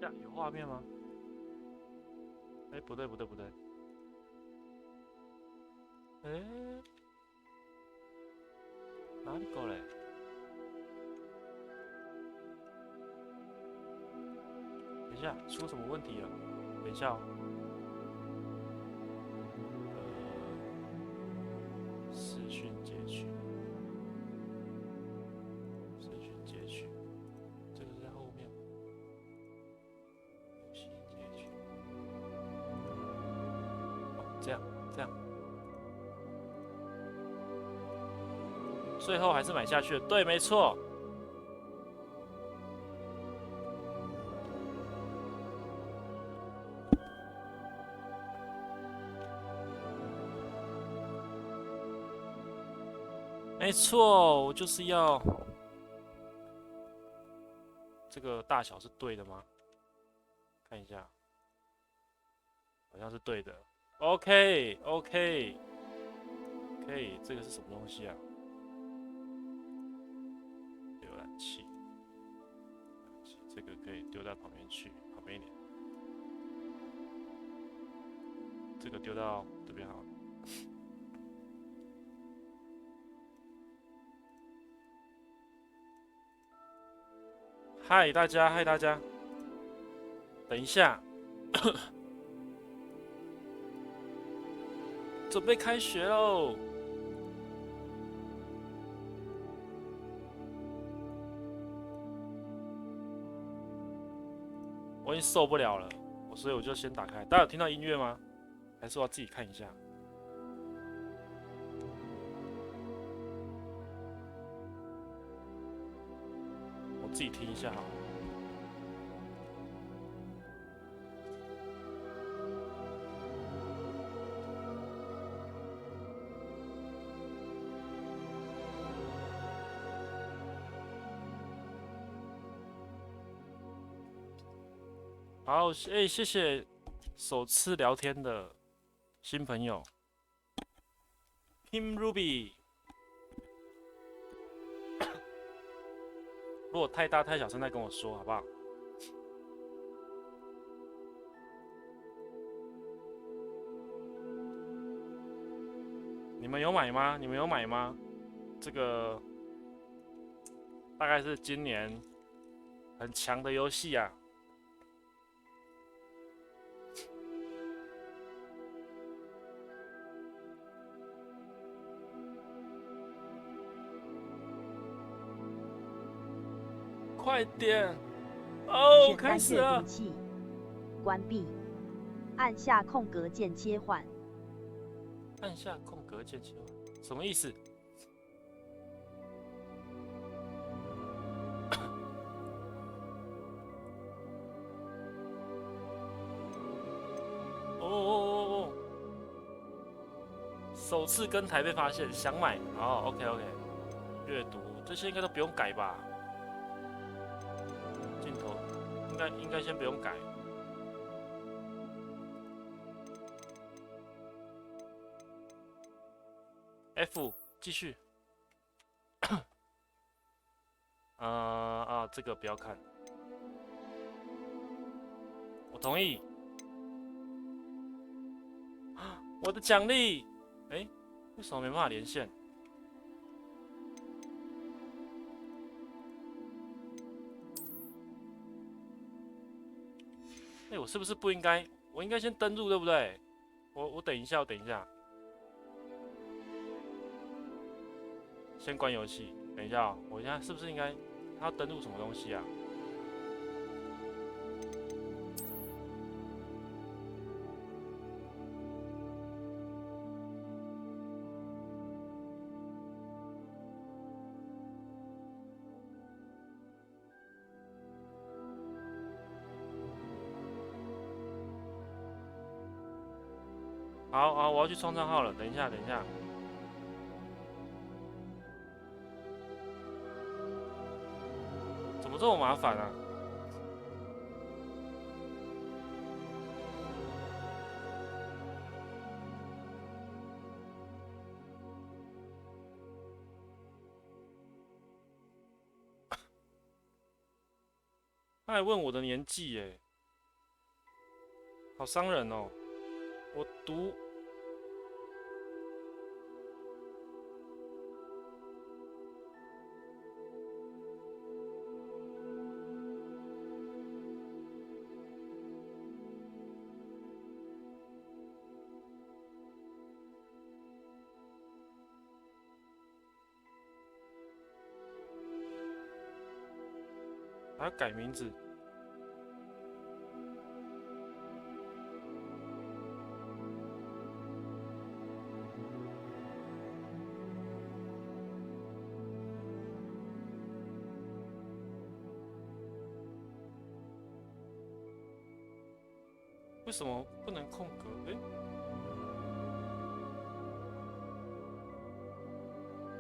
呀，有画面吗？哎，不对。哎，哪里过来？等一下，出什么问题了？等一下哦。视讯截取，这个在后面。游戏截取。哦，这样。最后还是买下去了，对，没错。没错，我就是要这个大小是对的吗？看一下，好像是对的。OK， 这个是什么东西啊？浏览器，这个可以丢到旁边去，旁边一点。这个丢到这边好了。嗨大家，等一下，准备开学喽！我已经受不了了，所以我就先打开。大家有听到音乐吗？还是我要自己看一下？我自己听一下好了。好，谢谢首次聊天的新朋友 Kim Ruby。如果太大太小声再跟我说，好不好？你们有买吗？这个大概是今年很强的游戏啊。快点！哦，开始了。关闭，按下空格键切换。按下空格键切换，什么意思？哦，首次跟台被发现，想买哦 ，OK， 阅读这些应该都不用改吧？镜头应该先不用改。F 继续。这个不要看。我同意。我的奖励，哎，为什么没办法连线？哎，我是不是不应该？我应该先登录，对不对？我等一下，先关游戏。等一下哦，我现在是不是应该他要登录什么东西啊？好，我要去创账号了。等一下。怎么这么麻烦啊？他还问我的年纪耶。好伤人哦。我读还要改名字。为什么不能空格？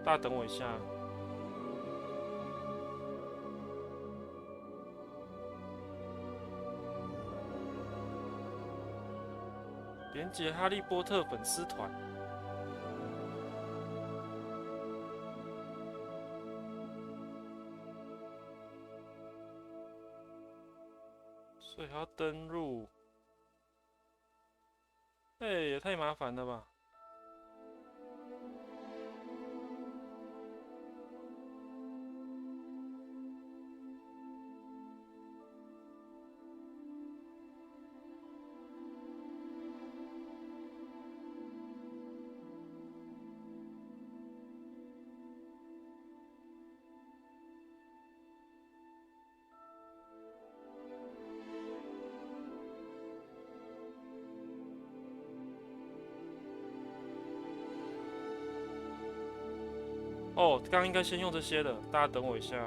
大家等我一下。连结哈利波特粉丝团。所以还要登入。也太麻烦了吧！哦，刚刚应该先用这些的，大家等我一下。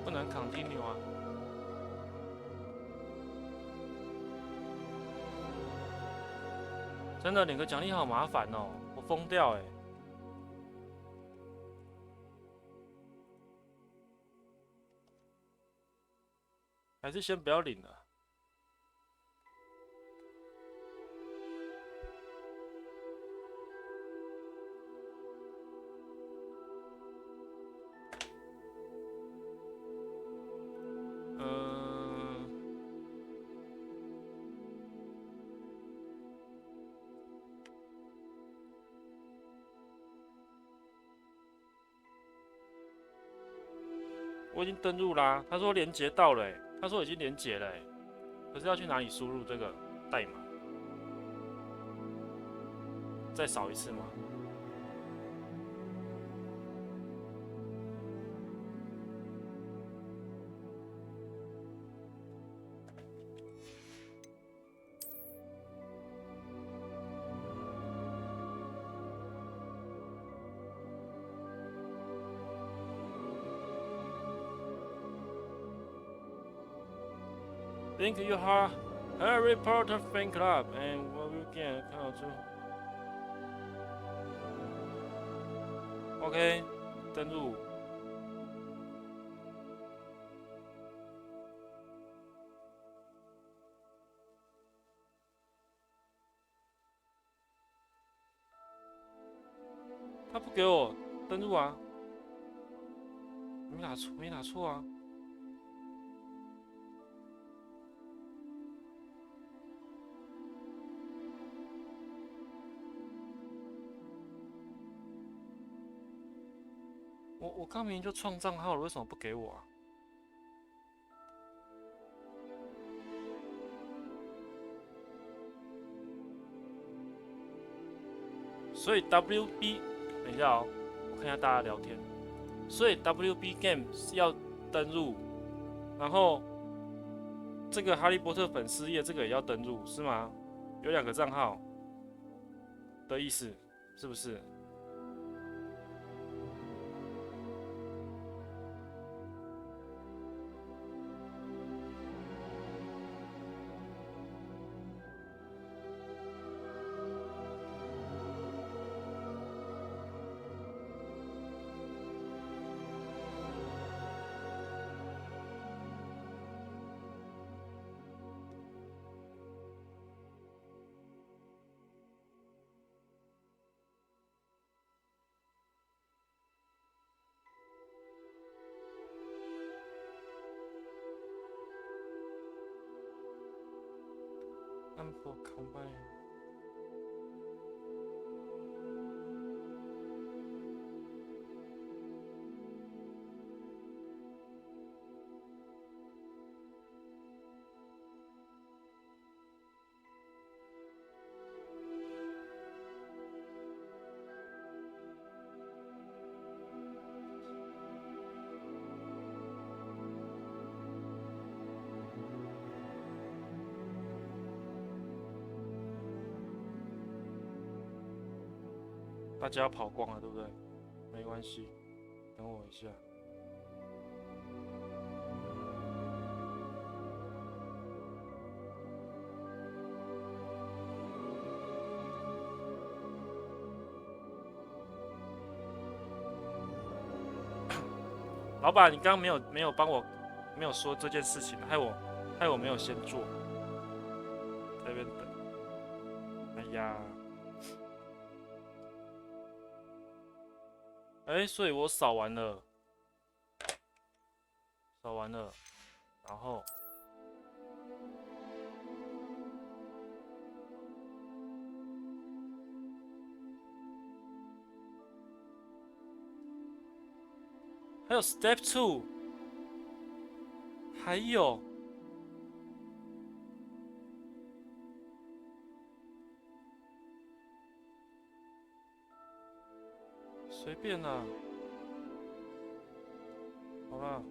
不能 continue 啊。真的领个奖励好麻烦哦，我疯掉哎！还是先不要领了。我已经登录啦，他说连结到了，他说已经连结了，可是要去哪里输入这个代码？再扫一次吗？Thank you, Harry Potter Fan Club, and what you can 看到这。OK， 登录。他不给我登录啊？没打错啊？我刚明明就创账号了，为什么不给我啊？所以 WB， 等一下哦，我看一下大家聊天。所以 WB Game 是要登入，然后这个哈利波特粉丝页这个也要登入，是吗？有2个账号的意思，是不是？ Time for combine。大家要跑光了，对不对？没关系，等我一下。老板，你刚刚没有帮我，没有说这件事情，害我没有先做，在那边等。哎呀。哎，所以我扫完了，然后还有 Step 2， 还有随便啦，好啦。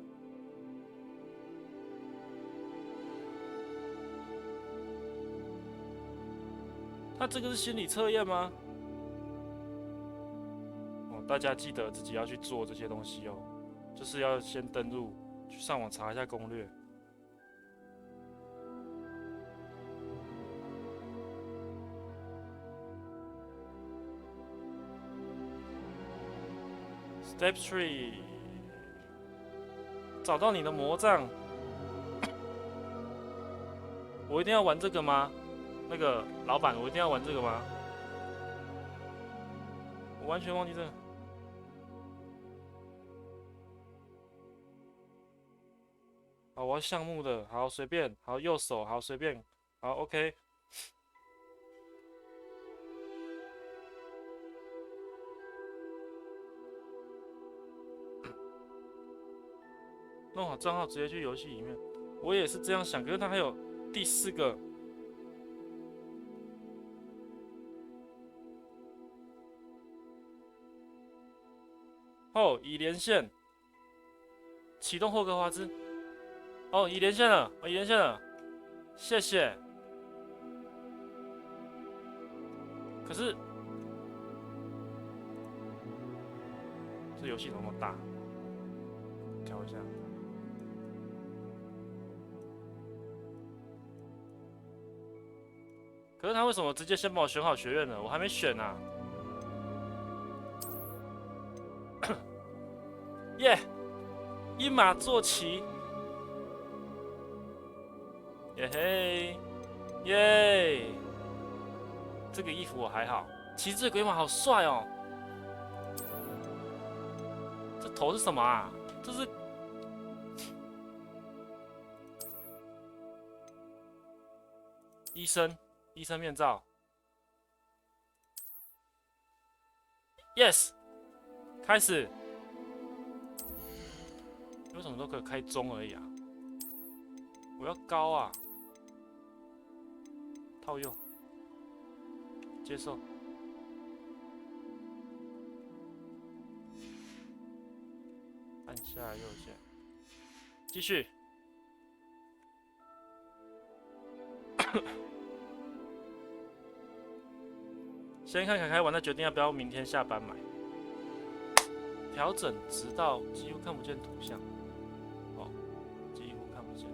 他这个是心理测验吗？哦，大家记得自己要去做这些东西哦，就是要先登录，去上网查一下攻略。Step 3， 找到你的魔杖。我一定要玩这个吗？那个老板，我一定要玩这个吗？我完全忘记这个。好，我要项目的，好随便，好右手，好随便，好 OK。弄好账号直接去游戏里面，我也是这样想。可是它还有第4个，哦，已连线，启动霍格华兹。哦，已连线了，已连线了，谢谢。可是这游戏那么大，调一下。可是他为什么直接先帮我选好学院了？我还没选啊！耶，一马坐骑，耶嘿，耶！这个衣服我还好，骑这鬼马好帅哦！这头是什么啊？这是医生面罩 ，yes， 开始。为什么都可以开中而已啊？我要高啊！套用，接受。按下右键，继续。先看凯凯玩，再决定要不要明天下班买。调整直到几乎看不见图像。哦，几乎看不见。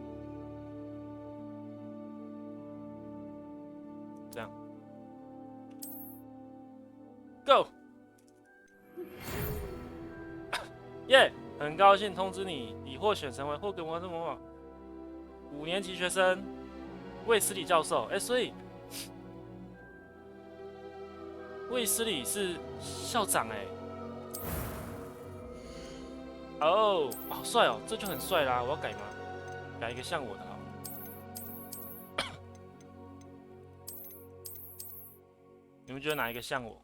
这样。Go！ 耶！很高兴通知你，已获选成为霍格华兹魔法5年级学生，卫斯理教授。所以卫斯理是校长哦，好帅哦，这就很帅啦！我要改吗？改一个像我的好。你们觉得哪一个像我？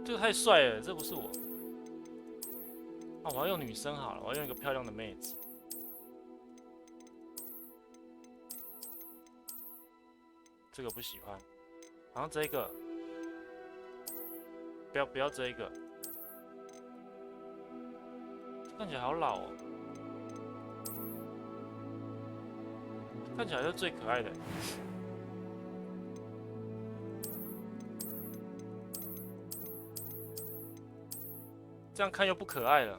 这个太帅了，这不是我。啊，我要用女生好了，我要用一个漂亮的妹子。这个不喜欢，好像这个，不要这个，看起来好老哦，看起来是最可爱的。这样看又不可爱了。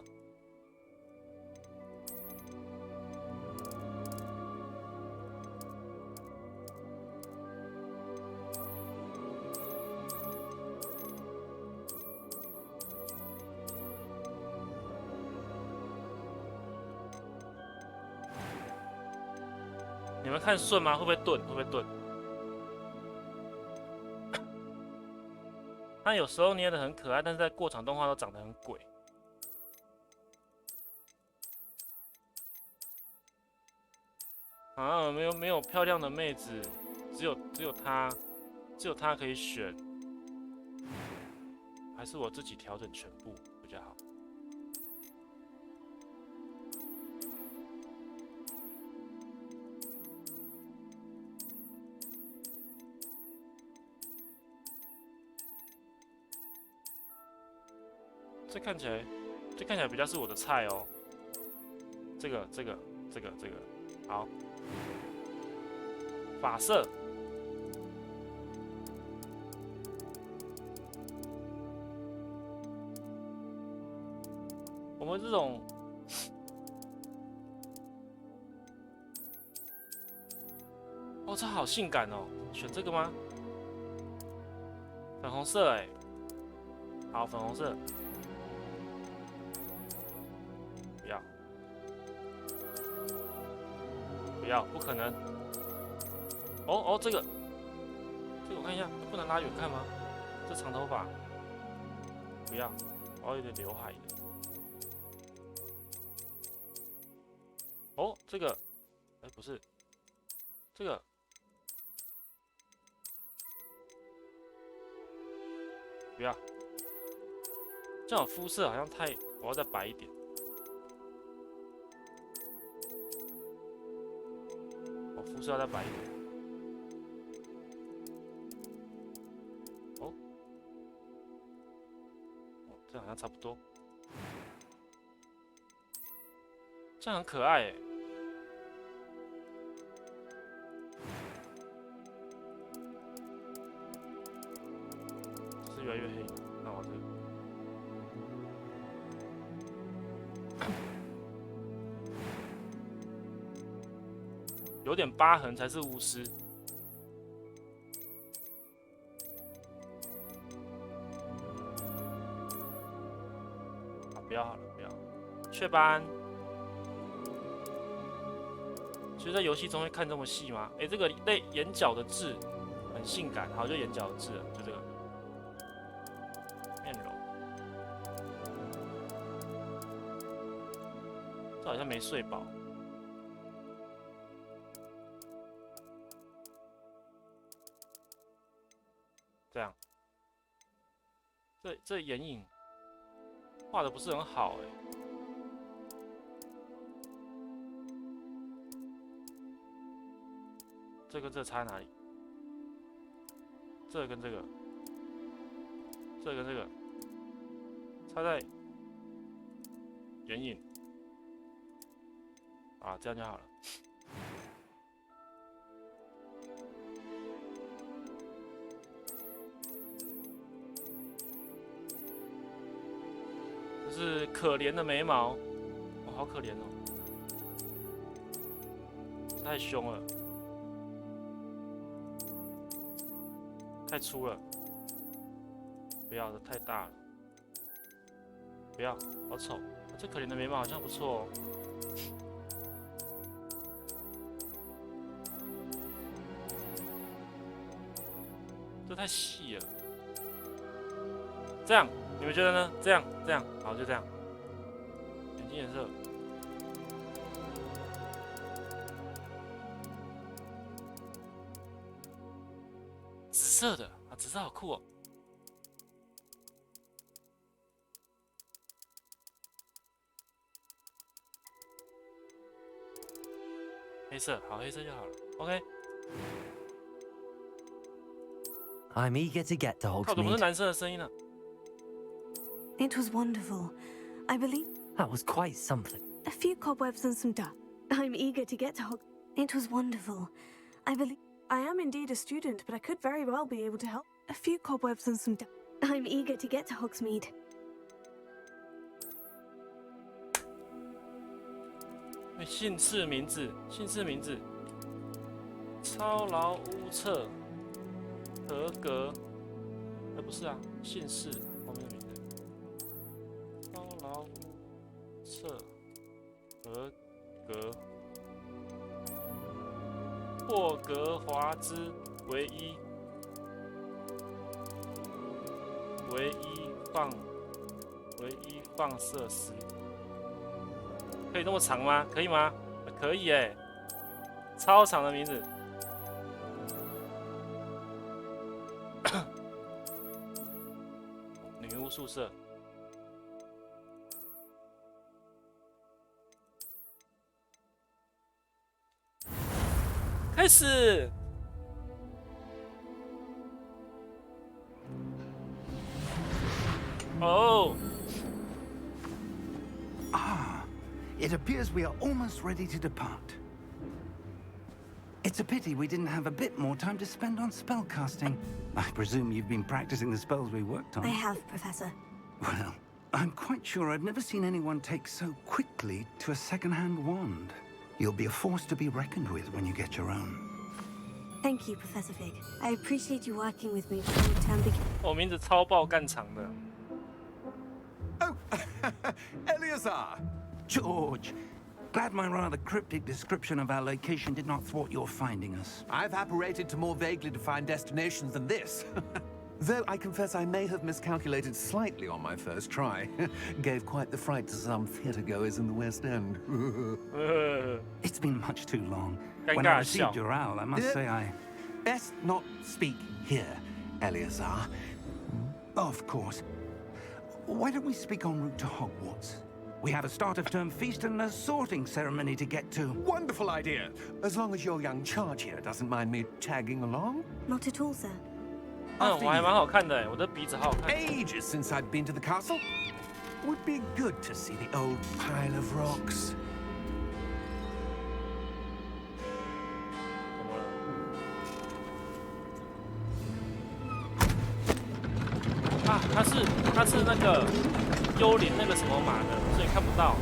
你们看顺吗？会不会顿？会不会顿？它有时候捏的很可爱，但是在过场动画都长得很鬼。啊，没有漂亮的妹子，只有她可以选，还是我自己调整全部比较好？这看起来比较是我的菜哦。这个，好。发色，我们这种，哦，这好性感哦，选这个吗？粉红色哎，好，粉红色，不要，不可能。哦，这个我看一下，不能拉远看吗？这长头发，不要，我要有点刘海的。哦，这个，哎，不是，这个，不要，这样肤色好像太，我要再白一点。我肤色要再白一点。这好像差不多，这样很可爱哎。是越来越黑，那我这个有点疤痕才是巫师。不要好了，不要。雀斑，其实在游戏中会看这么细吗？哎，这个眼角的痣很性感，好，就眼角的痣了，就这个面容，这好像没睡饱。这样，这眼影。画的不是很好哎，这跟这差哪里？这跟这个，这跟这个差在眼影啊，这样就好了。是可怜的眉毛，哦，好可怜哦，太凶了，太粗了，不要的太大了，不要，好丑，这可怜的眉毛好像不错哦。这太细了。这样，你们觉得呢？这样，好，就这样。眼睛颜色，紫色的啊，紫色好酷哦。黑色，好，黑色就好了。OK。I'm eager to get to 靠，怎么是 Hogsmeade. 男生的声音呢？ It was wonderful. I believe That was quite something. a few cobwebs and some dust. I'm eager to get to Hog. It was wonderful. I believe I am indeed a student, but I could very well be able to help. A few cobwebs and some dust. I'm eager to get to Hogsmeade. 姓氏名字，超劳巫测合格，不是啊，姓氏后面的名字，超劳巫测合格，霍格华兹唯一放射师。可以那么长吗？可以吗？可以哎，超长的名字。女巫宿舍。开始。哦。It appears we are almost ready to depart. It's a pity we didn't have a bit more time to spend on spellcasting. I presume you've been practicing the spells we worked on. I have, Professor. Well, I'm quite sure I've never seen anyone take so quickly to a second-hand wand. You'll be a force to be reckoned with when you get your own. Thank you, Professor Fig. I appreciate you working with me before the term begins. 我名字超爆干长的。Oh, Eleazar! George, glad my rather cryptic description of our location did not thwart your finding us. I've apparated to more vaguely defined destinations than this. Though I confess I may have miscalculated slightly on my first try. Gave quite the fright to some theatre-goers in the West End. It's been much too long.尴尬 When I received 笑。 your owl, I must say I... Best not speak here, Eleazar. Of course. Why don't we speak en route to Hogwarts? We have a start-of-term feast and a sorting ceremony to get to. Wonderful idea. As long as your young charge here doesn't mind me tagging along. Not at all, sir. 我还蛮好看的，我的鼻子好好看。 Ages since I'd been to the castle. Would be good to see the old pile of rocks. 怎么了？啊，他是那个幽灵那个什么马的，所以看不到，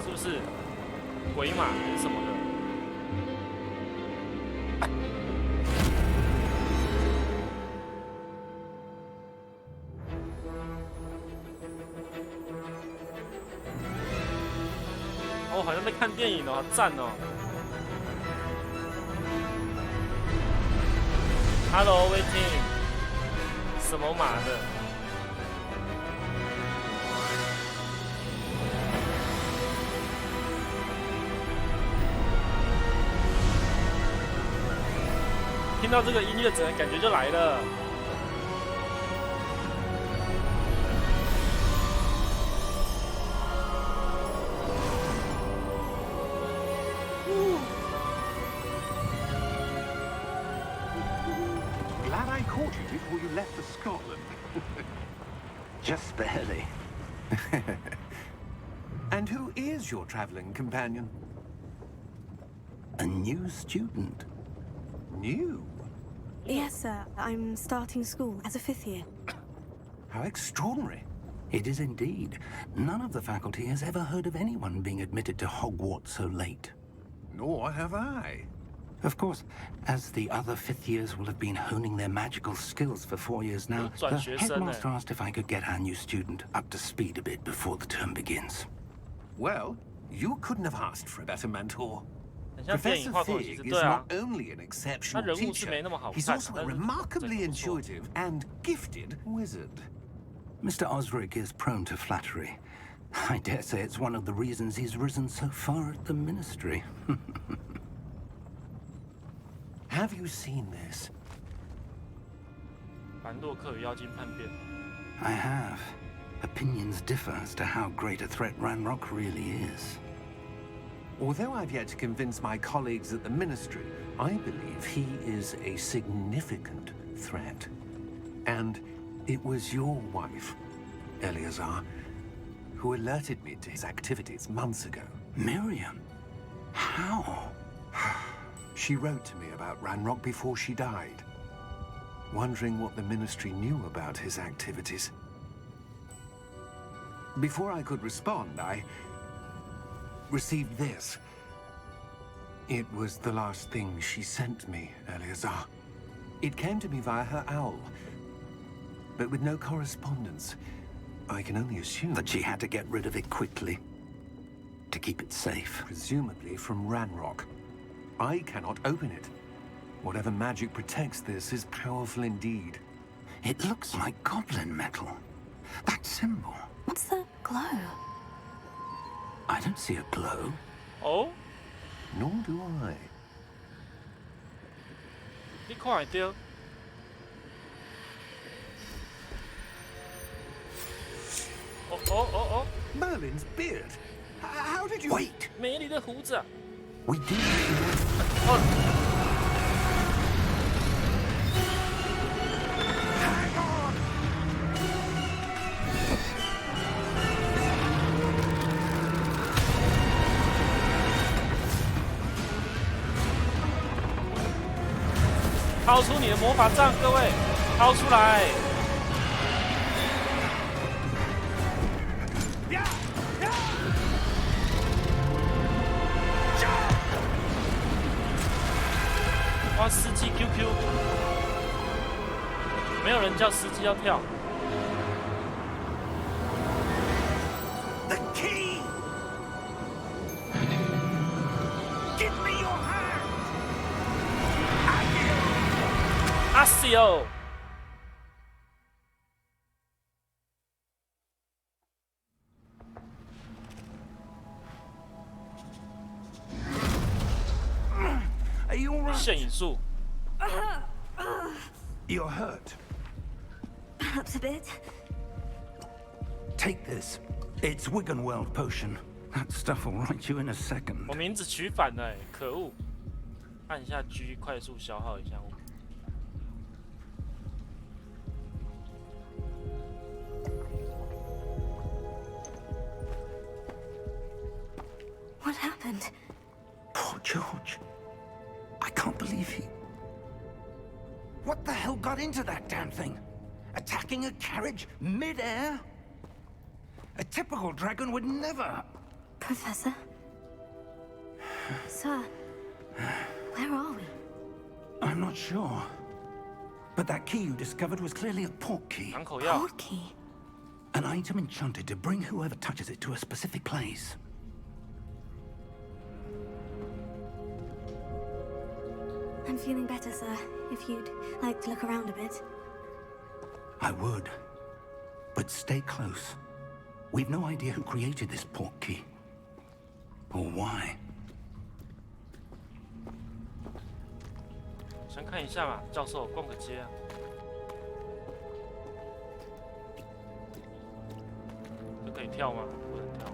是不是？鬼马还是什么的？哦，好像在看电影哦，好赞哦 ！Hello waiting， 什么马的？听到这个音乐，整个感觉就来了。Glad I caught you before you left for Scotland. Just barely. And who is your traveling companion? A new student. New? Yes, sir. I'm starting school as a 5th year. How extraordinary. It is indeed. None of the faculty has ever heard of anyone being admitted to Hogwarts so late. Nor have I. Of course, as the other 5th years will have been honing their magical skills for 4 years now, the headmaster asked if I could get our new student up to speed a bit before the term begins. Well, you couldn't have asked for a better mentor. 很像电影 Professor 画风其 Fig 实 is 对啊 not，only an 他 exceptional 人物是 teacher, 没那么好 he's 看， also 但 a 是 remarkably 整个不错 intuitive and gifted wizard. Mr. Osric is prone to flattery. I dare say it's one of the reasons he's risen so far at the ministry. Have you seen this? 凡洛克与妖精叛变， I have. Opinions differ as to how great a threat Ranrock really is. Although I've yet to convince my colleagues at the ministry, I believe he is a significant threat. And it was your wife, Eleazar, who alerted me to his activities months ago. Miriam? How? She wrote to me about Ranrock before she died, wondering what the ministry knew about his activities. Before I could respond, I received this. It was the last thing she sent me, Eleazar. It came to me via her owl, but with no correspondence. I can only assume That she had to get rid of it quickly. To keep it safe. presumably from Ranrock. I cannot open it. Whatever magic protects this is powerful indeed. It looks like goblin metal. That symbol. What's the glow? I don't see a glow. 哦， Nor do I. 你看得到？哦， Merlin's beard. How did you... Wait! 美丽的胡子啊！ We did. 哦， 掏出你的魔法杖，各位，掏出来！哇，司机 QQ， 没有人叫司机要跳。 The key! Give me your hand! 阿西哦！ Are you all right? 摄影术， You're hurt. Perhaps a bit. Take this. It's Wiggenweld potion. That stuff will right you in a second. 我名字取反了，可恶！按一下 G 快速消耗一下物。 What happened? Poor George. I can't believe he... What the hell got into that damn thing? Attacking a carriage mid-air? A typical dragon would never... Professor? Sir, where are we? I'm not sure. But that key you discovered was clearly a port key. 港口钥， Portkey. An item enchanted to bring whoever touches it to a specific place. I'm feeling better, sir. If you'd like to look around a bit. I would. But stay close. We've no idea who created this port key. Or why. 先看一下嘛，教授逛个街啊。这可以跳吗？不能跳。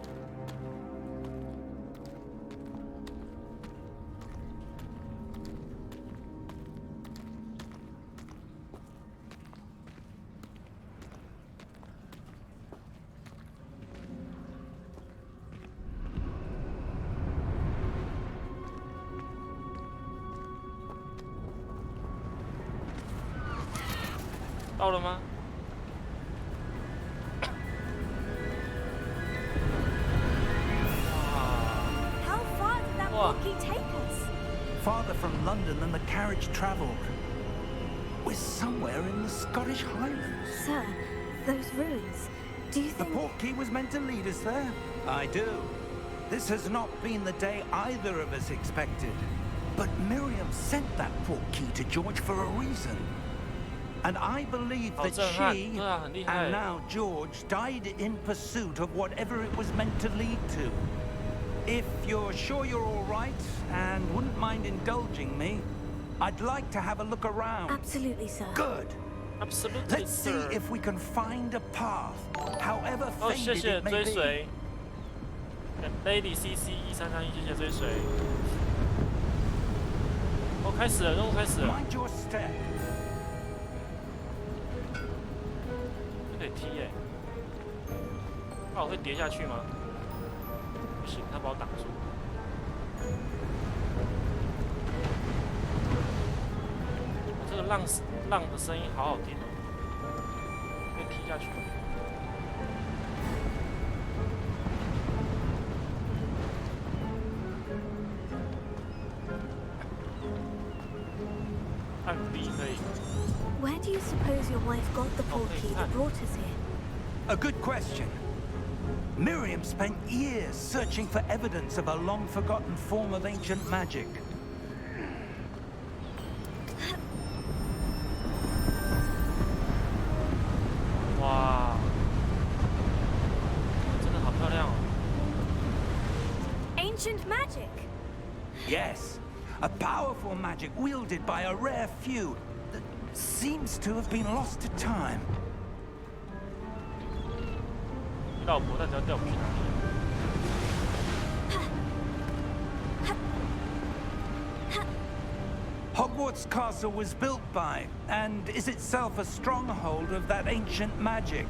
到了吗？ How far did that What? portkey take us? Farther from London than the carriage travelled. We're somewhere in the Scottish Highlands. Sir, those ruins. Do you The think... port key was meant to lead us there. I do. this has not been the day either of us expected. But Miriam sent that portkey to George for a reason. And I believe that she, and now George, died in pursuit of whatever it was meant to lead to. If you're sure you're all right and wouldn't mind indulging me, I'd like to have a look around. Absolutely, sir. Good. Absolutely, Let's see if we can find a path, however faded it may be. Lady CC 1331，谢谢追随。哦，开始了，任务开始了。Mind your step. 这可以踢耶。那我会跌下去吗？不行，他把我挡住。这个浪的声音好好听哦，可以踢下去。按 B 可以。Where do you suppose your wife got the portkey that brought us here? A good question. Miriam spent years searching for evidence of a long-forgotten form of ancient magic. Wow. 真的好漂亮哦。Ancient magic? Yes, a powerful magic wielded by a rare few that seems to have been lost to time. 你老婆，但只要带我们去哪里？ Hogwarts Castle was built by, and is itself a stronghold of that ancient magic.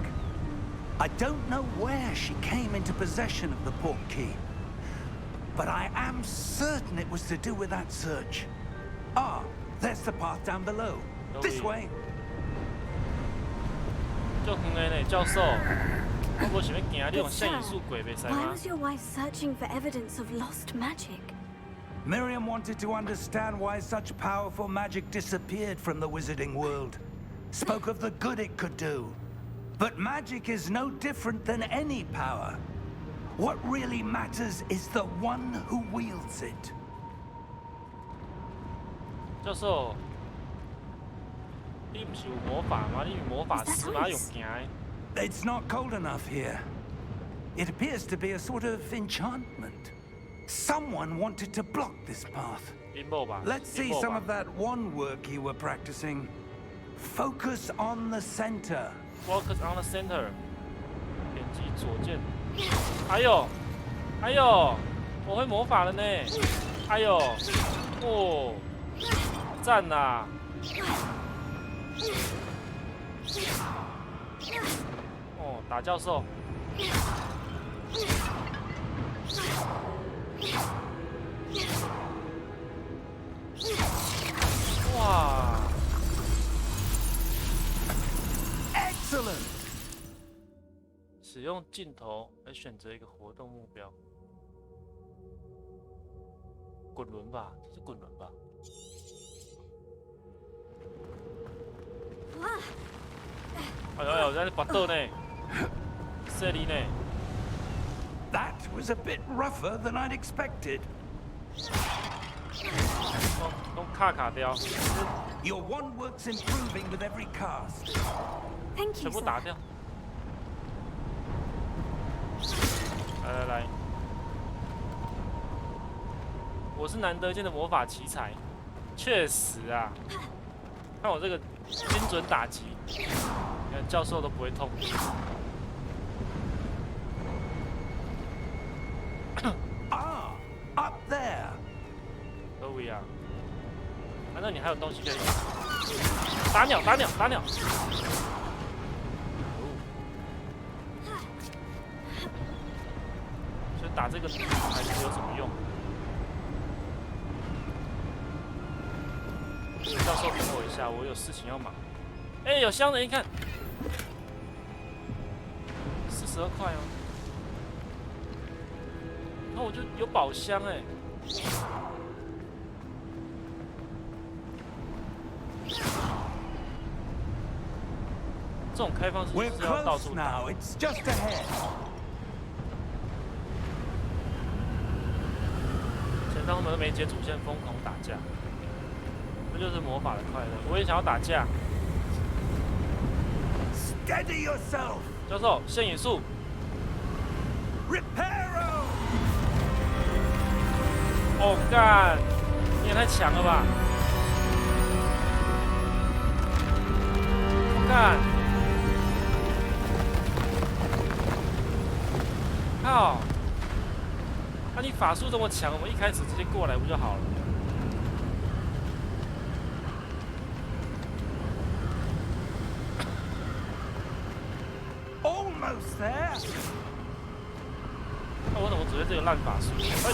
I don't know where she came into possession of the portkey, but I am certain it was to do with that search. Ah, there's the path down below. This way. 就远的呢，教授。我无想要行，你用现影术鬼袂使 Why 吗？ was your wife searching for evidence of lost magic? Miriam wanted to understand why such powerful magic disappeared from the wizarding world. Spoke of the good it could do. But magic is no different than any power. What really matters is the one who wields it. 教授，你不是有魔法吗？你是魔法师吗？用行的。 It's not cold enough here. It appears to be a sort of enchantment. Someone wanted to block this path. Let's see some of that wand work you were practicing. Focus on the center. Focus on the center. 点击左键。哎呦，哎呦，我会魔法了呢！哎呦，哦，赞呐！哦，打教授。 哇 ！Excellent。使用镜头来选择一个活动目标。滚轮吧，这是滚轮吧？哎呦哎呦，在拔豆呢，这里呢。 That was a bit rougher than I'd expected. 都卡掉。Your wand works improving with every cast. Thank you, 全部 sir. 打掉。来，我是难得见的魔法奇才，确实啊。看我这个精准打击，你看教授都不会痛。Up there. 都一样。难道你还有东西可以打鸟？打鸟！打鸟！所以打这个还是有什么用？教授等我一下，我有事情要忙。哎，有香人，一看，42块哦。那我就有宝箱哎。 这种开放式是要到处打。Now. It's just ahead. 让他们没接主线疯狂打架，这就是魔法的快乐。我也想要打架。Steady yourself. 教授，现影术。Reparo. 哦干，你也太强了吧！哦干，靠！那你法术这么强，我们一开始直接过来不就好了？ Almost there. 那我怎么只会这个烂法术？哎！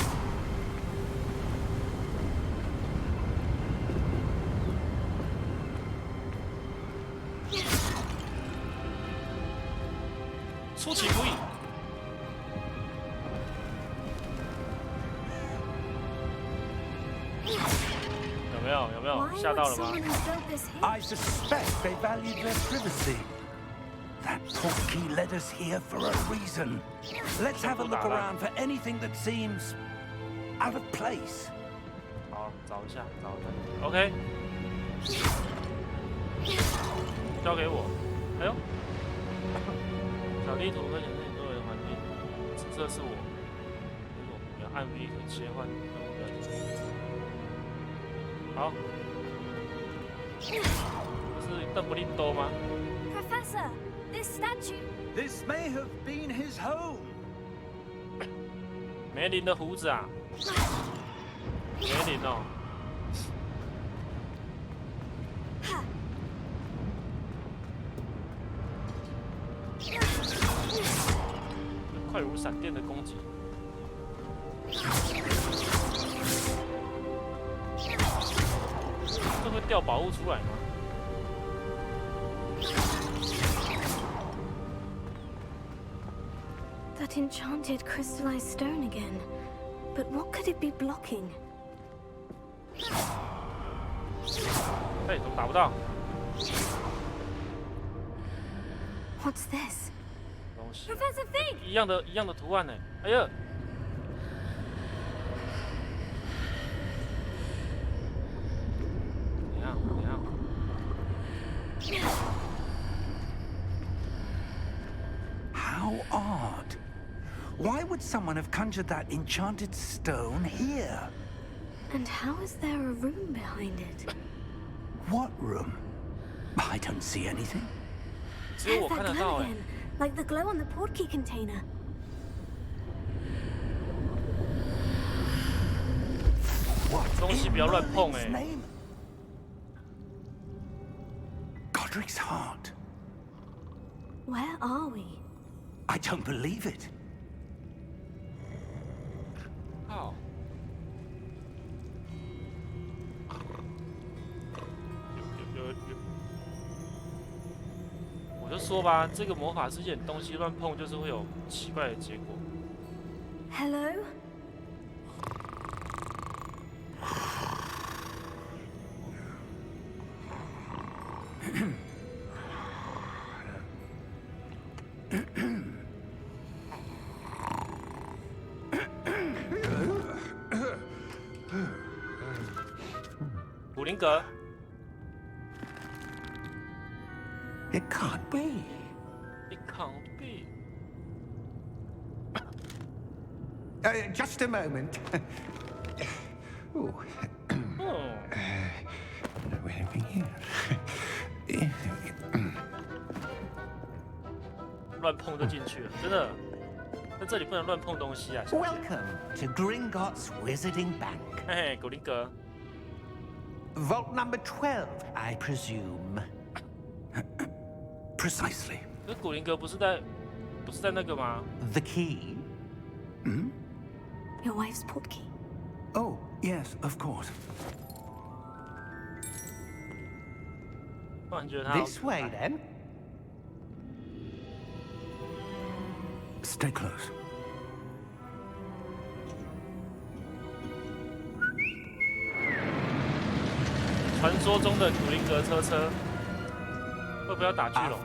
出其不意。有没有？有没有？吓到了吗？ I suspect they valued their privacy. That portkey led us here for a reason. Let's have a look around for anything that seems out of place. 好，找一下，找一下。OK， 交给我。哎呦，小地图会显示你周围的环境，紫色是我。如果我要按 V 可以切换任务的。好，这是邓布利多吗 Professor, this statue. This may have been his home. 梅林的胡子啊，梅林哦。快如闪电的攻击。这会掉宝物出来吗？ That enchanted crystallized stone again. But what could it be blocking? 哎，怎么打不到？ What's this? 东西 Professor Fig! 一样的图案呢。哎呀！怎样？怎样？ How odd. Why would someone have conjured that enchanted stone here? And how is there a room behind it? What room? I don't see anything. 只有我 There's 看得 that 到 glow 哎。 again, like the glow on the portkey container. 东西不要乱碰哎。 Name? Godric's heart. Where are we? I don't believe it. 好。有。我就说吧，这个魔法世界东西乱碰，就是会有奇怪的结果。 Hello? It can't be. It can't be. Just a moment. Ooh. Oh. Anything here? 乱碰就进去了，真的。在这里不能乱碰东西啊！小姐 Welcome to Gringotts Wizarding Bank. 嘿嘿，古灵阁。 Vault number 12, I presume. Precisely. 可是古灵阁不是在那个吗？ The key? Your wife's portkey. Oh, yes, of course. 突然觉得他 This way, then. Stay close. 传说中的古灵阁车，会不会要打巨龙？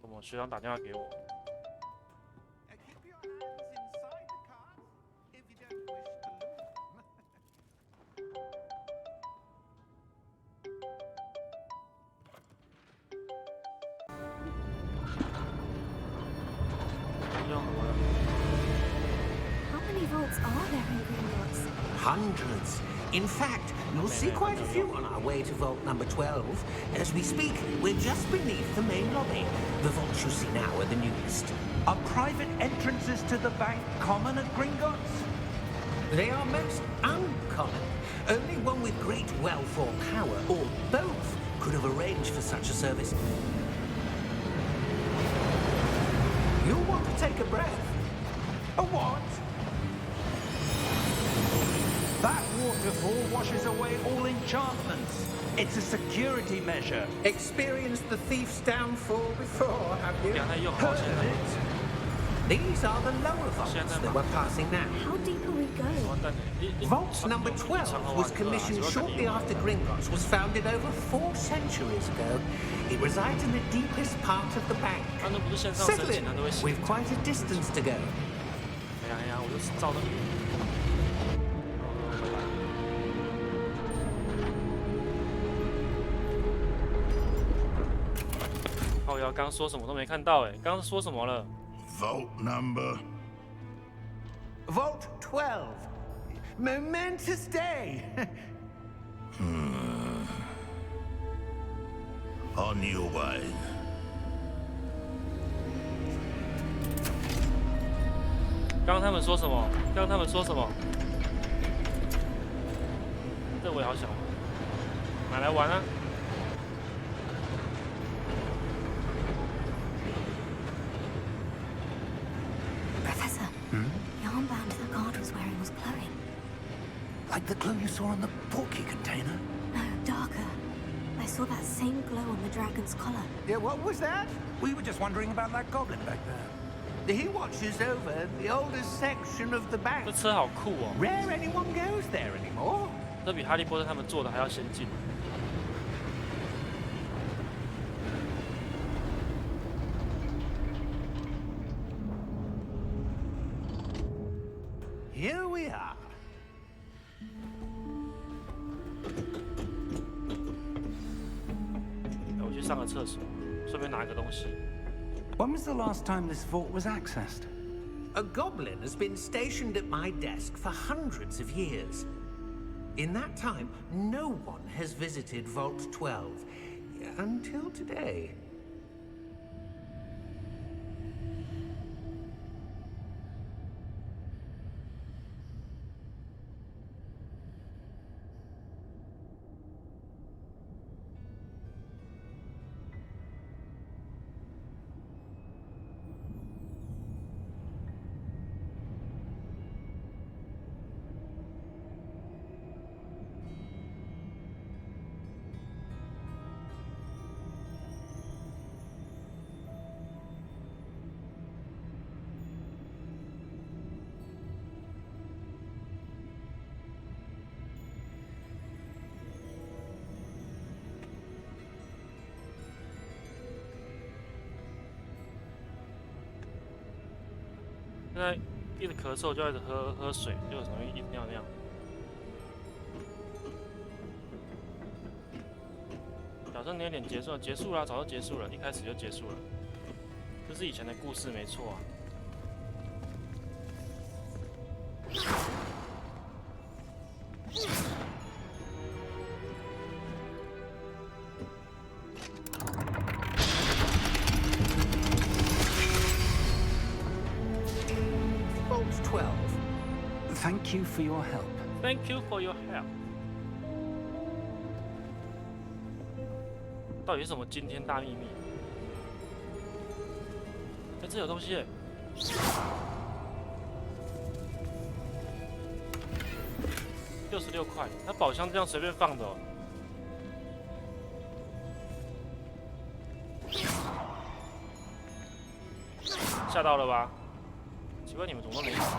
怎么选？学长打电话给我。Keep your hands inside the cards if you don't wish to lose them. 用好了。 How many vaults are there in Gringotts? Hundreds. In fact, you'll see quite a few on our way to vault number 12. As we speak, we're just beneath the main lobby. The vaults you see now are the newest. Are private entrances to the bank common at Gringotts? They are most uncommon. Only one with great wealth or power, or both, could have arranged for such a service. You'll want to take a breath. A what? That waterfall washes away all enchantments. It's a security measure. Experienced the thief's downfall before, have you? 刚才用好现在， These are the lower vaults that we're passing now. How deep are we going? 完蛋了。Vault number 12 was commissioned shortly after Gringotts was founded over 4 centuries ago. It resides in the deepest part of the bank. 他那不是线上申 Settle 请， in. 他都会写。 We've quite a distance to go. 哎呀，我就照那个。靠腰，刚刚说什么都没看到哎，刚刚说什么了？ Vault number. Vault 12. Momentous day. On your way. 刚刚他们说什么？刚刚他们说什么？这我也好想玩，买来玩啊！ Professor, the armband the guard was wearing was glowing. Like the glow you saw on the porky container? No, darker. I saw that same glow on the dragon's collar. Yeah, what was that? We were just wondering about that goblin back there. He watches over the oldest section of the 这 bank. 车好酷哦， Rare anyone goes there anymore. 这比哈利波特他们做的还要先进。 Here we are. 我去上个厕所，顺便拿个东西。 When was the last time this vault was accessed? A goblin has been stationed at my desk for hundreds of years. In that time, no one has visited Vault 12 until today.现在一直咳嗽，就一直喝水，就很容易一直尿尿。小声点点，结束了，结束了，早就结束了，一开始就结束了。这是以前的故事，没错啊。Vault 12. Thank you for your help. Thank you for your help。到底是什么惊天大秘密？哎，这有东西耶！66块，那宝箱这样随便放的哦。吓到了吧？奇怪，你们怎么都没反应？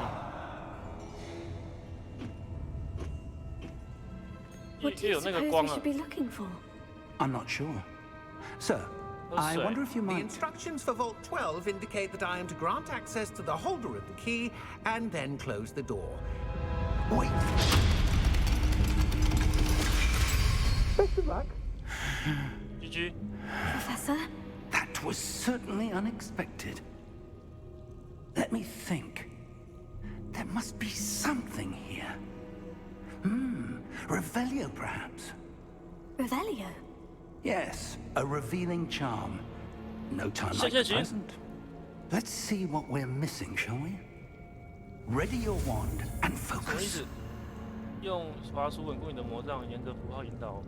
What do 也 you 有那个 suppose 光 we 了 should。be looking for? I'm not sure. Sir, I wonder if you The might. instructions for Vault 12 indicate that I am to grant access to the holder of the key and then close the door. Wait. Best of luck. GG。 Professor? That was certainly unexpected. Let me think. There must be something here. Revelio, perhaps? Revelio? Yes, a revealing charm. No time like the present. Let's see what we're missing, shall we? Ready your wand and 什么意 focus. 思？用滑鼠稳固你的魔杖，沿着符号引导，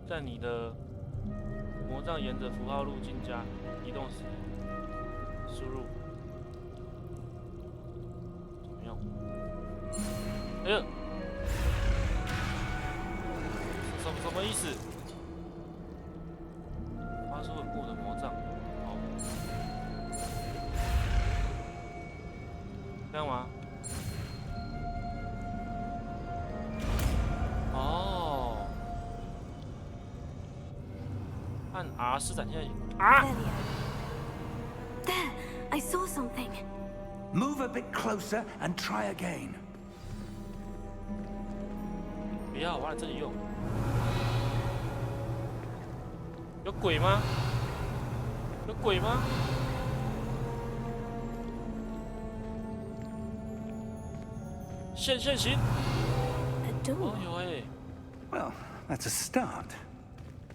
在你的魔杖沿着符号路径加移动时，输入。怎么样？哎呀，什么意思？滑鼠稳固的魔杖，好，这样吗？哦，按 R 是展现啊！ Revelio. There! I saw something. Move a bit closer and try again. 不要，我在这里用。有鬼吗？有鬼吗？现行。 A door. 哦有哎， Well, that's a start.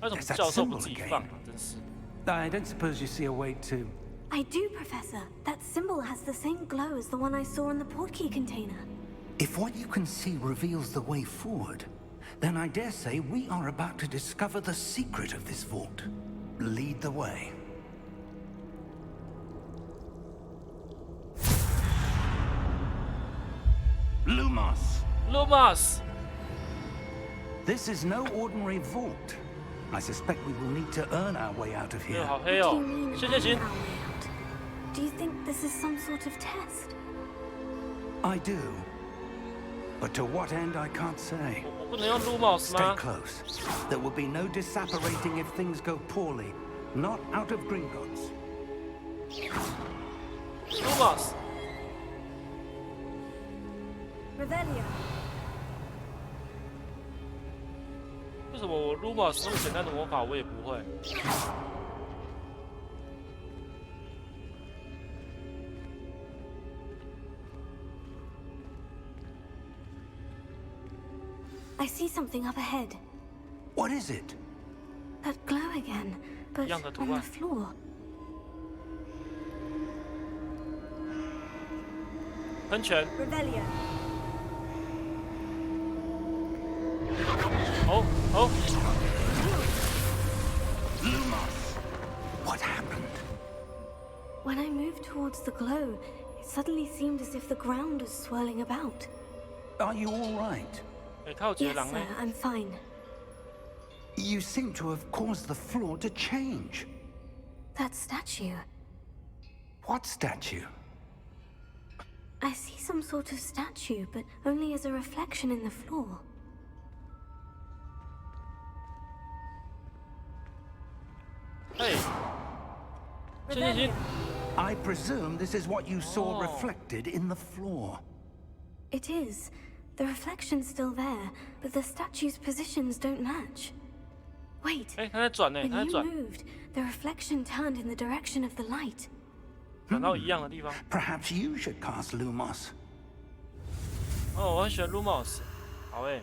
为什么教授不自己放啊？真是。 I don't suppose you see a way to... I do, Professor. That symbol has the same glow as the one I saw in the portkey container. If what you can see reveals the way forward, then I dare say we are about to discover the secret of this vault. Lead the way. Lumos。 This is no ordinary vault. I suspect we will need to earn our way out of 哎呦， here. 好黑 What 哦 do you mean,！行。 earn our way out? Do you think this is some sort of test? I do. But to what end, I can't say. 我不能用 Lumos Stay 吗 close. There will be no disapparating if things go poorly. Not out of Gringotts. ？Lumos。 Revelio. 为什么我 Lumos 那么简单的魔法我也不会？ I see something up ahead. What is it? That glow again, but 一样的图 on the 案。 floor.《喷泉》 Revelio. 哦， What happened? When I moved towards the glow, it suddenly seemed as if the ground was swirling about. Are you all right? 哎，他有截 Yes, 狼 sir, 呢。 I'm fine. You seem to have caused the floor to change. That statue. What statue? I see some sort of statue, but only as a reflection in the floor. 嘿，行。 I presume this is what you saw Oh. reflected in the floor. It is. The reflection's still there, but the statue's positions don't match. Wait. 哎，他在转呢， When 他在 you 转， moved, the reflection turned in the direction of the light. 转到一样的地方。 Perhaps you should cast Lumos. 哦，我很喜欢 Lumos。好哎。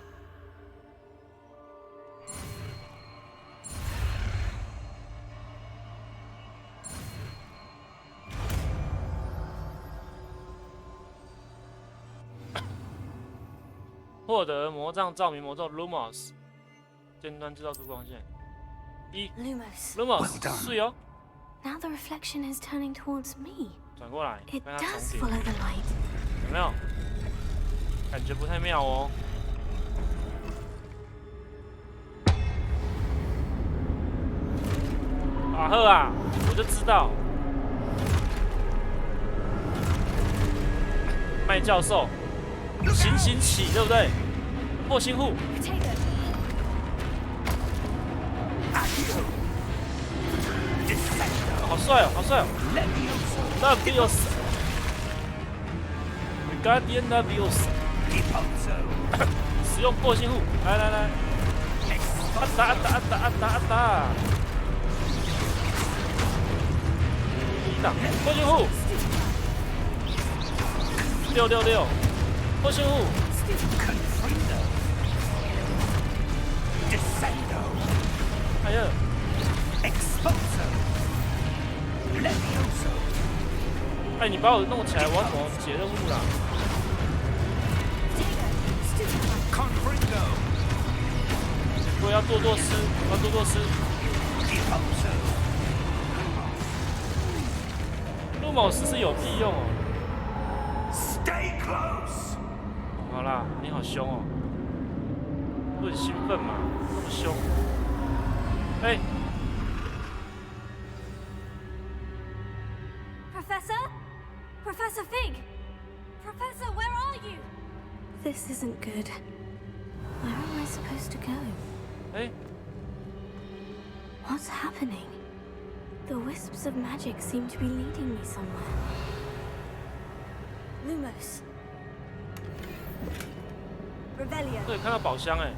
获得魔杖照明魔咒 Lumos， 尖端制造出光线。Lumos. Well Lumos done. 是哦， Now the reflection is turning towards me. 转过来， It 跟它 does 重叠， follow the light. 有没有？感觉不太妙哦。啊呵啊，我就知道。麦教授，行行起，对不对？破新户， Potato. 好帅哦，好帅哦 ！Leviosa， Guardian Leviosa， 使用破心护，来，打！一档破心护，666，破心护。哎呀 哎，你把我弄起来，我要怎么解任务啦？我要多多吃，路某斯是有屁用哦。Stay close. 好啦，你好凶哦，我很兴奋嘛，那么凶。哎。Professor Fig! Professor, where are you? This isn't good. Where am I supposed to go? Hey? What's happening? The wisps of magic seem to be leading me somewhere. Lumos. Revelio. 对，看到宝箱哎。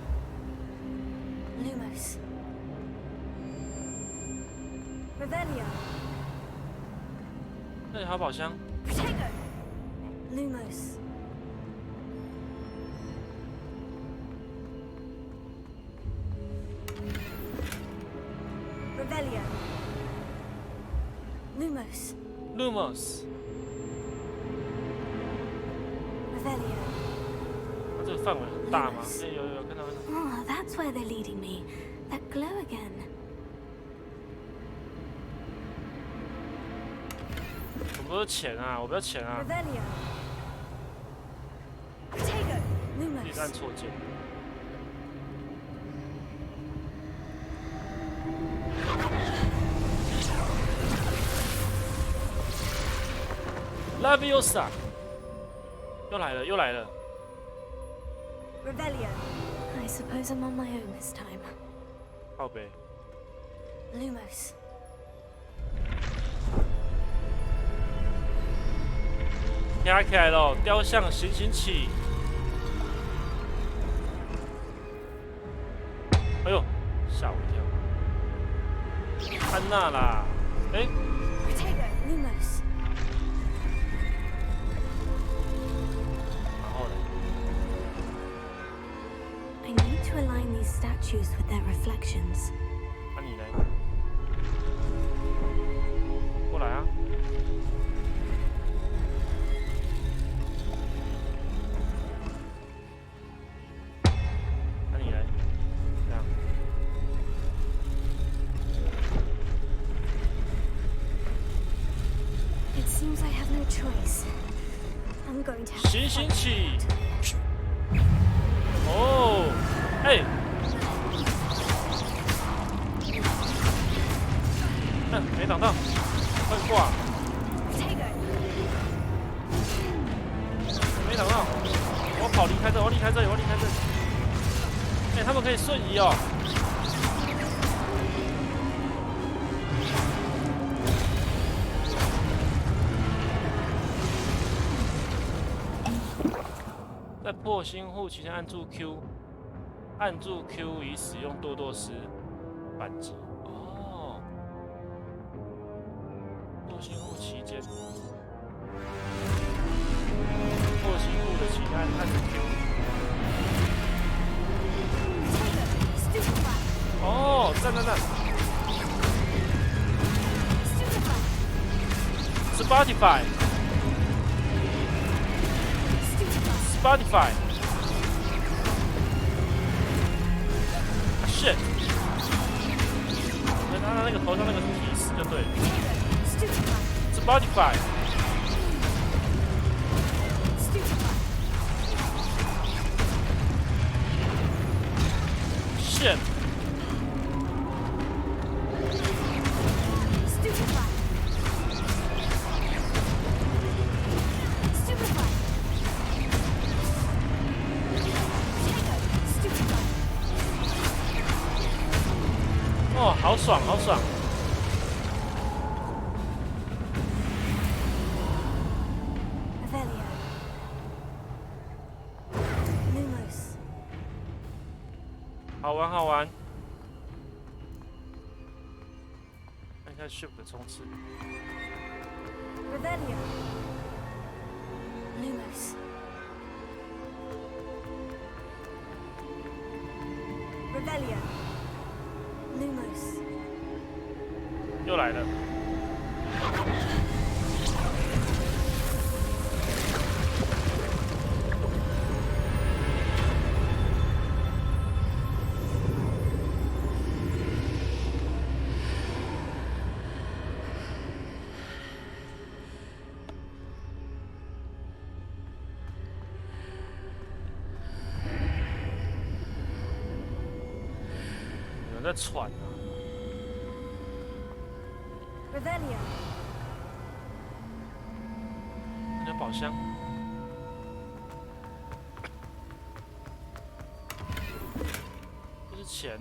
Lumos. Revelio. 那里还有宝箱。Protego. Lumos. Revelio. Lumos. Revelio. 它这个范围很大吗？哎，有看到。Oh, that's where they're leading me. That glow again. 我不是钱啊，我不要钱啊！ Revelio. Protego. 一直按错键。Leviosa， 又来了。Revelio. I suppose I'm on my own this time. 靠北。Lumos. 压起来了，雕像行起。哎呦，吓我一跳！安娜啦，哎。Protego. Lumos. 然后呢 I need to align these statues with their reflections. 那你呢？过来啊！那你来，这样。It seems I have no choice. I'm going to have to 行起！哦，哎。没挡到，快挂！没挡到，我跑离开这，我要离开这里。哎，他们可以瞬移哦。在破心护期间按住 Q， 以使用多多斯反击。破心护期间，破心护的期间按住 Q。哦，赞！Spotify。shit！ 他那个头上那个提示就对了。Spotify。shit！ 哦，好爽！好玩好玩。看一下 Shift 的冲刺。Revelio. Lumos. Revelio. Lumos. 又来了。有人在喘啊。Revelio. 那叫宝箱。这是钱。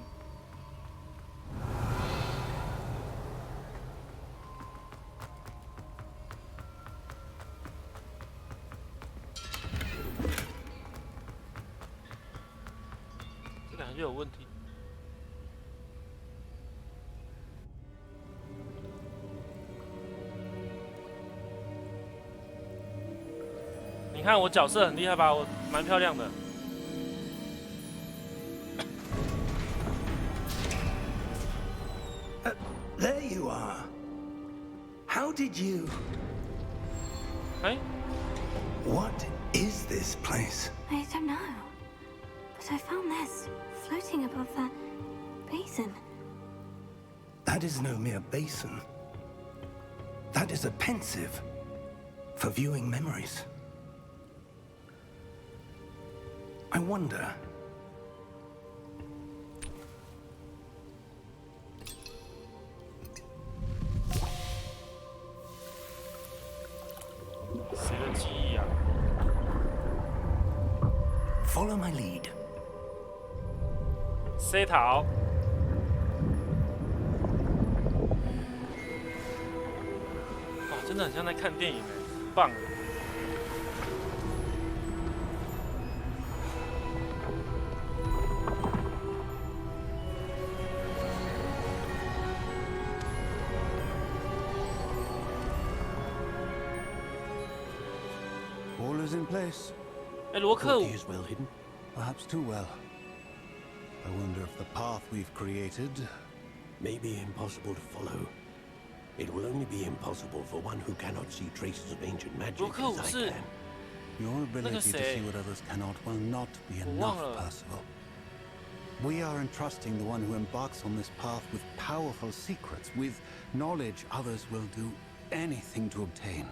这两个就有问题。你看我角色很厉害吧？我蛮漂亮的。There you are. How did you? 哎， What is this place? I don't know. But I found this floating above that basin. That is no mere basin. That is a pensive for viewing memories. I wonder. Follow my lead. 塞桃。哇，真的很像在看电影哎，很棒。All is in place. 哎，罗克， Is well hidden, perhaps too well. I wonder if the path we've created may be impossible to follow. It will only be impossible for one who cannot see traces of ancient magic as I can. Your ability to see what others cannot will not be enough, Percival. We are entrusting the one who embarks on this path with powerful secrets, with knowledge others will do anything to obtain.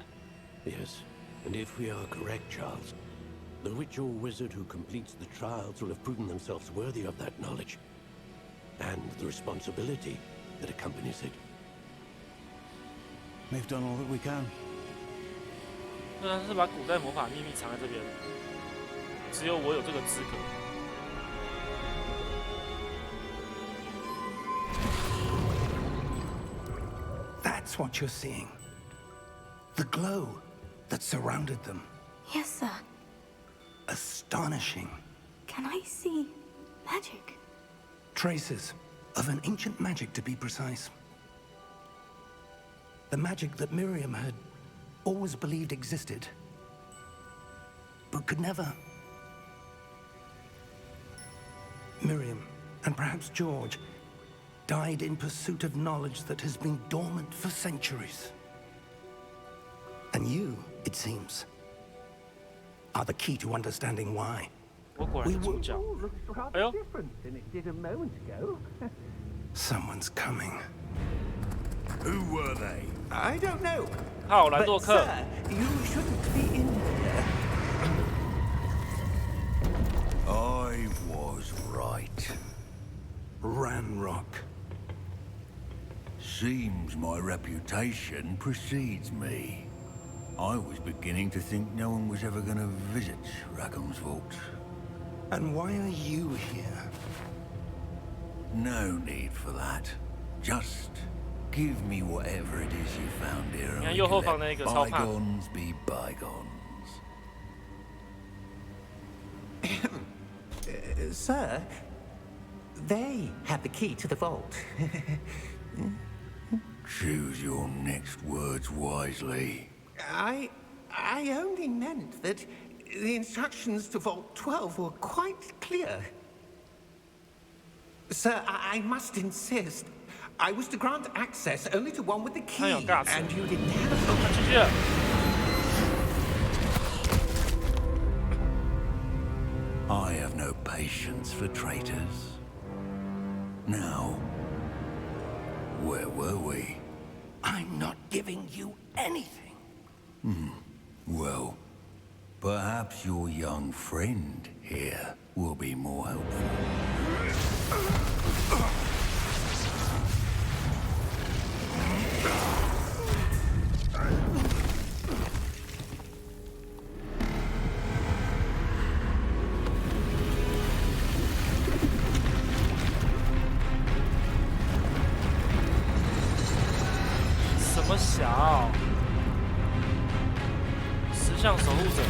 Yes, and if we are correct, Charles, the witch or wizard who completes the trials will have proven themselves worthy of that knowledge, and the responsibility that accompanies it. We've done all that we can. 那他是把古代魔法秘密藏在这边，只有我有这个资格。That's what you're seeing. The glow that surrounded them. Yes, sir. Astonishing. Can I see magic? Traces of an ancient magic, to be precise. The magic that Miriam had always believed existed, but could never. Miriam, and perhaps George, died in pursuit of knowledge that has been dormant for centuries. And you, it seems, are the key to understanding why. 我果然是主角。哎呦， Someone's coming. Who were they? I don't know. 好，兰洛 But, 克。 sir, you shouldn't be in here. I was right. Ranrock. Seems my reputation precedes me. I was beginning to think no one was ever going to visit Rackham's vault. And why are you here? No need for that. Just give me whatever it is you found here. 你看 and 右 we 后 can 方那 let 个超胖。 bygones be bygones. Sir, They had the key to the vault. Choose your next words wisely. I only meant that the instructions to Vault 12 were quite clear. Sir, I must insist. I was to grant access only to one with the key, and you didn't have I have no patience for traitors. Now, where were we? I'm not giving you anything. Well, perhaps your young friend here will be more helpful. 什么小？石像守护者。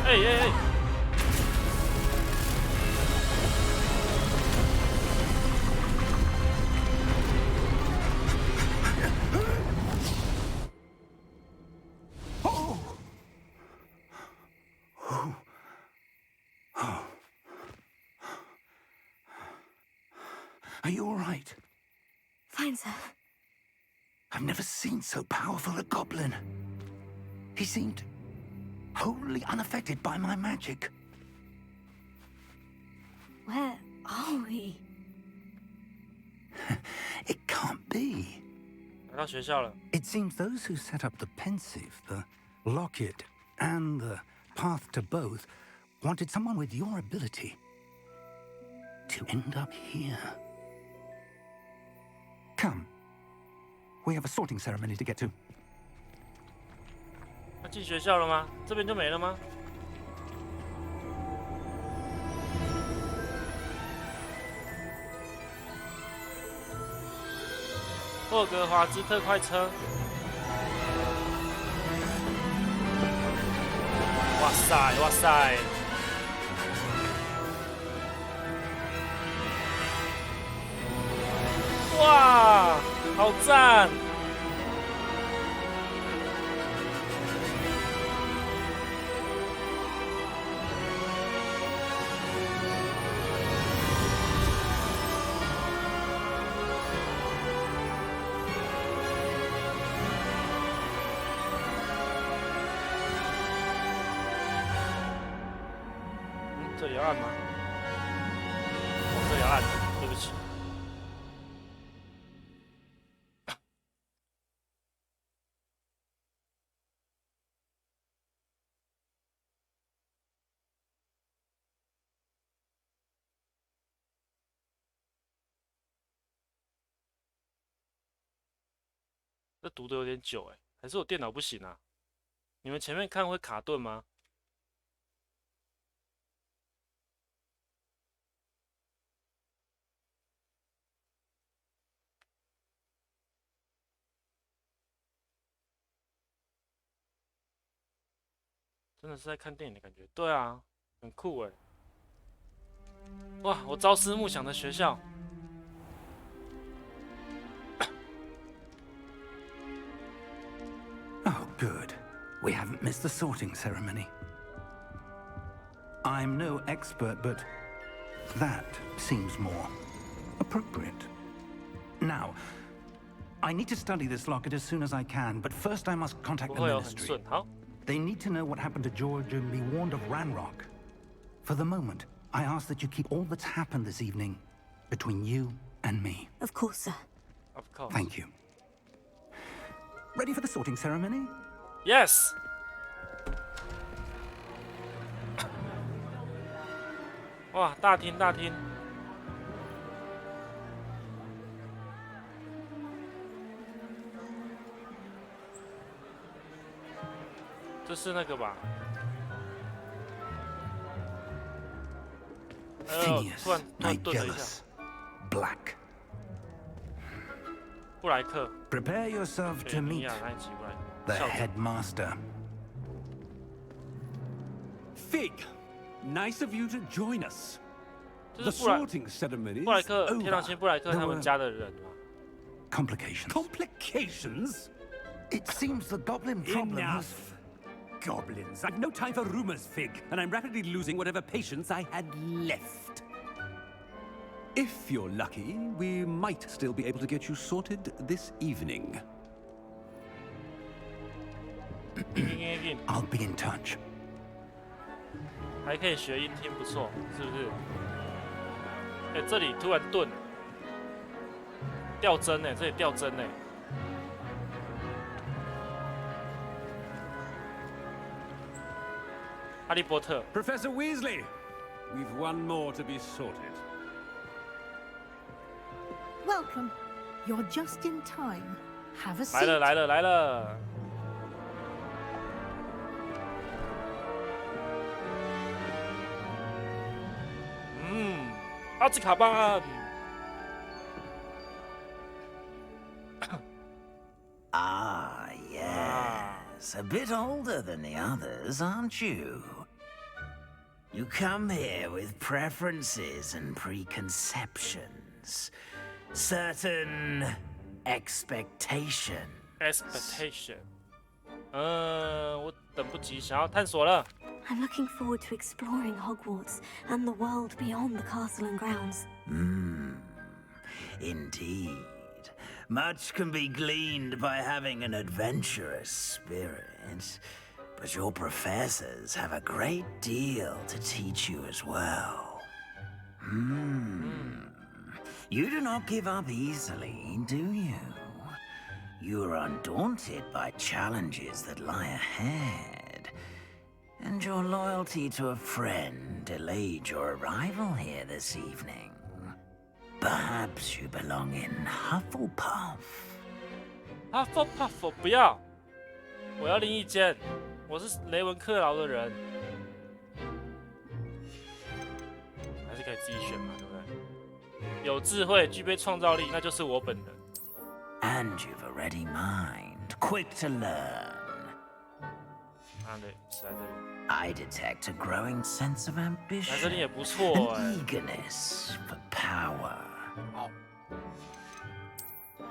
哎哎哎！ Are you all right? Fine, sir. I've never seen so powerful a goblin. He seemed wholly unaffected by my magic. Where are we? It can't be. 来到学校了。 It seems those who set up the pensive, the locket, and the path to both wanted someone with your ability to end up here. Come. We have a sorting ceremony to get to. 要进学校了吗？这边就没了吗？霍格华兹特快车！哇塞，哇塞！哇，好赞！ 这里要按吗？哦，这里要按，对不起。这读的有点久哎，还是我电脑不行啊？你们前面看会卡顿吗？ 真的是在看电影的感觉。对啊，很酷哎！哇，我朝思暮想的学校。Oh, good. We haven't missed the sorting ceremony. I'm no expert, but that seems more appropriate. Now, I need to study this locket as soon as I can, but first I must contact the ministry. They need to know what happened to George and be warned of Ranrock. For the moment, I ask that you keep all that's happened this evening between you and me. Of course, sir. Of course. Thank you. Ready for the sorting ceremony? Yes. 哇，大厅大厅。这是那个吧？突然顿了一下。Black. 布莱克。Prepare yourself to meet the headmaster. Fig, nice of you to join us. 这 The 是布莱 sorting ceremony 布莱 is 克天狼 over. 星布莱克他们家的人嘛。Complications. Complications? It seems the goblin problem has... Enough. Goblins. I've no time for rumors, Fig, and I'm rapidly losing whatever patience I had left. If you're lucky, we might still be able to get you sorted this evening. I'll be in touch. 还可以学音听，不错，是不是？哎，这里突然顿，掉帧哎，这里掉帧哎。哈利波特 Professor Weasley, we've one more to be sorted. Welcome. You're just in time. Have a seat. 来了来了来了！阿兹卡班。Ah, yes. A bit older than the others, aren't you? You come here with preferences and preconceptions. Certain expectation. Expectation. 我等不及，想要探索了。I'm looking forward to exploring Hogwarts and the world beyond the castle and grounds. Indeed. Much can be gleaned by having an adventurous spirit, but your professors have a great deal to teach you as well. You do not give up easily, do you? You are undaunted by challenges that lie ahead, and your loyalty to a friend delayed your arrival here this evening. Perhaps you belong in Hufflepuff. Hufflepuff 不要，我要另一间。我是雷文克劳的人，还是可以自己选嘛，对不对？有智慧，具备创造力，那就是我本人。And you've a ready mind, quick to learn. 啊，对，是在这里。I detect a growing sense of ambition, 来这里也不错哎。 eagerness for power.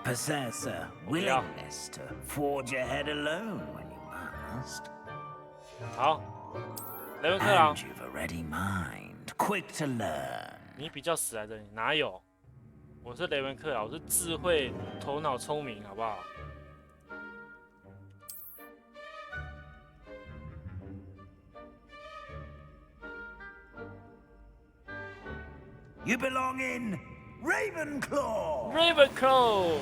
Possess a willingness to forge ahead alone when you must. 好，雷文克劳。 And you've a ready mind, quick to learn. 你比较死在这里，哪有？我是雷文克劳，我是智慧、头脑聪明，好不好？ You belong in Ravenclaw. Ravenclaw，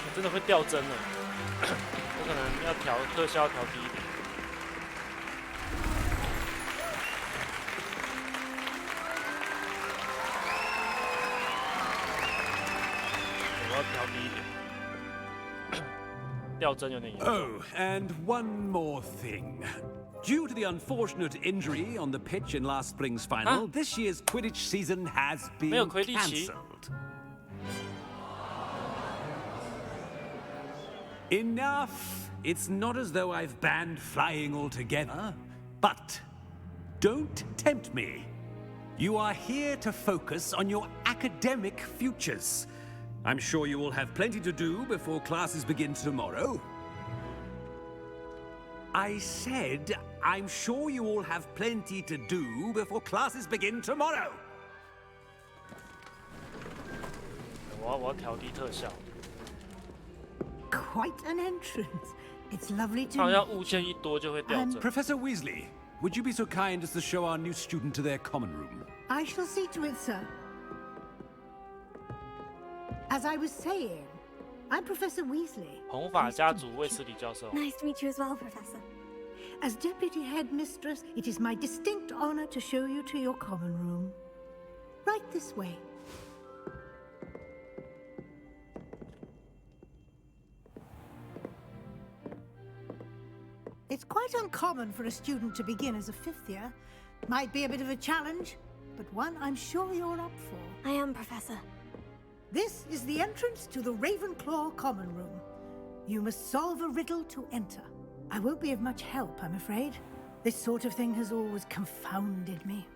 我真的会掉帧了，我可能要调特效调低一点。我要调低一点，掉帧有点严重。 Oh, and one more thing. Due to the unfortunate injury on the pitch in last spring's final, this year's Quidditch season has been cancelled. Enough! It's not as though I've banned flying altogether, but don't tempt me. You are here to focus on your academic futures. I'm sure you will have plenty to do before classes begin tomorrow. I said, I'm sure you all have plenty to do before classes begin tomorrow. 我要调低特效。 Quite an entrance. It's lovely to 好像物件一多就会掉帧。 Professor Weasley, would you be so kind as to show our new student to their common room? I shall see to it, sir. As I was saying, I'm Professor Weasley. 红发家族卫斯理教授。 Nice to meet you as well, Professor. As Deputy Headmistress, it is my distinct honor to show you to your common room. Right this way. quite uncommon for a student to begin as a 5th year. Might be a bit of a challenge, but one I'm sure you're up for. I am, Professor. This is the entrance to the Ravenclaw Common Room. You must solve a riddle to enter. I won't be of much help, I'm afraid. This sort of thing has always confounded me.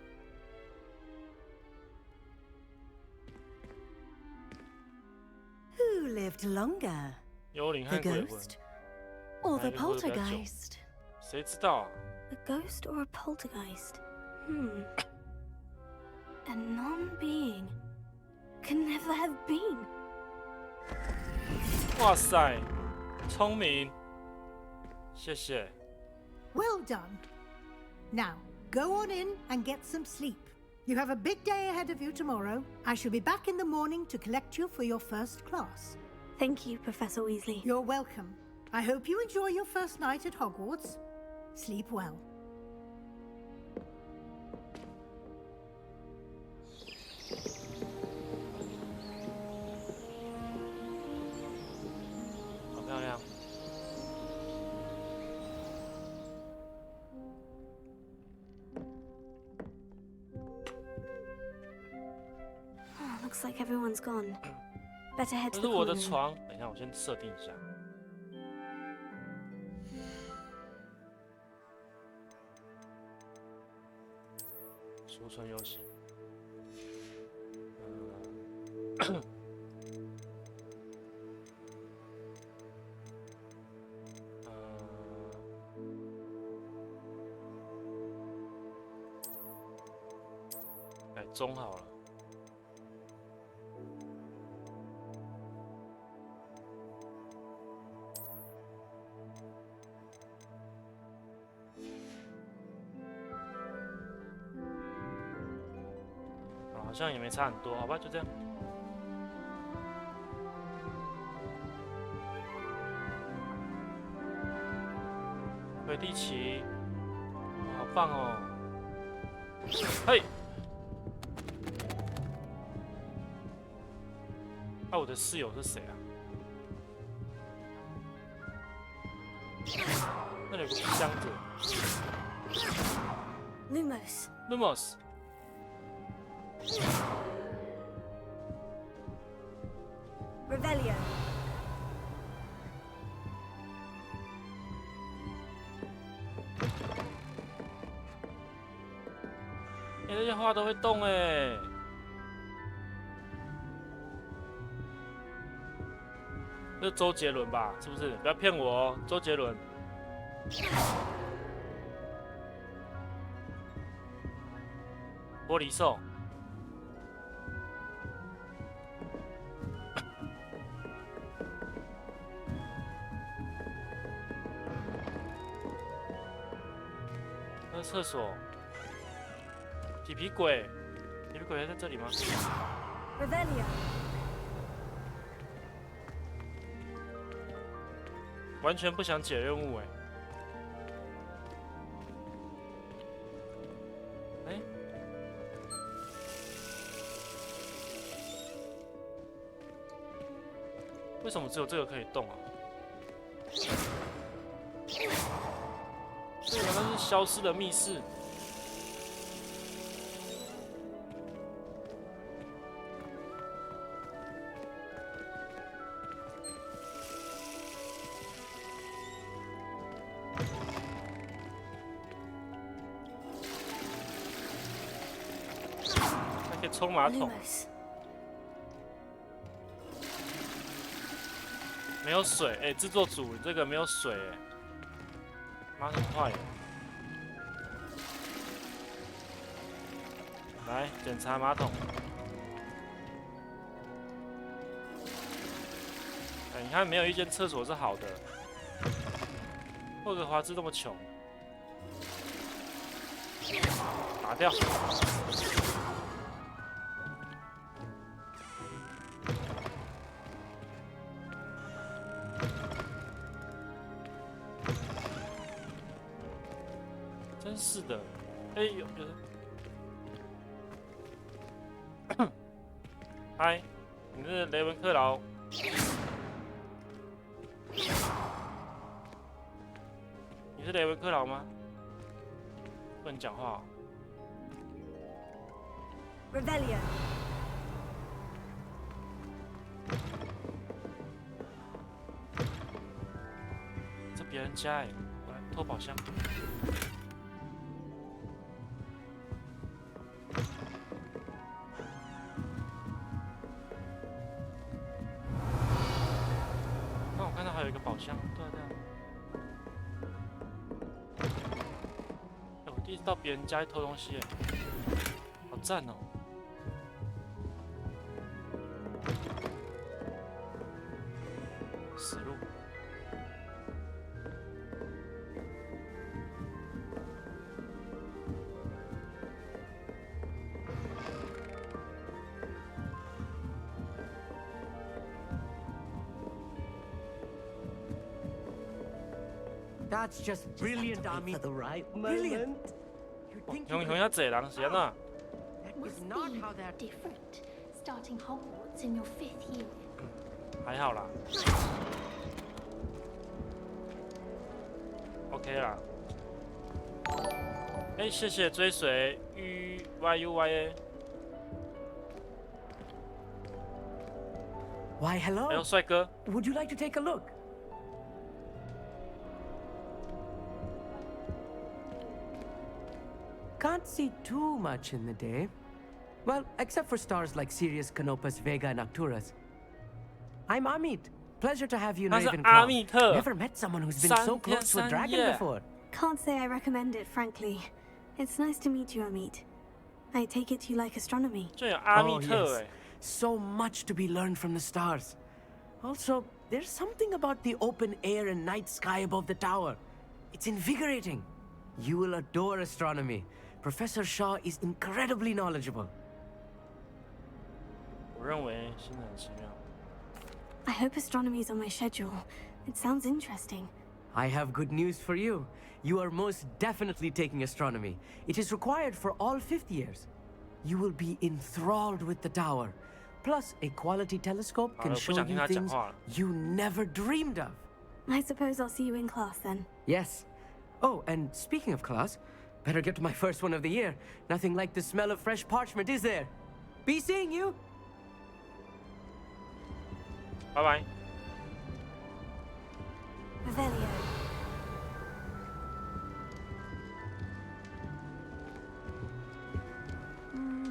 Who lived longer? 幽灵 The 和鬼魂 ghost or the 哪一个活得比较久 poltergeist? 谁知道啊？ A ghost or a poltergeist? A non-being can never have been. 哇塞，聪明，谢谢。 Well done. Now, go on in and get some sleep. You have a big day ahead of you tomorrow. I shall be back in the morning to collect you for your first class. Thank you, Professor Weasley. You're welcome. I hope you enjoy your first night at Hogwarts. Sleep well. 好漂亮。 Looks like everyone's gone. Better head 这 to 是 the 我的 common room. 床，等一下，我先设定一下。储存游戏。改中好了。 好像也没差很多，好吧，就这样。魁地奇，好棒哦！嘿，啊，我的室友是谁啊？那里有个箱子。Lumos. Lumos。 Revelio. 这些花都会动哎！这是周杰伦吧？是不是？不要骗我哦，周杰伦。玻璃兽。 厕所，皮皮鬼，皮皮鬼还在这里吗？ Revelio. 完全不想解任务哎。哎，为什么只有这个可以动啊？ 这个那是消失的密室。还可以冲马桶。没有水，哎，制作组，你这个没有水，哎。 马桶坏了，来检查马桶。哎，你看，没有一间厕所是好的。霍格华兹这么穷，打掉。真是的，哎有人，嗨，你是雷文克劳，你是是雷文克劳吗？不能讲话、哦。Revelio. 这别人家哎，我来偷宝箱。那我看到还有一个宝箱，对啊对啊。哎，我第一次到别人家去偷东西，好赞哦！死路。That's just brilliant, Army. For the right Brilliant. moment. 用下这人是安怎？ Must not how that different. Starting Hogwarts in your 5th year. 还好啦。OK 啦。哎，谢谢追随 UYUYA。 Why, hello. 还有帅哥。 Would you like to take a look? Can't see too much in the day. Well, except for stars like Sirius, Canopus, Vega, and Arcturus. I'm Amit. Pleasure to have you in Ravenclaw. Never met someone who's been so close to a dragon before. Can't say I recommend it, frankly. It's nice to meet you, Amit. I take it you like astronomy. Oh, yes. So much to be learned from the stars. Also, there's something about the open air and night sky above the tower. It's invigorating. You will adore astronomy. Professor Shaw is incredibly knowledgeable. 我认为真的很奇妙。 I hope astronomy's on my schedule. It sounds interesting. I have good news for you. You are most definitely taking astronomy. It is required for all 5th years. You will be enthralled with the tower. Plus, a quality telescope can show you things you never dreamed of. I suppose I'll see you in class then. Yes. Oh, and speaking of class, better get to my first one of the year. Nothing like the smell of fresh parchment, is there? Be seeing you. Bye bye. Revelio.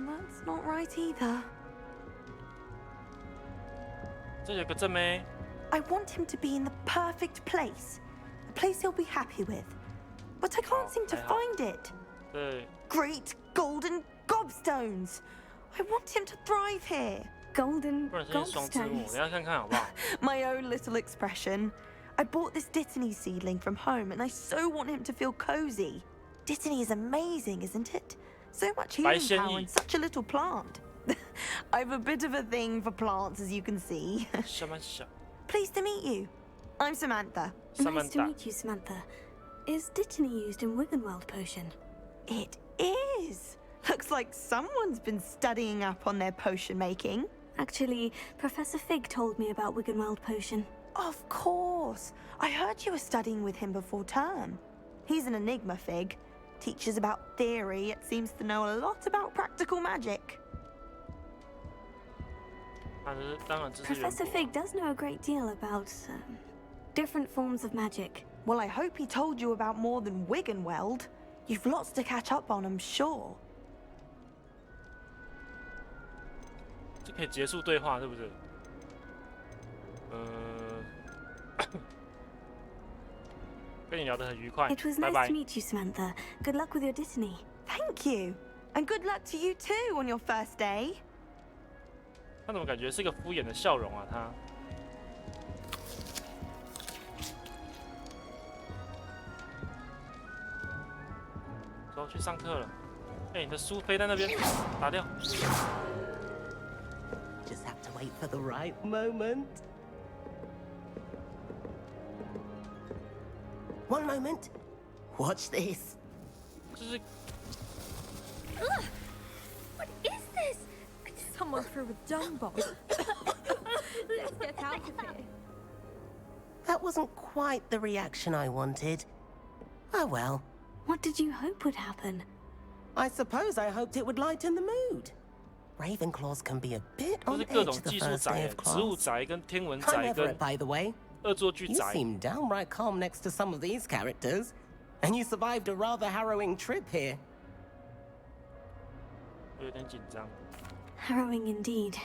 That's not right either. 这有个正妹。 I want him to be in the perfect place. A place he'll be happy with. But I can't seem to find it. Great golden gobstones. I want him to thrive here. Golden gobstones. My own little expression. I bought this Dittany seedling from home and I so want him to feel cozy. Dittany is amazing, isn't it? So much healing power in such a little plant. I've a bit of a thing for plants, as you can see. Pleased to meet you. I'm Samantha. Nice to meet you, Samantha. Is Dittany used in Wiggenweld potion? It is. Looks like someone's been studying up on their potion making. Actually, Professor Fig told me about Wiggenweld potion. Of course. I heard you were studying with him before term. He's an enigma, Fig. Teaches about theory, yet seems to know a lot about practical magic. Professor Fig does know a great deal about different forms of magic. Well, I hope he told you about more than Wiggenweld. You've lots to catch up on, I'm sure. 这可以结束对话，对不对？跟你聊得很愉快。 It was nice to meet you, Samantha. Good luck with your Dittany. Thank you. And good luck to you too on your first day. 他怎么感觉是个敷衍的笑容啊？他。走，去上课了。哎，你的书飞在那边，打掉。 Just have to wait for the right moment. One moment. Watch this. What is this? Someone threw a dung bomb. Let's get out of here. That wasn't quite the reaction I wanted. Oh well. What did you hope would happen? I suppose I hoped it would lighten the mood. Ravenclaws can be a bit 都 on 是 edge 各种 the 技术 first 宅 day 耶， of 植物 class. 宅跟天文 I'm 宅 Everett, 跟 by the way. 恶作剧 You 宅。 seem downright calm next to some of these characters, and you survived a rather harrowing trip here. 我有点紧张。 Harrowing indeed.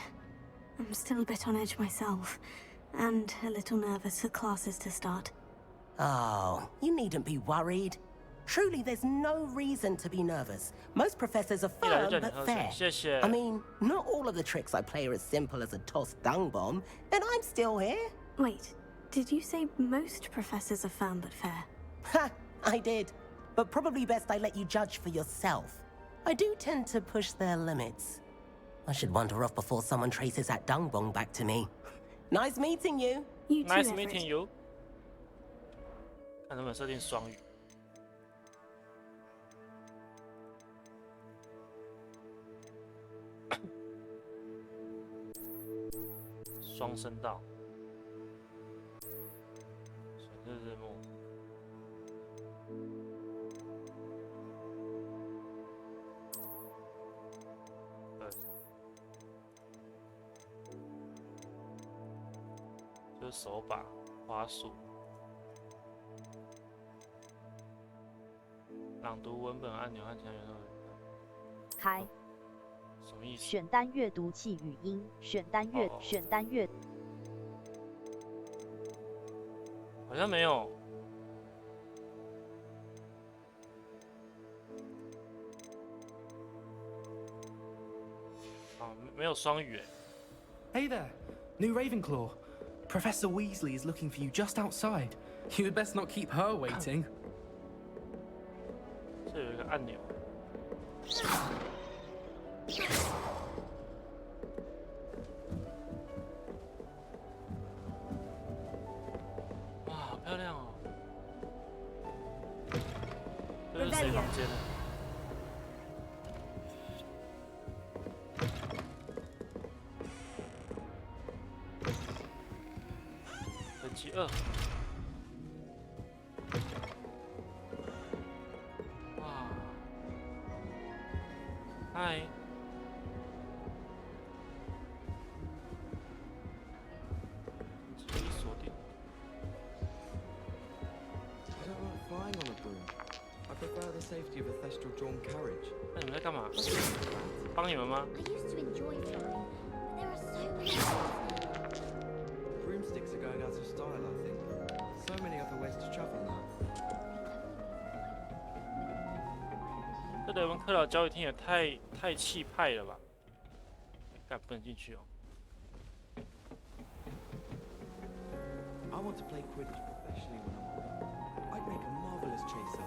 I'm still a bit on edge myself, and a little nervous for classes to start. Oh, you needn't be worried. Truly, there's no reason to be nervous. Most professors are firm but fair. 谢谢。 I mean, not all of the tricks I play are as simple as a tossed dung bomb, and I'm still here. Wait, did you say most professors are firm but fair? Ha, I did. But probably best I let you judge for yourself. I do tend to push their limits. I should wander off before someone traces that dung bomb back to me. Nice meeting you. You too, Nice Everett. meeting you. 看能不能设定双语。双声道。水日日暮。就是手把、滑鼠。 朗读文本按钮和其他元素。开。什么意思？选单阅读器语音，选单阅，选单阅。好像没有。啊，没有双语。 Hey there, new Ravenclaw. Professor Weasley is looking for you just outside. You had best not keep her waiting. 这有一个按钮。哇，好漂亮哦！这是谁房间呢？等级2。 嗨，注意锁定。I don't like flying on a broom. I prefer the safety of a thestral drawn carriage. 那你们在干嘛？帮你们吗？ I used to enjoy flying, but there are so many things now. Broomsticks are going out of style, I think. So many other ways to travel now. 这雷文克劳交易厅也太气派了吧！干不能进去哦。 I want to play Quidditch professionally when I'm older. I'd make a marvelous chaser.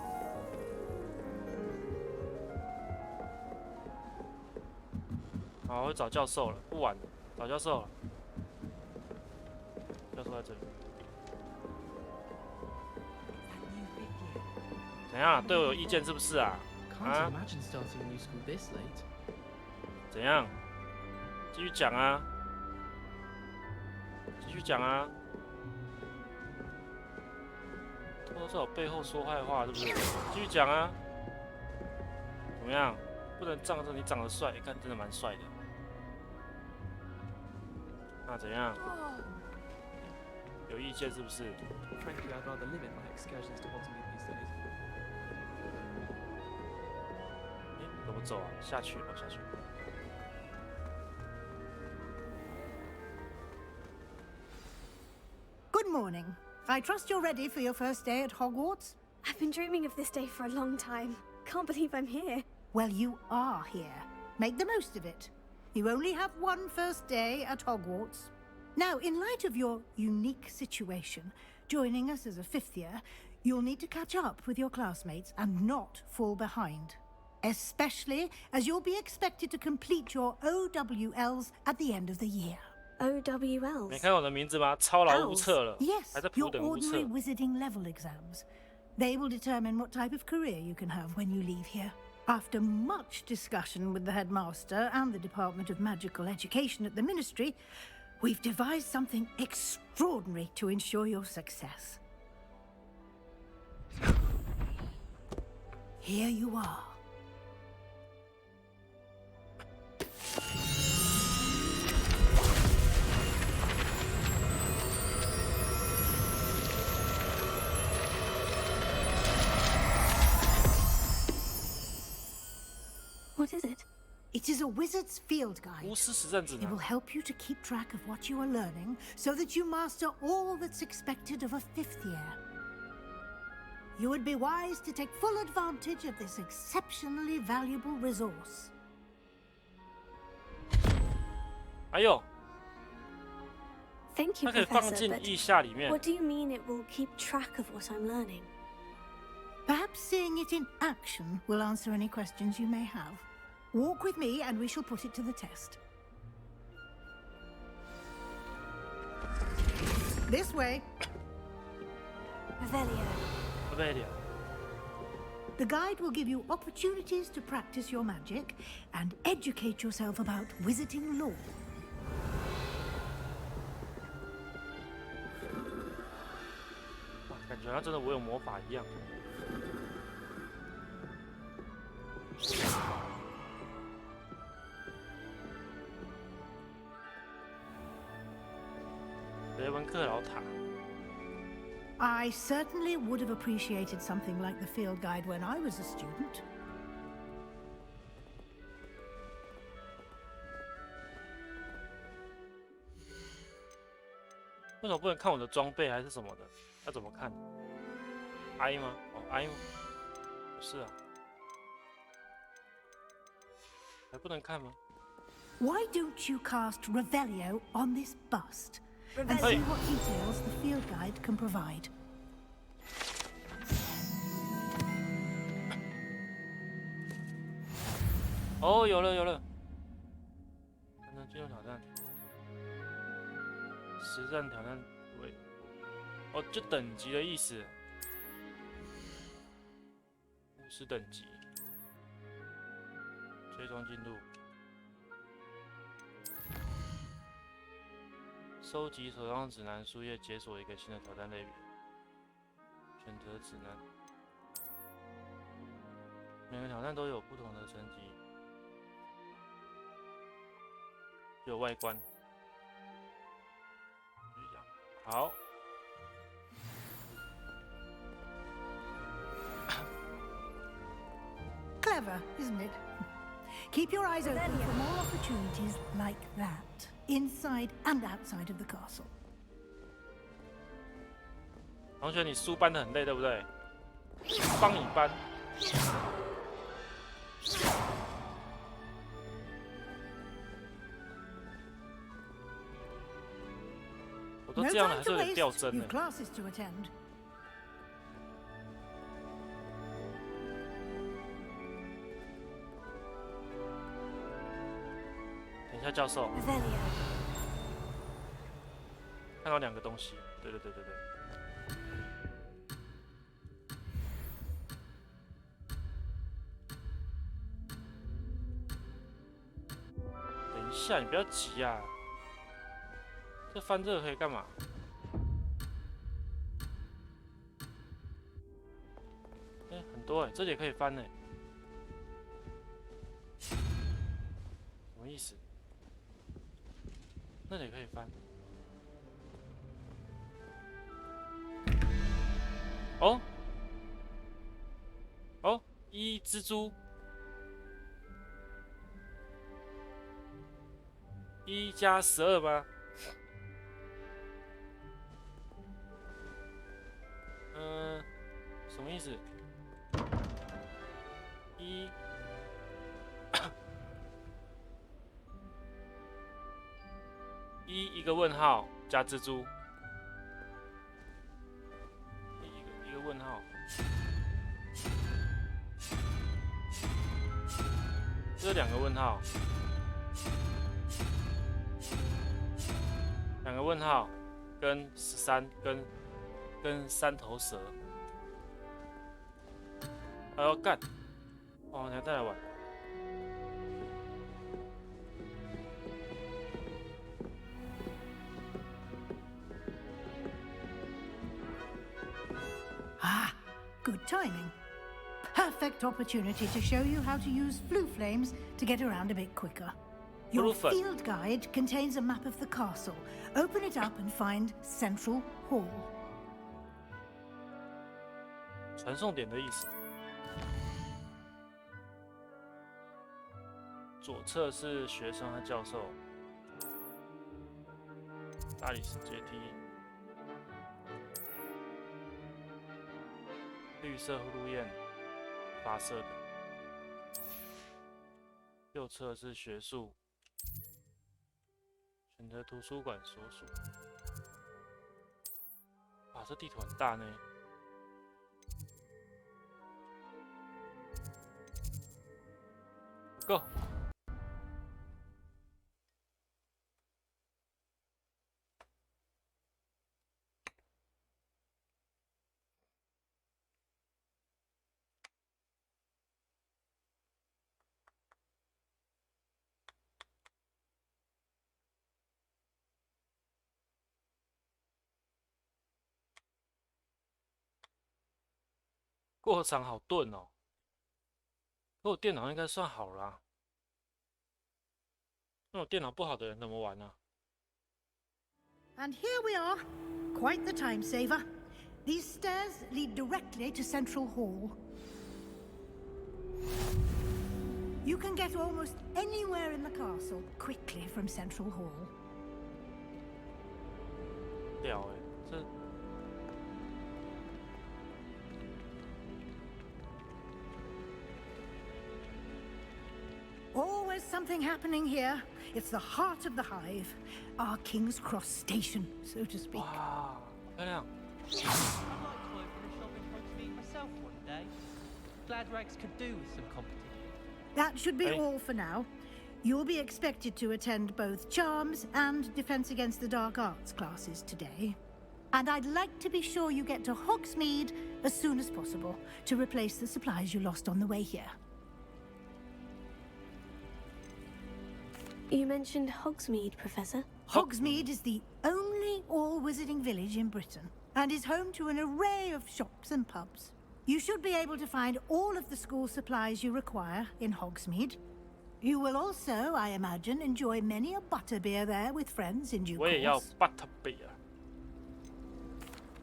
好，我找教授了，不晚了，找教授了。教授在这里。怎样？对我有意见是不是啊？ Can't imagine starting a new school this late. 怎样？继续讲啊！继续讲啊！偷偷在我背后说坏话，是不是？继续讲啊！怎么样？不能仗着你长得帅，看真的蛮帅的。那怎样？有意见是不是？ Frankly, I'd rather limit my excursions to Hogsmeade these days. 怎么走啊？下去了，下去了。 Good morning. I trust you're ready for your first day at Hogwarts? I've been dreaming of this day for a long time. Can't believe I'm here. Well, you are here. Make the most of it. You only have one first day at Hogwarts. Now, in light of your unique situation, joining us as a fifth year, you'll need to catch up with your classmates and not fall behind. Especially as you'll be expected to complete your OWLs at the end of the year. OWLs? 没看我的名字吗？超劳巫测了， Yes, 还在 your 普等巫测 ordinary。wizarding level exams. They will determine what type of career you can have when you leave here. After much discussion with the headmaster and the Department of Magical Education at the Ministry, we've devised something extraordinary to ensure your success. here you are. What is it? It is a wizard's field guide. 巫师实战指 It 南 will help you to keep track of what you are learning so that you master all that's expected of a 5th year. You would be wise to take full advantage of this exceptionally valuable resource. 哎呦， Thank you, 它可以放 Professor, 进 but 腋下里面。 what do you mean it will keep track of what I'm learning? Perhaps seeing it in action will answer any questions you may have. Walk with me and we shall put it to the test. This way. Revelio. The guide will give you opportunities to practice your magic and educate yourself about wizarding lore. 感觉好像真的我有魔法一样。雷文克劳塔。 I certainly would have appreciated something like the field guide when I was a student. 为什么不能看我的装备还是什么的？要怎么看 ？I 吗？哦 ，I 吗？不是啊，还不能看吗？ Why don't you cast Revelio on this bust and see what details the field guide can provide? 哦，有了有了，才能进入挑战。实战挑战为，哦，就等级的意思。50等级，最终进入。 收集手上指南书页，解锁一个新的挑战类别。选择指南，每个挑战都有不同的层级，有外观。好。Clever, isn't it? Keep your eyes open for more opportunities like that, inside and outside of the castle. 同学，你书搬得很累，对不对？帮你搬。我都 No 这样了， time 还是 to 有点 waste. 掉帧 You've 呢。 classes to attend. 等一下，教授。看到2个东西，对。等一下，你不要急啊。这翻这个可以干嘛？很多这里也可以翻什么意思？那里也可以翻。哦，一蜘蛛，1加12吗？什么意思一个问号加蜘蛛，一个问号，这2个问号，2个问号跟13跟3头蛇，还要干，哦，你还带来玩。Ah, good timing. perfect opportunity to show you how to use flue flames to get around a bit quicker. Your field guide contains a map of the castle. Open it up and find Central Hall. 传送点的意思。左侧是学生和教授，大理石阶梯，绿色呼噜焰发射的。右侧是学术，选择图书馆所属。哇，这地图很大呢。Go。过场好钝哦，可我电脑应该算好啦。那我电脑不好的人怎么玩呢And here we are. Quite the time saver. These stairs lead directly to Central Hall. You can get almost anywhere in the castle quickly from Central Hall. 屌欸，这。Always something happening here. It's the heart of the hive, our King's Cross station, so to speak. Wow, 漂亮。I'd like to open a shop in Hogsmeade myself one day. Glad Rags could do with some competition. That should be all for now. You'll be expected to attend both Charms and Defense Against the Dark Arts classes today. And I'd like to be sure you get to Hogsmeade as soon as possible to replace the supplies you lost on the way here. You mentioned Hogsmeade, Professor. Hogsmeade is the only all-wizarding village in Britain and is home to an array of shops and pubs. You should be able to find all of the school supplies you require in Hogsmeade. You will also, I imagine, enjoy many a butterbeer there with friends in due course. 我也要 butterbeer.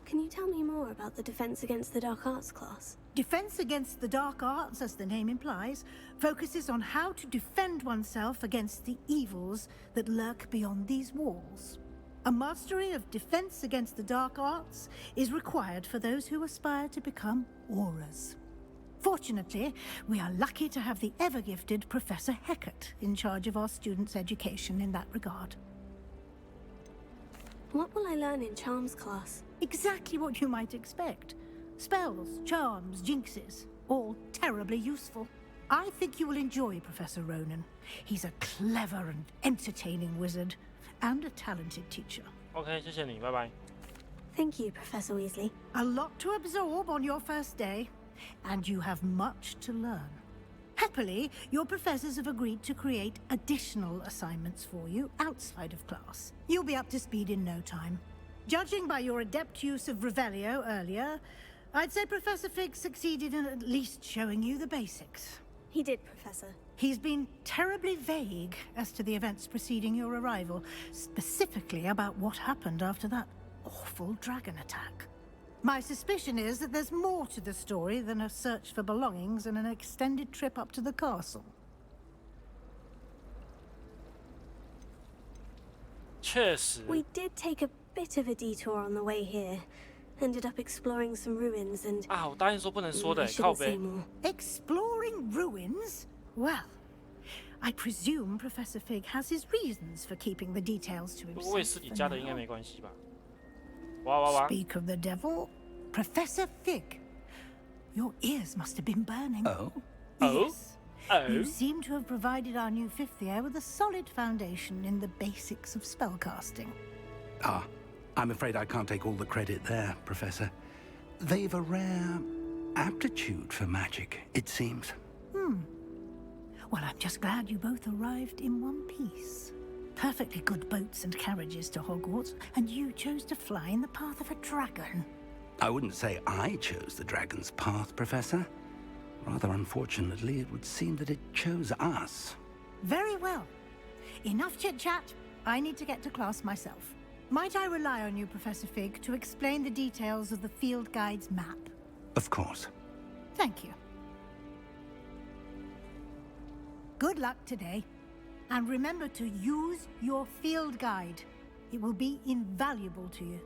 Can you tell me more about the Defense Against the Dark Arts class? Defense Against the Dark Arts, as the name implies, focuses on how to defend oneself against the evils that lurk beyond these walls. A mastery of Defense Against the Dark Arts is required for those who aspire to become auras. Fortunately, we are lucky to have the ever-gifted Professor Hecat in charge of our students' education in that regard. What will I learn in Charms class? Exactly what you might expect. Spells, charms, jinxes, all terribly useful. I think you will enjoy Professor Ronan. He's a clever and entertaining wizard, and a talented teacher. OK， 谢谢你，拜拜。Thank you, Professor Weasley. A lot to absorb on your first day, and you have much to learn. Happily, your professors have agreed to create additional assignments for you outside of class. You'll be up to speed in no time. Judging by your adept use of Revelio earlier, I'd say Professor Fig succeeded in at least showing you the basics. He did, Professor. He's been terribly vague as to the events preceding your arrival, specifically about what happened after that awful dragon attack. My suspicion is that there's more to the story than a search for belongings and an extended trip up to the castle. 确实。 We did take a bit of a detour on the way here. Ended up exploring some ruins and... 啊，我答应说不能说的，靠北。 Exploring ruins? Well, I presume Professor Fig has his reasons for keeping the details to himself. 卫斯理家的应该没关系吧？哇哇哇 Speak of the devil, Professor Fig. Your ears must have been burning. Oh? Yes. Oh? You seem to have provided our new fifth year with a solid foundation in the basics of spellcasting. Ah, I'm afraid I can't take all the credit there, Professor. They've a rare aptitude for magic, it seems. Well, I'm just glad you both arrived in one piece. Perfectly good boats and carriages to Hogwarts, and you chose to fly in the path of a dragon. I wouldn't say I chose the dragon's path, Professor. Rather unfortunately, it would seem that it chose us. Very well. Enough chit-chat. I need to get to class myself. Might I rely on you, Professor Fig, to explain the details of the field guide's map? Of course. Thank you. Good luck today. And remember to use your field guide. It will be invaluable to you.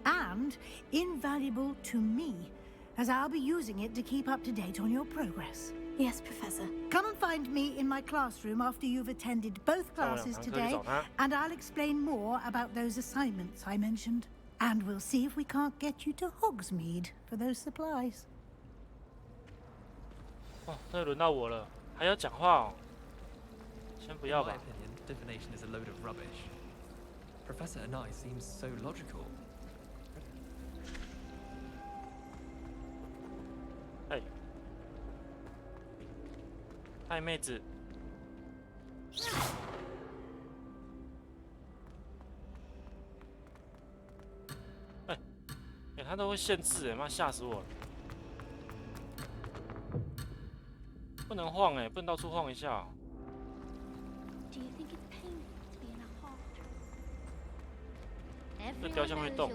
And invaluable to me, as I'll be using it to keep up to date on your progress. Yes, Professor. Come and find me in my classroom after you've attended both classes today, and I'll explain more about those assignments I mentioned. And we'll see if we can't get you to Hogsmeade for those supplies. 哦，那轮到我了，还要讲话哦。先不要吧。 In my opinion, divination is a load of rubbish. Professor and I seem so logical. 哎，嗨妹子。哎，哎，他都会限制哎，妈吓死我了！不能晃哎，不能到处晃一下哦。 Do you think it's painful to be in a hard trap? 这雕像会动。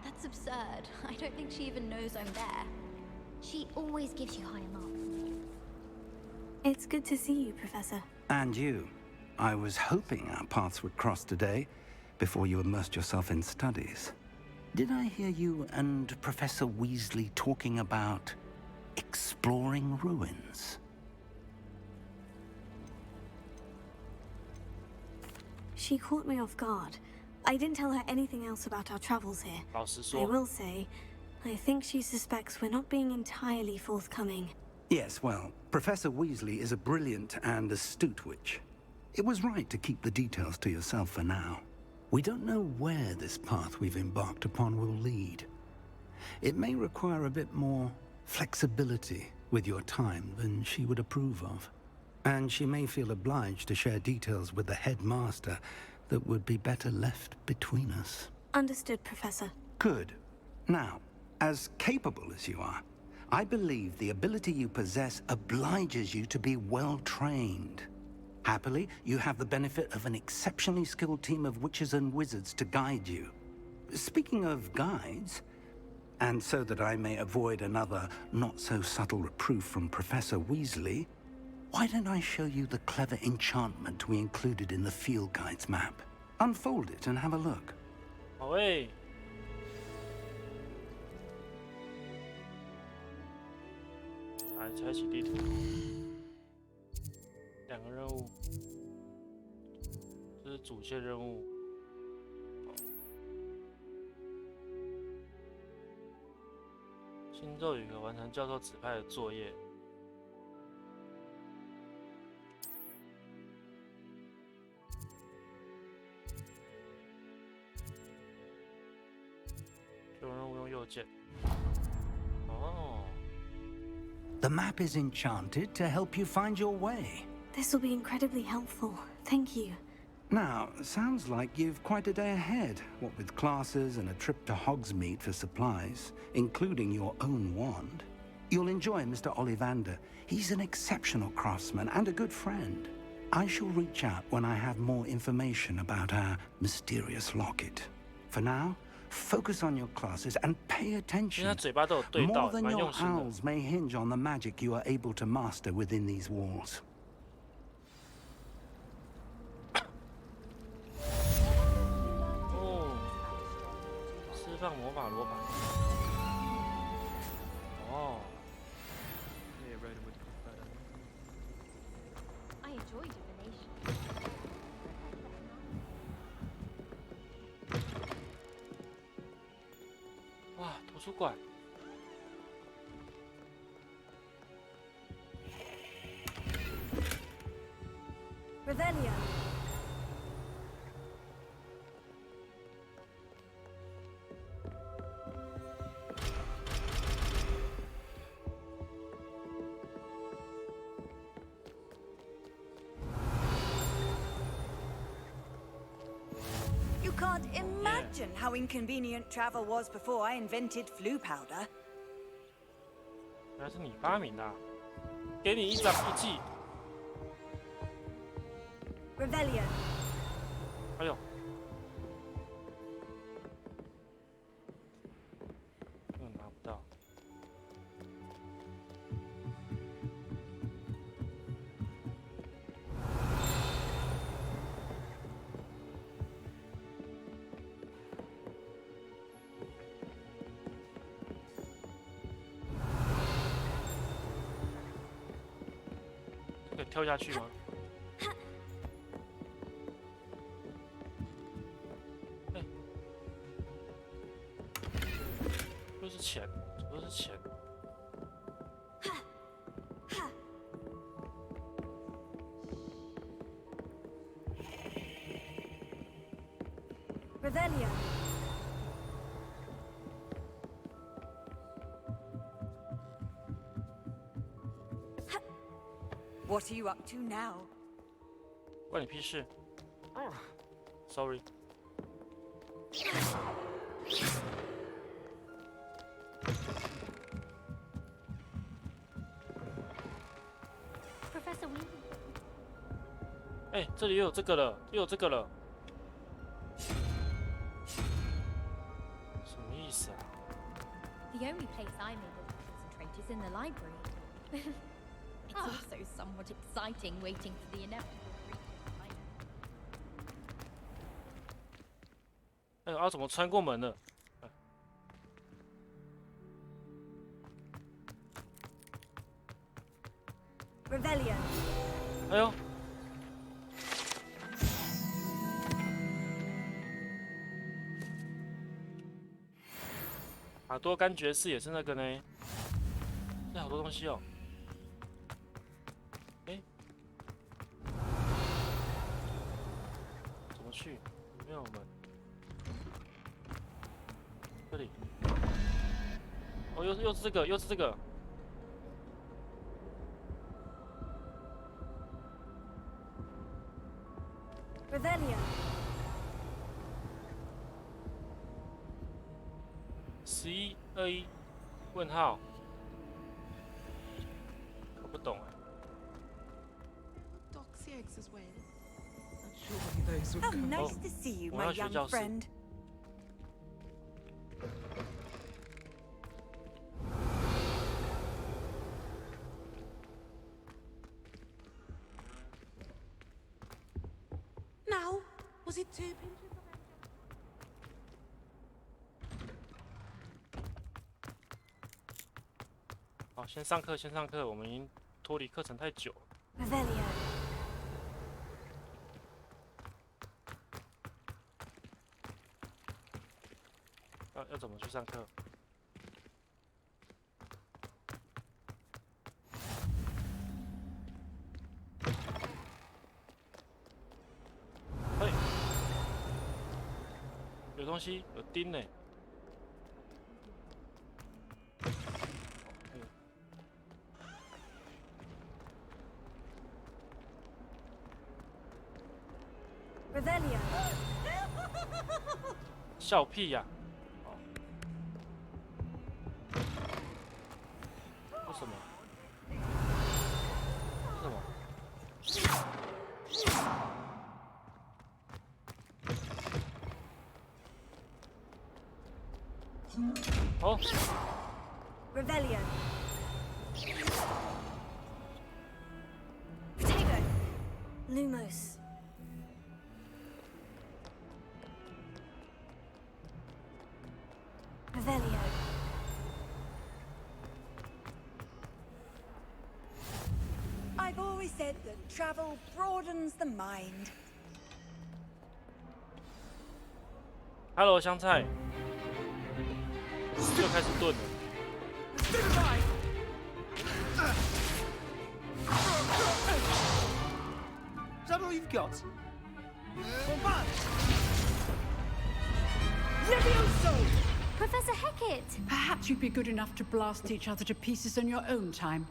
That's absurd. I don't think she even knows I'm there. She always gives you higher marks. It's good to see you, Professor. And you. I was hoping our paths would cross today, before you immersed yourself in studies. Did I hear you and Professor Weasley talking about exploring ruins? She caught me off guard. I didn't tell her anything else about our travels here. I will say, I think she suspects we're not being entirely forthcoming. Yes, well, Professor Weasley is a brilliant and astute witch. It was right to keep the details to yourself for now. We don't know where this path we've embarked upon will lead. It may require a bit more flexibility with your time than she would approve of. And she may feel obliged to share details with the headmaster that would be better left between us. Understood, Professor. Good. Now, as capable as you are, I believe the ability you possess obliges you to be well trained. Happily, you have the benefit of an exceptionally skilled team of witches and wizards to guide you. Speaking of guides, and so that I may avoid another not-so-subtle reproof from Professor Weasley, why don't I show you the clever enchantment we included in the field guide's map? Unfold it and have a look. 好诶。来，开启地图。2个任务，这是主线任务。新咒语可完成教授指派的作业。 The map is enchanted to help you find your way. This will be incredibly helpful. Thank you. Now, sounds like you've quite a day ahead, what with classes and a trip to Hogsmeade for supplies, including your own wand. You'll enjoy Mr. Ollivander. He's an exceptional craftsman and a good friend. I shall reach out when I have more information about our mysterious locket. For now, focus on your classes and pay attention. More than your owls may hinge on the magic you are able to master within these walls. 释放魔法罗盘。哦。I enjoy divination. 哇，图书馆。Revelio. You can't imagine how inconvenient travel was before I invented flu powder. 原来是你发明的、啊，给你一张一记。Revelio。哎呦，拿不到。可以跳下去吗？哎，又是钱，怎么都是钱？ Revelio. What are you up to now? 关你屁事。Sorry。Professor Weasley。哎，这里又有这个了，又有这个了。 什么意思啊 The only place I'm able to concentrate is in the library. It's also somewhat exciting waiting for the inevitable reach. 哎，要怎么穿过门呢？ Revelio. 哎呦！ 耳朵干爵士也是那个呢，这好多东西哦。哎，怎么去？没有门。这里。哦，又是这个，又是这个。Revelio. 1121问号，搞不懂哎。 How nice to see you, my young friend. Now, was it too? 好，先上课，先上课，我们已经脱离课程太久了。 Revelio. 要怎么去上课？嘿，有东西，有钉呢。 Revelio. 笑屁呀！为什么？为什么？哦。Revelio. Potato. Lumos. Revelio. I've always said that travel broadens the mind. Hello， 香菜，又开始炖了。 Is that all you've got? Levioso! Professor Hecat! Perhaps you'd be good enough to blast each other to pieces in your own time.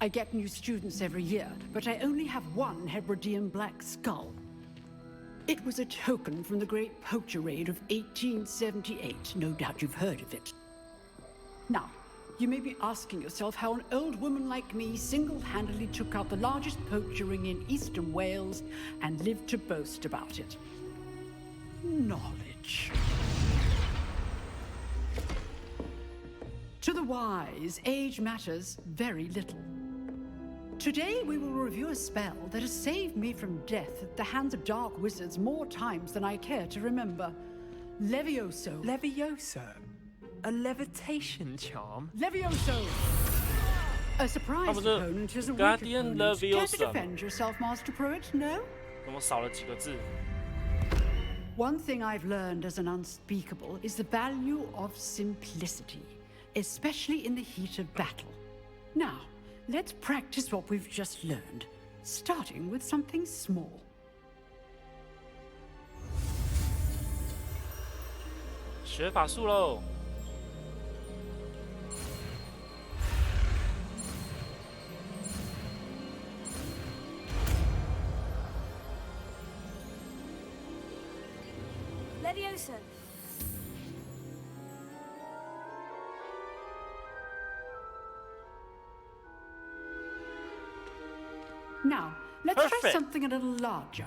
I get new students every year, but I only have one Hebridean black skull. It was a token from the Great Poacher Raid of 1878. No doubt you've heard of it. Now, You may be asking yourself how an old woman like me single-handedly took out the largest poacher ring in eastern Wales and lived to boast about it. Knowledge. To the wise, age matters very little. Today we will review a spell that has saved me from death at the hands of dark wizards more times than I care to remember. Levioso. Levioso? A levitation charm? Levioso! A surprise opponent is a weak opponent. Care to defend yourself, Master Pruitt? No? 怎么少了几个字？ One thing I've learned as an unspeakable is the value of simplicity, especially in the heat of battle. Now, let's practice what we've just learned, starting with something small. 学法术喽！ Levioso. Now, let's try something a little larger.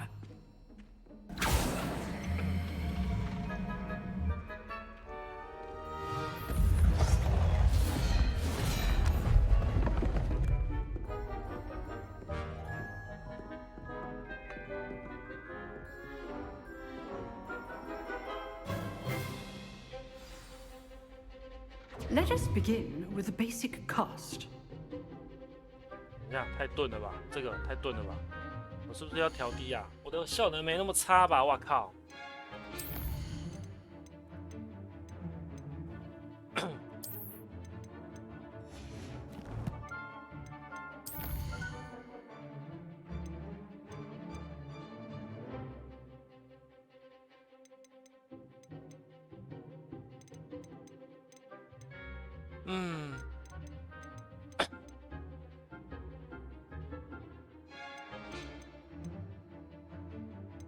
Let us begin with the basic cast. 你看，太钝了吧？这个太钝了吧？我是不是要调低啊？我的效能没那么差吧？哇靠！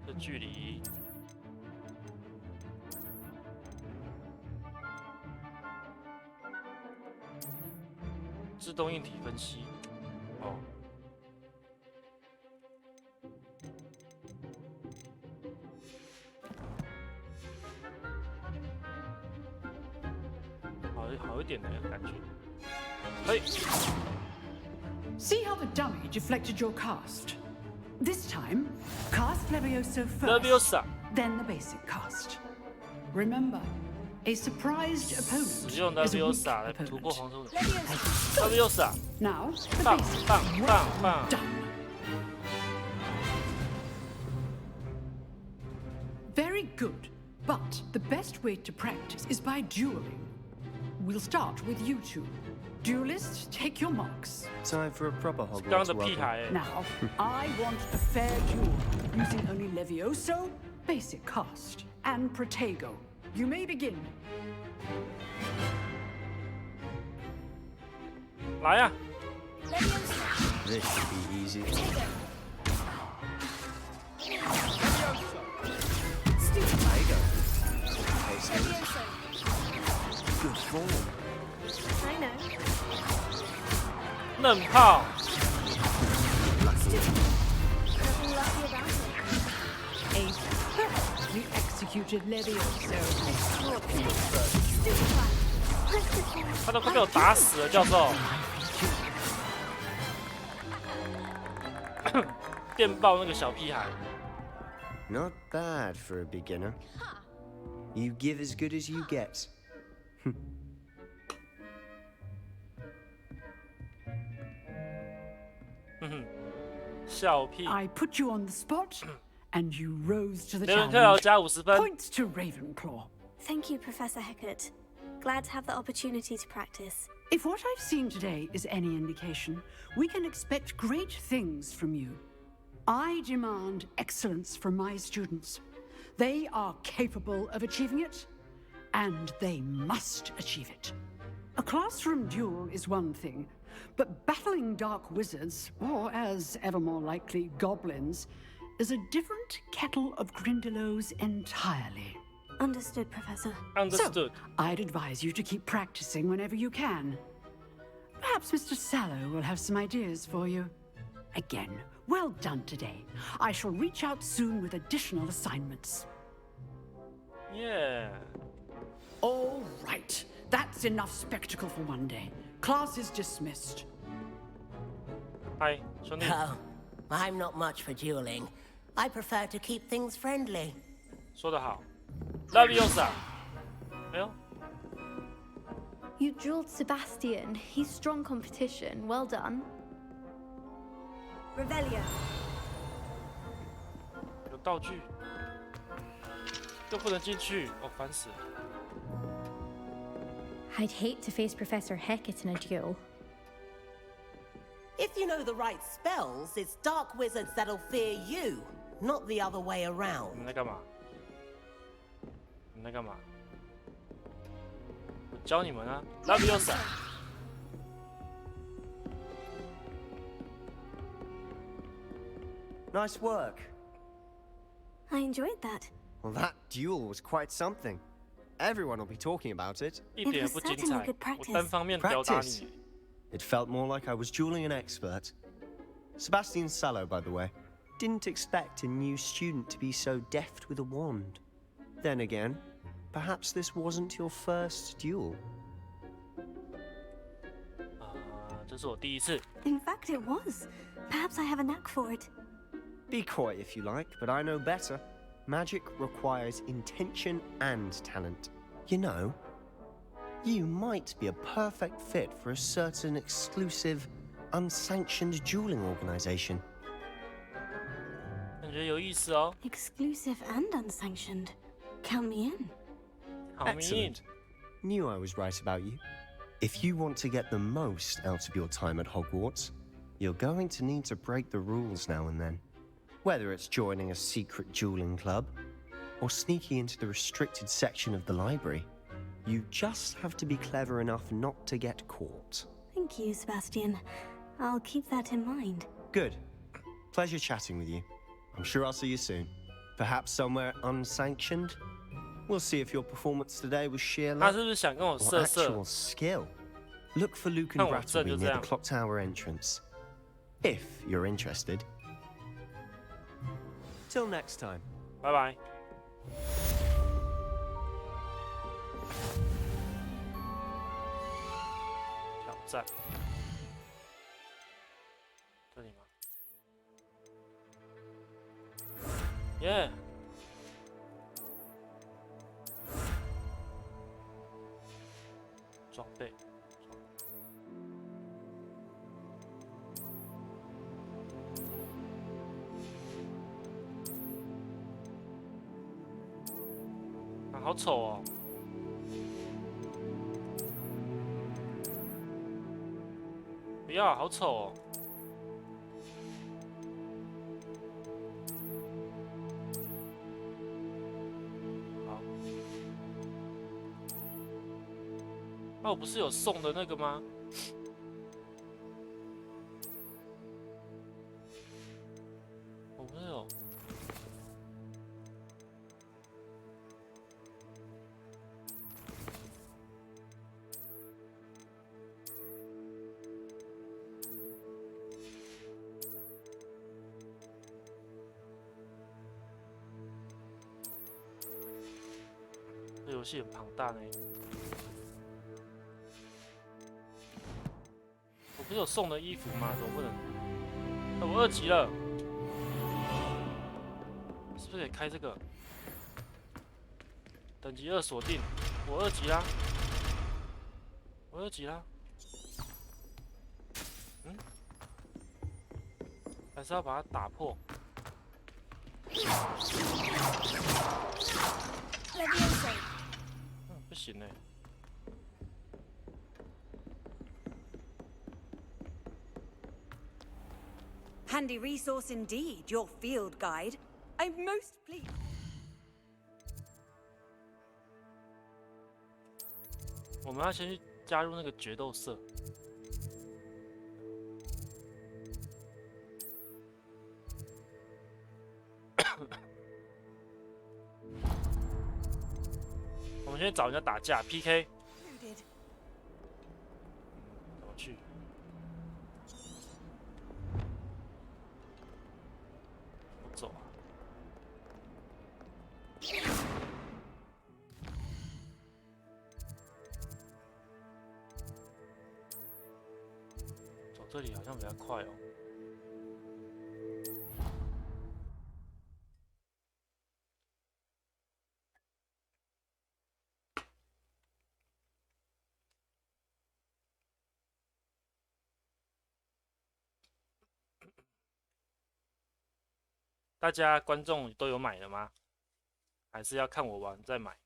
这距离，自动硬体分析，哦。 好一点的感觉。嘿 See how the dummy deflected your cast. This time, cast Levioso first, Leviosa. then the basic cast. Remember, a surprised opponent 使用 is a weak Leviosa 来突破 opponent. 黄忠。Leviosa. Now, the 棒 basic 棒 well 棒棒。 done. Very good, but the best way to practice is by dueling. We'll start with you two. Duelists, take your marks. Time for a proper Hogwarts 刚刚的屁孩 Now, I want a fair duel using only Levioso, basic cast, and Protego. You may begin. 来呀！ This should be easy. Good form. I know. 嫩炮。 Nothing lucky about it. A perfectly executed Levioso. 他都快被我打死了，教授。电爆那个小屁孩。 Not bad for a beginner. You give as good as you get. I put you on the spot, and you rose to the 雷文克劳 challenge. 加50分。 Points to Ravenclaw. Thank you, Professor Hecat. Glad to have the opportunity to practice. If what I've seen today is any indication, we can expect great things from you. I demand excellence from my students. They are capable of achieving it, and they must achieve it. A classroom duel is one thing, but battling dark wizards, or as ever more likely, goblins, is a different kettle of Grindylows entirely. Understood, Professor. Understood. So, I'd advise you to keep practicing whenever you can. Perhaps Mr. Sallow will have some ideas for you. Again, well done today. I shall reach out soon with additional assignments. Yeah. All right. That's enough spectacle for one day. Class is dismissed. Hi, 兄弟。 Oh, I'm not much for dueling. I prefer to keep things friendly. 说得好。拉比奥萨。哎呦。 You dueled Sebastian. He's strong competition. Well done. Revelio. 有道具，又不能进去，哦，烦死了。 I'd hate to face Professor Hecat in a duel. If you know the right spells, it's dark wizards that'll fear you, not the other way around. 你们在干嘛？你们在干嘛？我教你们啊，拉比奥萨。 Nice work. I enjoyed that. Well, that duel was quite something. Everyone will be talking about it. 一点也不精彩，我单方面吊打你。 It felt more like I was dueling an expert. Sebastian Sallow, by the way, didn't expect a new student to be so deft with a wand. Then again, perhaps this wasn't your first duel. 这是我第一次。 In fact, it was. Perhaps I have a knack for it. Be coy if you like, but I know better. Magic requires intention and talent. You know, you might be a perfect fit for a certain exclusive, unsanctioned dueling organization. 感觉有意思哦。 Exclusive and unsanctioned. Count me in. Excellent. Knew I was right about you. If you want to get the most out of your time at Hogwarts, you're going to need to break the rules now and then. Whether it's joining a secret dueling club or sneaking into the restricted section of the library, you just have to be clever enough not to get caught. Thank you, Sebastian. I'll keep that in mind. Good. Pleasure chatting with you. I'm sure I'll see you soon. Perhaps somewhere unsanctioned? We'll see if your performance today was sheer luck or actual skill. Look for Luke and Brattleby near the clock tower entrance. If you're interested. Till next time. Bye bye. 挑战。这里吗？耶！ 装备。啊，好丑哦！不要，好丑哦！好。那我不是有送的那个吗？我不是有。这游戏很庞大呢。 我不是有送的衣服吗？怎么不能？我2级了，是不是得开这个？等级2锁定，我2级啦，我2级啦。嗯，还是要把它打破。不行哎。 Handy resource indeed, your field guide. I'm most pleased. 我们要先去加入那个决斗社。我们先找人家打架 PK。怎么去？这里好像比较快哦。大家观众都有买了吗？还是要看我玩再买？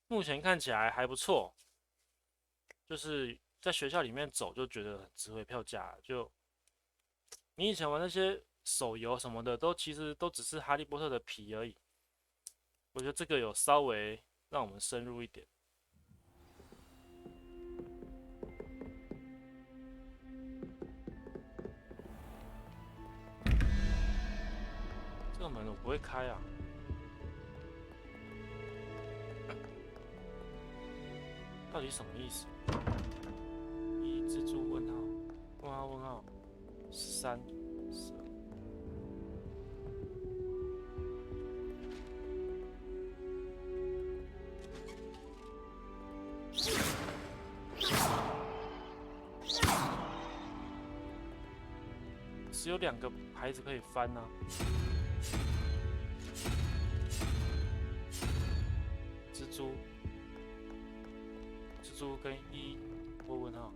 目前看起来还不错，就是在学校里面走就觉得很值回票价。就你以前玩那些手游什么的，其实都只是哈利波特的皮而已。我觉得这个有稍微让我们深入一点。这个门我不会开啊。到底什么意思？一蜘蛛问号问号问号13 12。只有2个牌子可以翻啊。蜘蛛跟1问号。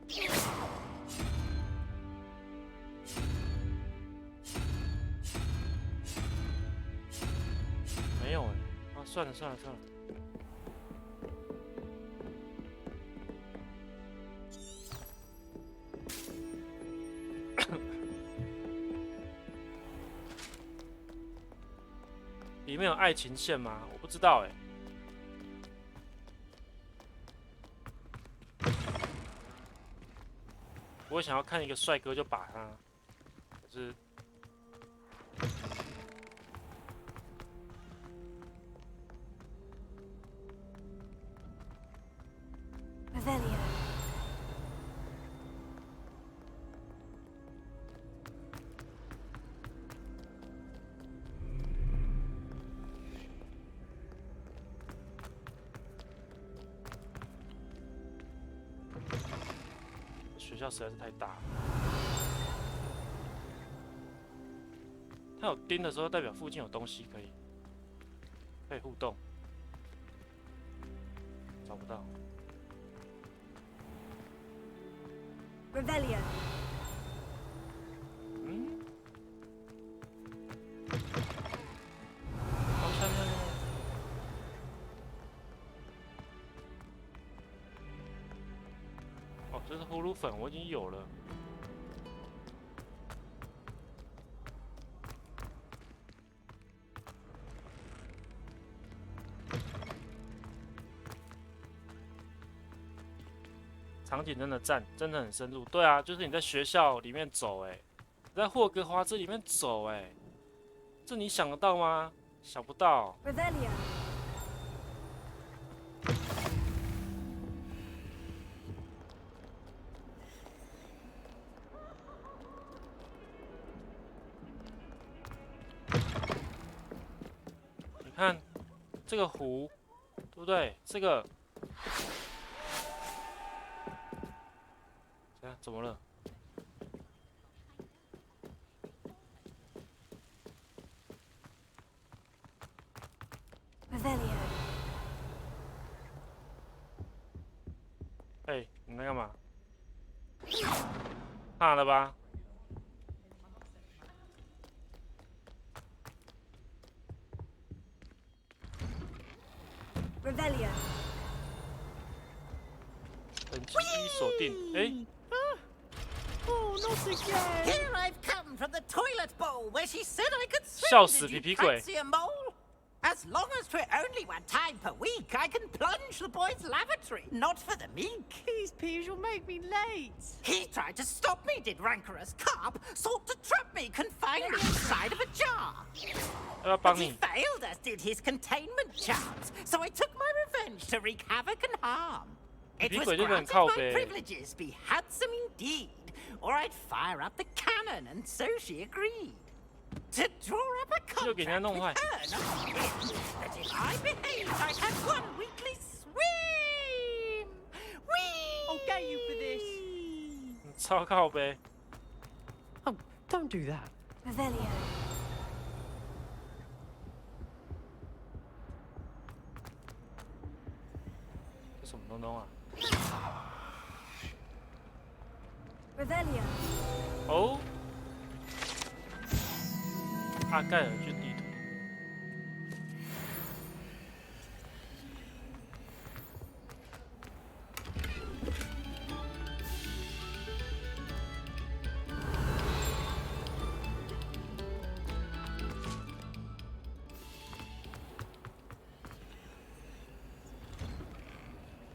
没有哎，啊，算了。里面有爱情线吗？我不知道哎。我想要看一个帅哥就把他，可是学校实在是太大了。它有钉的时候，代表附近有东西可以互动。找不到。Revelio。嗯。好像那。哦，这是呼噜粉，我已经有了。场景真的赞，真的很深入。对啊，就是你在学校里面走，你在霍格华兹里面走，这你想得到吗？想不到。Revelio。你看这个湖，对不对？这个。怎么了？哎，你在干嘛？怕了吧？本期锁定，Oh, not again! Here I've come from the toilet bowl where she said I could swim. 笑死皮皮鬼。 Fancy a mole? As long as for only 1 time per week, I can plunge the boy's lavatory. Not for the meek. Please, Peeves, you'll make me late. He tried to stop me, did rancorous carp. Sought to trap me, confine me inside of a jar. But he failed, as did his containment charms. So I took my revenge to wreak havoc and harm. It was granted my privileges be handsome indeed, or I'd fire up the cannon, and so she agreed. To draw up a contract with her, not him, that if I behaved, I'd have 1 weekly swim! Whee! I'll get you for this. 超靠呗。Don't do that. Revelio. 这什么东东啊 Revelio. 哦，阿盖尔郡地图。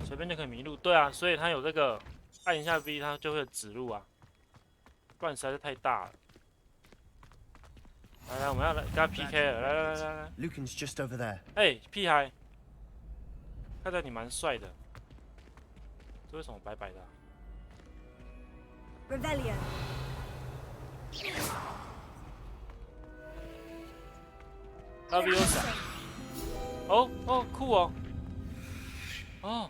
随便就可以迷路，对啊，所以它有这个按一下 V， 它就会有指路啊，不然实在是太大了。来，我们要来跟他 PK 了，来。Lucan's just over there. 哎，屁孩，看到你蛮帅的，这为什么白白的啊 Revelio. ？Love you, sir. 哦，酷哦。哦。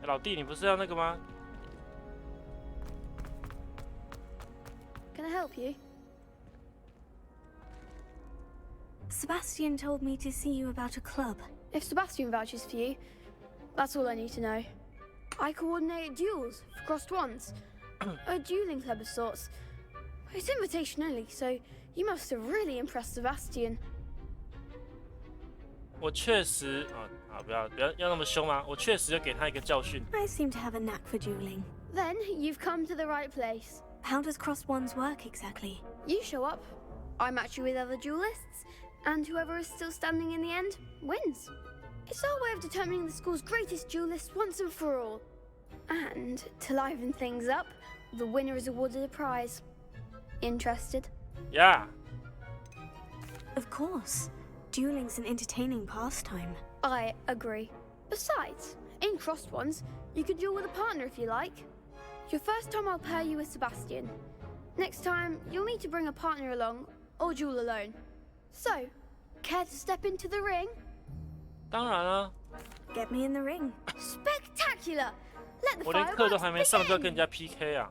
老弟，你不是要那个吗？ Can I help you? Sebastian told me to see you about a club. If Sebastian vouches for you, that's all I need to know. I coordinate duels for crossed ones. A dueling club of sorts. It's invitation only, so you must have really impressed Sebastian. 我确实不要那么凶嘛！我确实要给他一个教训。 I seem to have a knack for dueling. Then you've come to the right place. How does crossed ones work exactly? You show up, I match you with other duelists, and whoever is still standing in the end wins. It's our way of determining the school's greatest duelist once and for all. And to liven things up, the winner is awarded a prize. Interested? Yeah. Of course. Dueling's an entertaining pastime. I agree. Besides, in crossed ones, you could duel with a partner if you like. Your first time I'll pair you with Sebastian. Next time, you'll need to bring a partner along, or duel alone. So, care to step into the ring? 当然啊。 Get me in the ring. Spectacular! Let the 我连课都 fireworks 还没上就要 begin! 跟人家 PK 啊！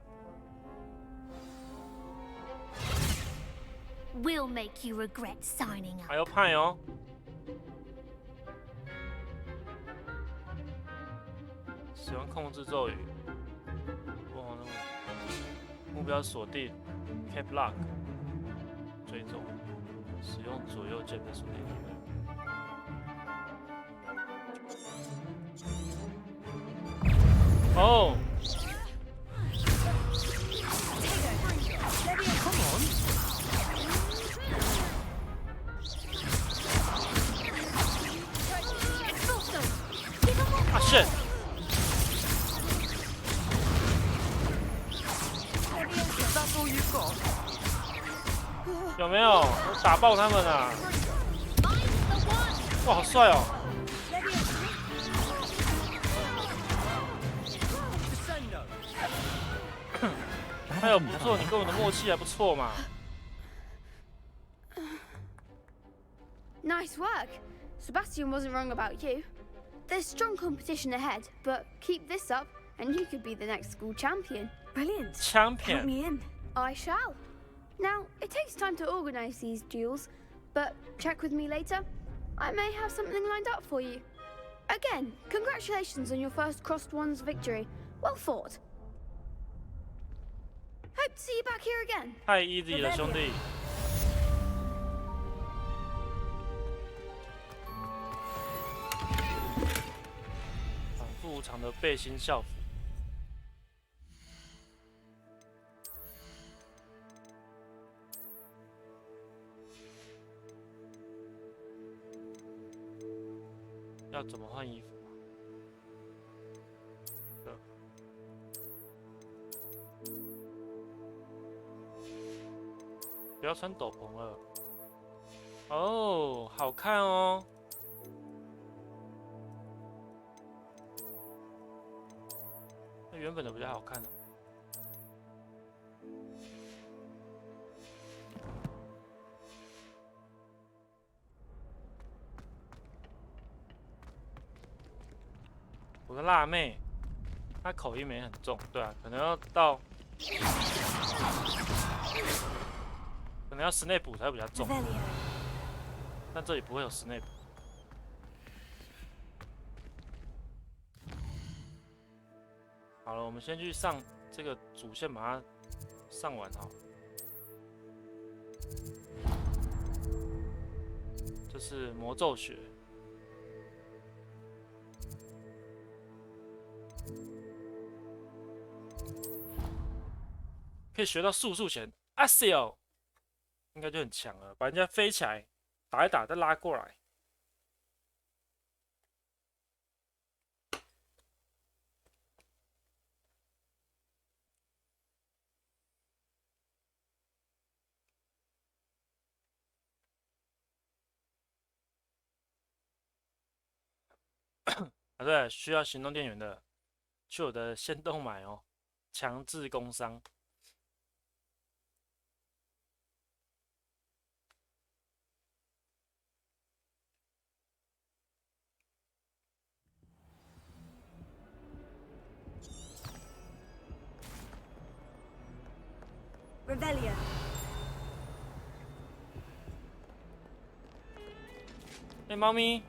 We'll make you regret signing up. 还要派哦。使用控制咒语。目标锁定 ，Cap Lock， 追踪，使用左右键的锁定目标。哦。Come on。啊 shit！ 有没有？我打爆他们啊！哇，好帅哦！还有不错，你跟我的默契还不错嘛。Nice work. Sebastian wasn't wrong about you. There's strong competition ahead, but keep this up and you could be the next school champion. Brilliant. Champion. Count me in. I shall. Now, it takes time to organize these duels, but check with me later. I may have something lined up for you. Again, congratulations on your first crossed ones victory. Well fought. Hope to see you back here again. 太 easy 了，兄弟。反复无常的背心校服。要怎么换衣服啊？不要穿斗篷了。哦，好看哦。那原本的比较好看。我的辣妹，她口音没很重，对啊，可能要到，可能要史内普才会比较重，但这里不会有史内普。好了，我们先去上这个主线，把它上完好了。这是魔咒学。可以学到速速前阿塞哦，应该就很强了，把人家飞起来，打一打再拉过来。啊，对，需要行动电源的，去我的先动买哦，强制工商。Revelio。哎，猫咪。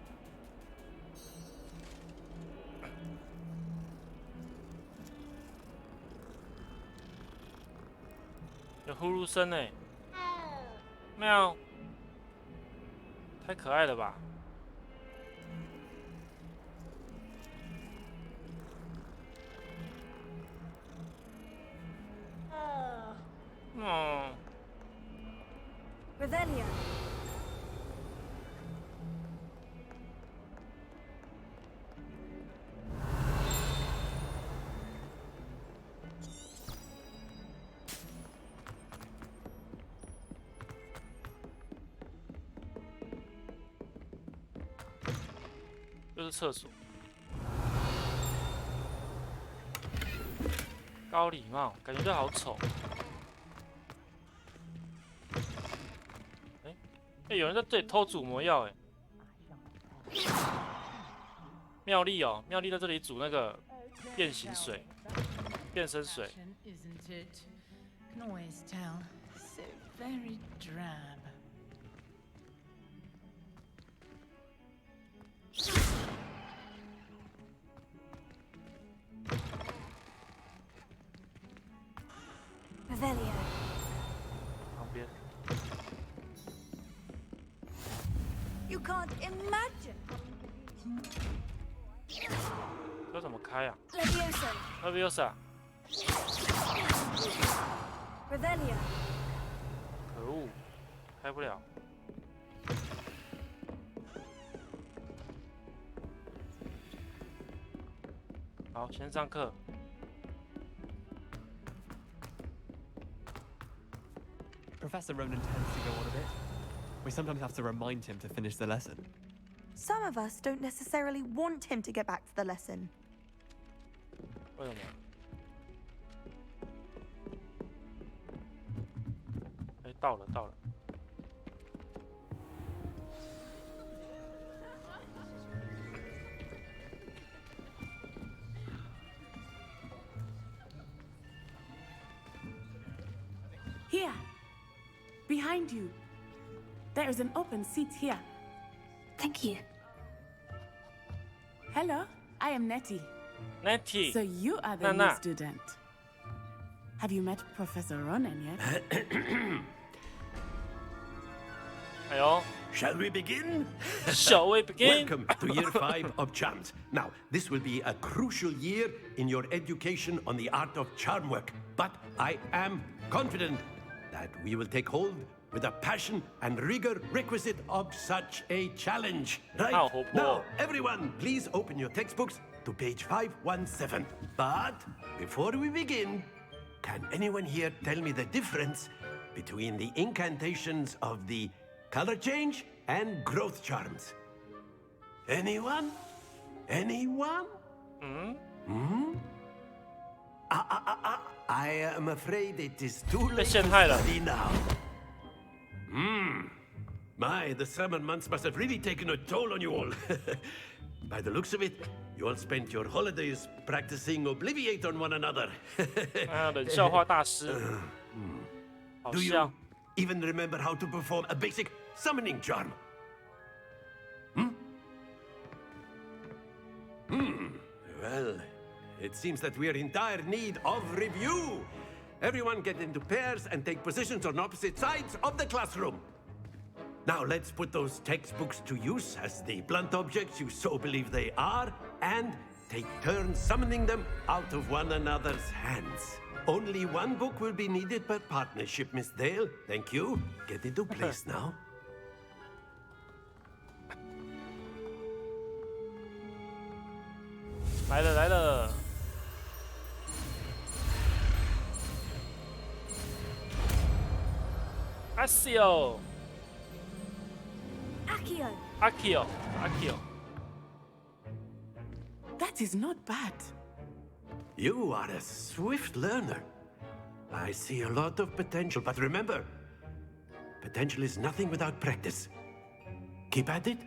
有呼噜声哎，喵，太可爱了吧！Revelio。又是厕所，高礼帽，感觉这好丑。有人在这里偷煮魔药哎！妙丽哦，妙丽在这里煮那个变形水、变身水。Revelio。旁边。You can't imagine. 这怎么开啊 Leviosa。Revelio。可恶，开不了。好，先上课。Professor Ronan tends to go on a bit. We sometimes have to remind him to finish the lesson. Some of us don't necessarily want him to get back to the lesson. 为什么？哎，到了，到了。Here, behind you. There is an open seat here. Thank you. Hello, I am Nettie. Nettie. So you are the new student. Have you met Professor Ronan yet? Shall we begin? Shall we begin? Welcome to year 5 of charms. Now, this will be a crucial year in your education on the art of charm work. But I am confident that we will take hold with the passion and rigor requisite of such a challenge. Right? Now, everyone, please open your textbooks to page 517. But before we begin, can anyone here tell me the difference between the incantations of the color change and growth charms? Anyone? Anyone? I am afraid it is too late to study now. My, the summer months must have really taken a toll on you all. By the looks of it, You all spent your holidays practicing Obliviate on one another. 冷笑话大师，好 Do you 笑。 even remember how to perform a basic summoning charm? Well, it seems that we are in dire need of review. Everyone get into pairs and take positions on opposite sides of the classroom. Now let's put those textbooks to use as the blunt objects you so believe they are, and take turns summoning them out of one another's hands. Only one book will be needed per partnership, Miss Dale. Thank you. Get into place now. 来了来了。Accio。 Accio. That is not bad. You are a swift learner. I see a lot of potential, but remember, potential is nothing without practice. Keep at it.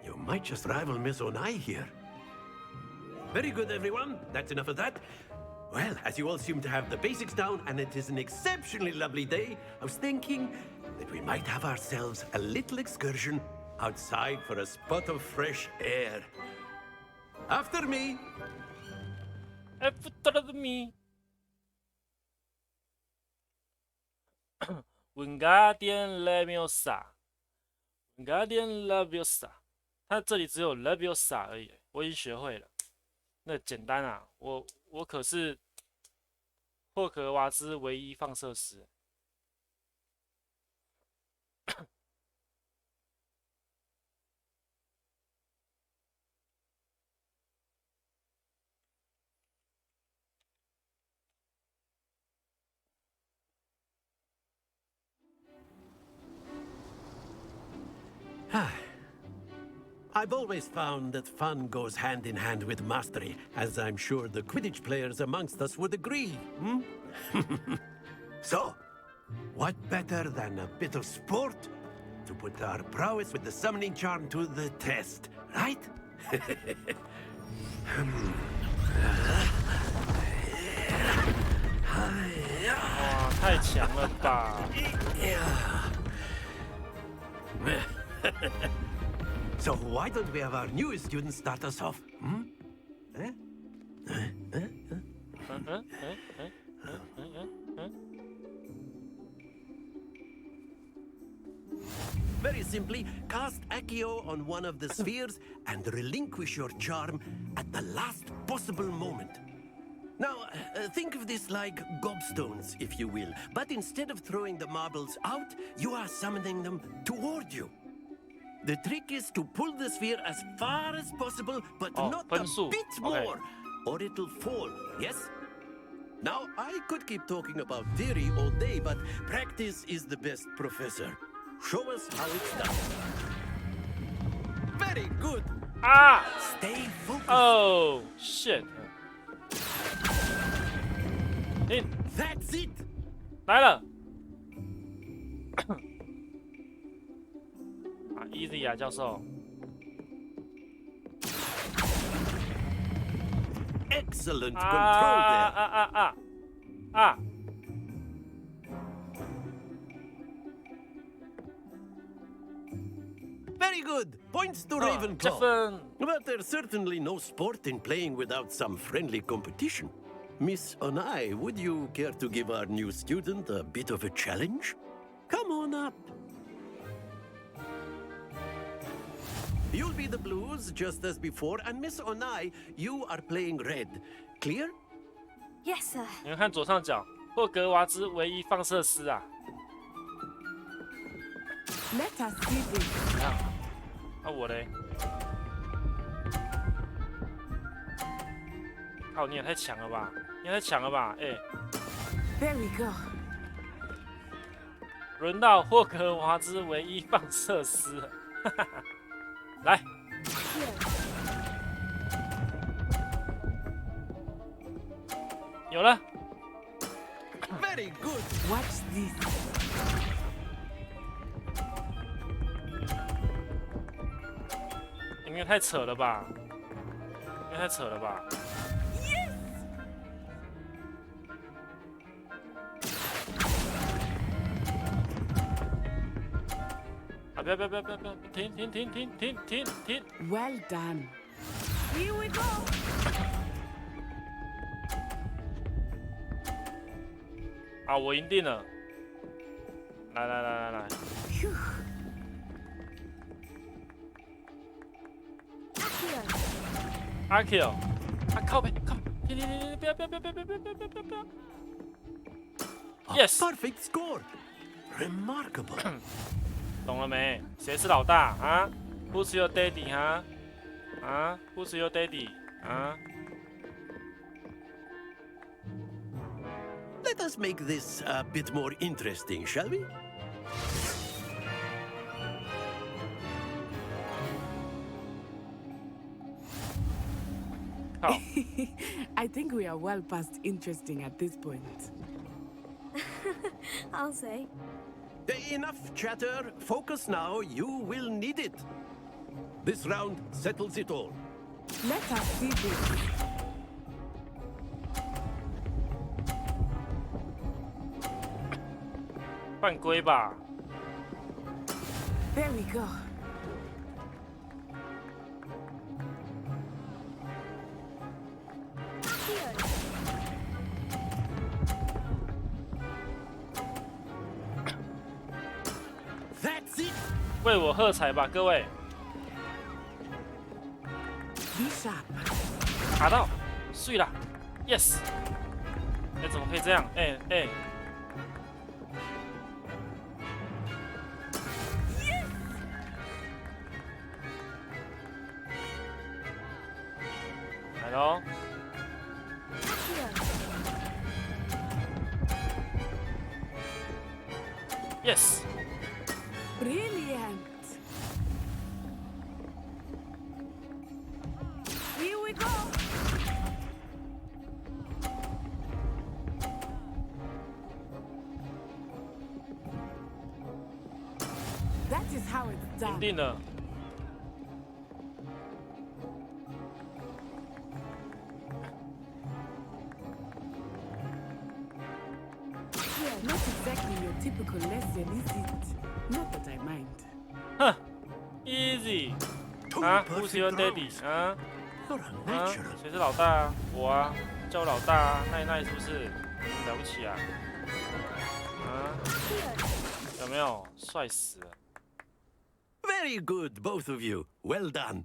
You might just rival Miss Onai here. Very good, everyone. That's enough of that. Well, as you all seem to have the basics down, and it is an exceptionally lovely day, I was thinking that we might have ourselves a little excursion outside for a spot of fresh air. After me. After me. Wingardium Leviosa。Wingardium Leviosa。它这里只有 Leviosa 而已，我已经学会了。那简单啊，我可是霍格华兹唯一放射师。I've always found that fun goes hand in hand with mastery, as I'm sure the Quidditch players amongst us would agree. So, what better than a bit of sport to put our prowess with the summoning charm to the test, right? 哇，太强了吧！ So why don't we have our newest student start us off? Very simply, cast Accio on one of the spheres and relinquish your charm at the last possible moment. Now, think of this like gobstones, if you will, but instead of throwing the marbles out, you are summoning them toward you. The trick is to pull the sphere as far as possible, but not a bit more, or it'll fall, yes? Now, I could keep talking about theory all day, but practice is the best professor. Show us how it's done. Very good. Ah! Stay focused. Oh, shit. That's it. 来了。Easy 啊，教授。Excellent control there. Very good. Points to Ravenclaw. But there's certainly no sport in playing without some friendly competition. Miss Onai, would you care to give our new student a bit of a challenge? Come on up. You'll be the blues, just as before, and Miss Onai, you are playing red. Clear? Yes, sir. 你们看左上角，霍格华兹唯一放射师啊。Let us see this. 那我嘞？靠，你也太强了吧！你也太强了吧！哎。There we go. 轮到霍格华兹唯一放射师了，来。有了。Very good. Watch this. 你们也太扯了吧！你那太扯了吧！啊！不要！停！Well done. Here we go. 啊，我赢定了！来！阿 Q， 啊靠北！停！不要！Yes， perfect score， remarkable。懂了没？谁是老大啊 ？Who's your daddy 哈？啊 ？Who's your daddy 啊 ？Let us make this a bit more interesting, shall we? Oh. I think we are well past interesting at this point. I'll say. Enough chatter. Focus now. You will need it. This round settles it all. Let us see this. There we go. That's it. 为我喝彩吧，各位！ Be sharp. 卡到，碎了 ，yes。哎，怎么可以这样？哎。来喽。Yes. Brilliant. Here we go. That is how it's done. 赢定了。Not exactly your typical lesson, is it? Not that I mind. 哼 ，easy。啊 ，Who's your daddy？ 啊？啊？谁是老大啊？我啊，叫我老大啊，奈是不是？了不起啊？啊？有没有？帅死了！ Very good, both of you. Well done. Classes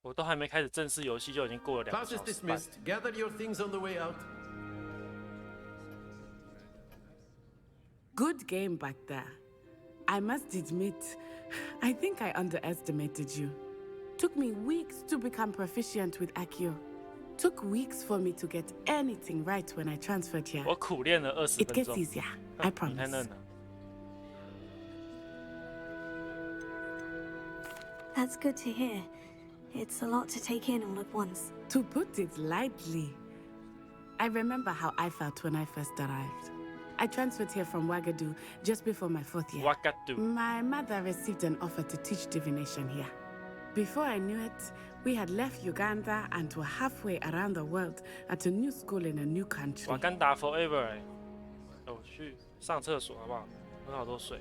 我都还没开始正式游戏，就已经过了2个小时。Class is dismissed. Gather your things on the way out. Good game back there. I must admit, I think I underestimated you. Took me weeks to become proficient with Accio. Took weeks for me to get anything right when I transferred here. 我苦练了20 It 分 gets 钟。 easier, I 你太 promise. 嫩了。 That's good to hear. It's a lot to take in all at once. To put it lightly, I remember how I felt when I first arrived. I transferred here from Ouagadougou just before my 4th year. Ouagadougou. My mother received an offer to teach divination here. Before I knew it, we had left Uganda and were halfway around the world at a new school in a new country. Wakanda forever 哎！我去上厕所好不好？喝好多水。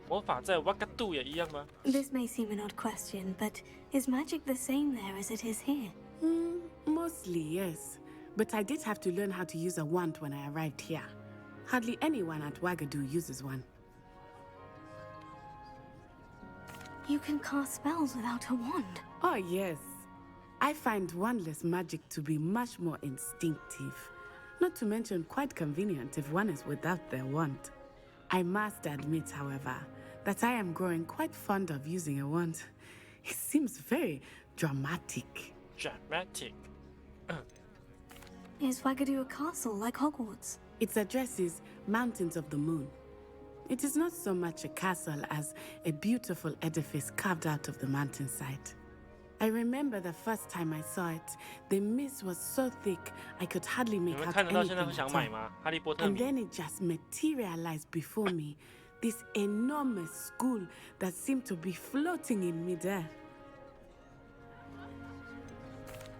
魔法在瓦嘎杜也一样吗 This may seem an odd question, but is magic the same there as it is here? Mostly, yes. But I did have to learn how to use a wand when I arrived here. Hardly anyone at Wagadu uses one. You can cast spells without a wand? Oh, yes. I find wandless magic to be much more instinctive. Not to mention quite convenient if one is without their wand. I must admit, however, that I am growing quite fond of using a wand. It seems very dramatic. Dramatic. Is Wagadu a castle like Hogwarts? Its address is Mountains of the Moon. It is not so much a castle as a beautiful edifice carved out of the mountainside. I remember the first time I saw it, the mist was so thick I could hardly make out anything at all. And then it just materialized before me, this enormous school that seemed to be floating in midair.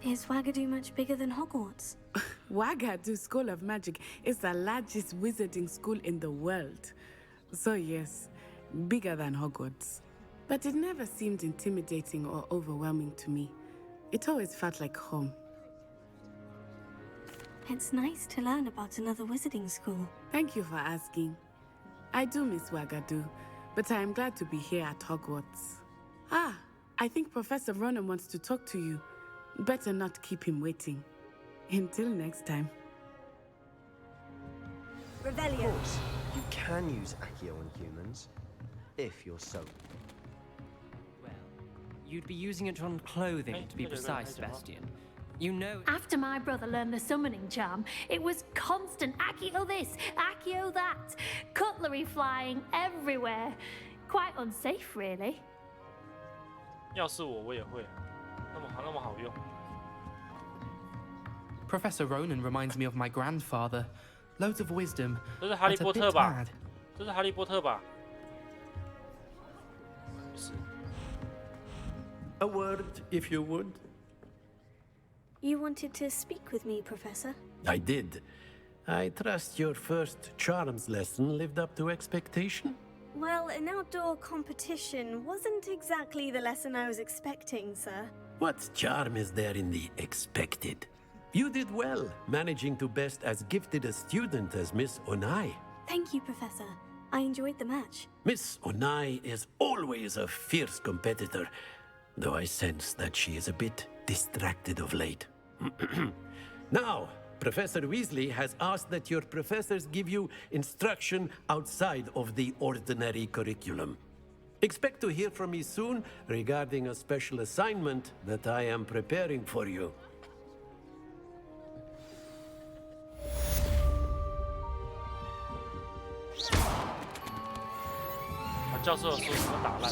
Is Wagadu much bigger than Hogwarts? Wagadu School of Magic is the largest wizarding school in the world. So yes, bigger than Hogwarts. But it never seemed intimidating or overwhelming to me. It always felt like home. It's nice to learn about another wizarding school. Thank you for asking. I do miss Wagadu, but I am glad to be here at Hogwarts. Ah, I think Professor Ronan wants to talk to you. Better not keep him waiting. Until next time. Revelio. Of course, you can use Accio on humans, if you're so. Well, you'd be using it on clothing, to be precise, Sebastian. You know... After my brother learned the summoning charm, it was constant Accio this, Accio that. Cutlery flying everywhere. Quite unsafe, really. 要是我也会，那么好用。 Professor Ronan reminds me of my grandfather. Loads of wisdom. 这是哈利波特吧？这是哈利波特吧？ A word, if you would. You wanted to speak with me, Professor? I did. I trust your first charms lesson lived up to expectation? Well, an outdoor competition wasn't exactly the lesson I was expecting, sir. What charm is there in the expected? You did well, managing to best as gifted a student as Miss Onai. Thank you, Professor. I enjoyed the match. Miss Onai is always a fierce competitor, though I sense that she is a bit distracted of late. Now, Professor Weasley has asked that your professors give you instruction outside of the ordinary curriculum. Expect to hear from me soon regarding a special assignment that I am preparing for you. 把教授的书全部打烂。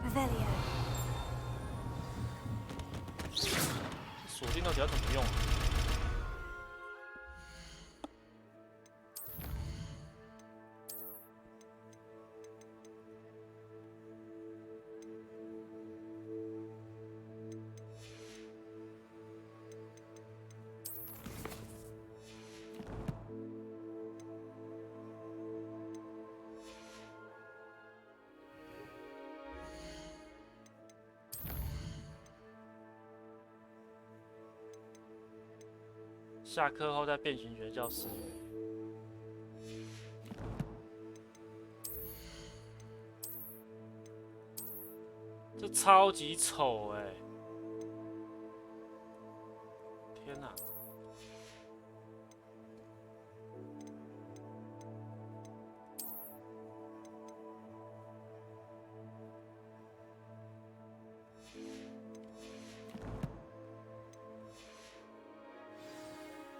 Revelio. 锁定到底要怎么用？ 下课后在变形学教室。这超级丑哎！天哪！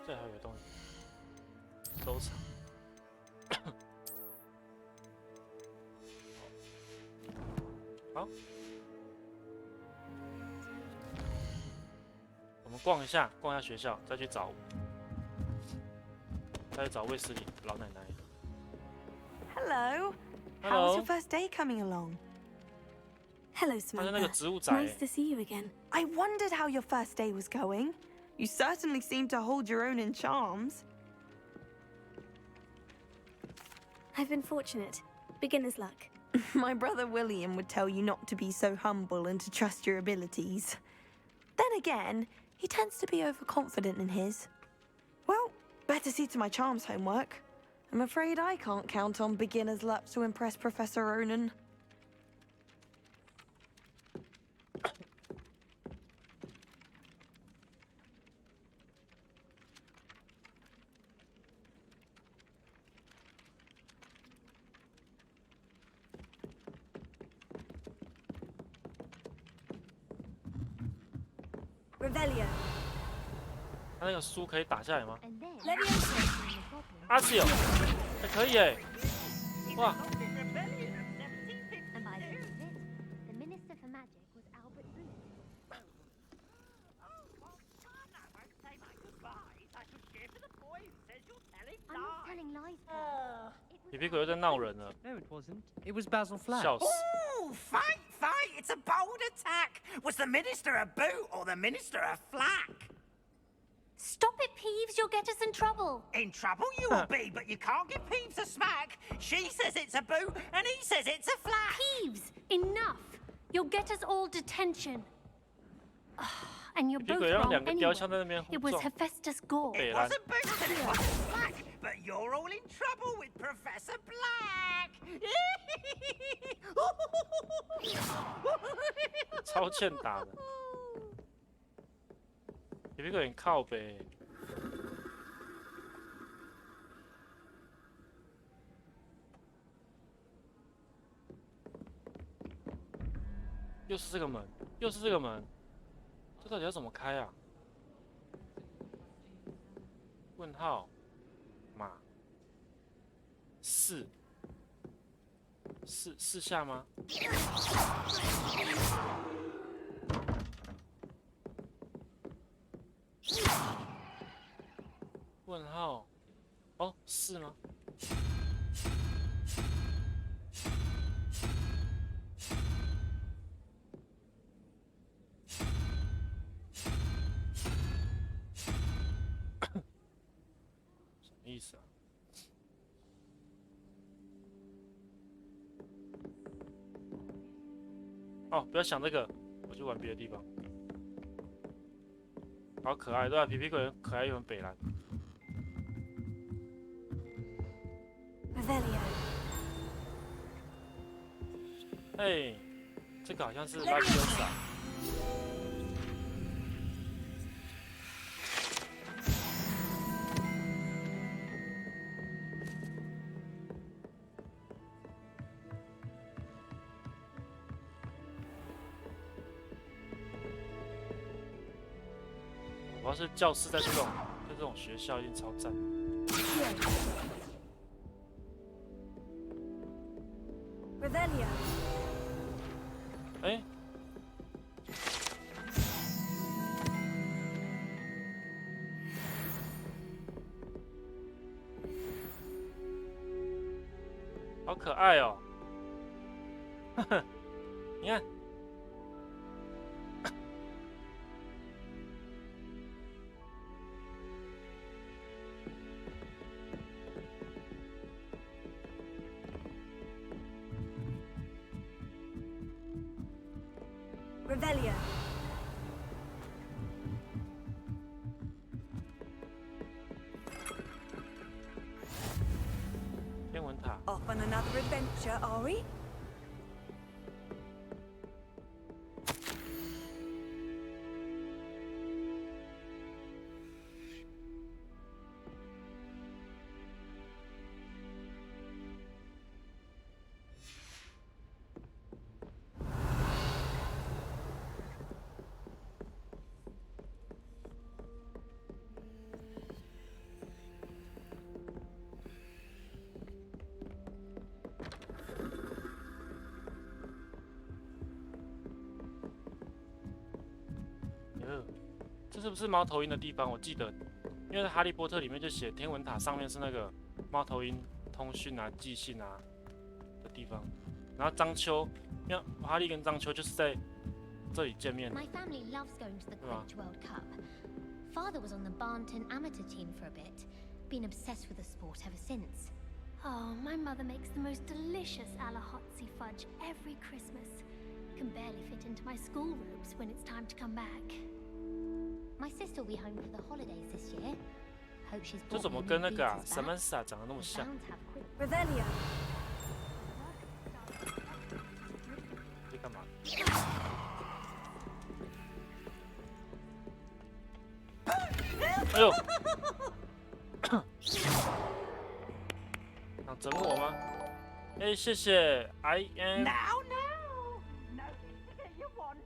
这还有个东西，收藏。好，我们逛一下学校，再去找卫斯理老奶奶。Hello. How's your first day coming along? Hello, Samantha. Nice to see you again. I wondered how your first day was going. You certainly seem to hold your own in charms. I've been fortunate. Beginner's luck. My brother William would tell you not to be so humble and to trust your abilities. Then again, he tends to be overconfident in his. Well, better see to my charms homework. I'm afraid I can't count on beginner's luck to impress Professor Ronan. Revelio. 他那个书可以打下来吗？ Leviosa. 阿奇哦，还可以哎，哇！ 皮皮鬼又在闹人了。 No, it wasn't. It was Basil Flack. 笑死！ Oh, fight! It's a bold attack. Was the minister a boot or the minister a flack? Stop it, Peeves. You'll get us in trouble. In trouble you will be, but you can't give Peeves a smack. She says it's a boot, and he says it's a flack. Peeves, enough. You'll get us all detention. And you're both wrong anyway. It was Hephaestus Gore. It was a boot and it was a flack, but you're all in trouble with Professor Black. 超欠打的，皮皮鬼很靠北。又是这个门，又是这个门，这到底要怎么开啊？问号，马，四下吗？问号，哦，是吗？什么意思啊？哦，不要想这个，我去玩别的地方。好可爱，对吧？皮皮鬼可爱又很北蓝。哎，这个好像是拉比欧萨。我要是教室在这种学校，一定超赞。Revelio. 哎，好可爱哦！呵呵，你看。 Revelio. 天文塔。 Off on another adventure, are we?这是不是猫头鹰的地方？我记得，因为在《哈利波特》里面就写天文塔上面是那个猫头鹰通讯啊、寄信啊的地方。然后章丘，因为哈利跟章丘就是在这里见面。 My family loves going to the Quidditch World Cup. Father was on the Barnton amateur team for a bit. Been obsessed with the sport ever since. Oh, my mother makes the most delicious Alahotzi fudge every Christmas. Can barely fit into my school robes when it's time to come back. My sister will be home for the holidays this year. Hope she's 这 brought 怎么 me 跟 new 那个 beaters back. Samantha 长得那么像？ Revelio. 在干嘛？哎呦！想整我吗？哎，谢谢 I am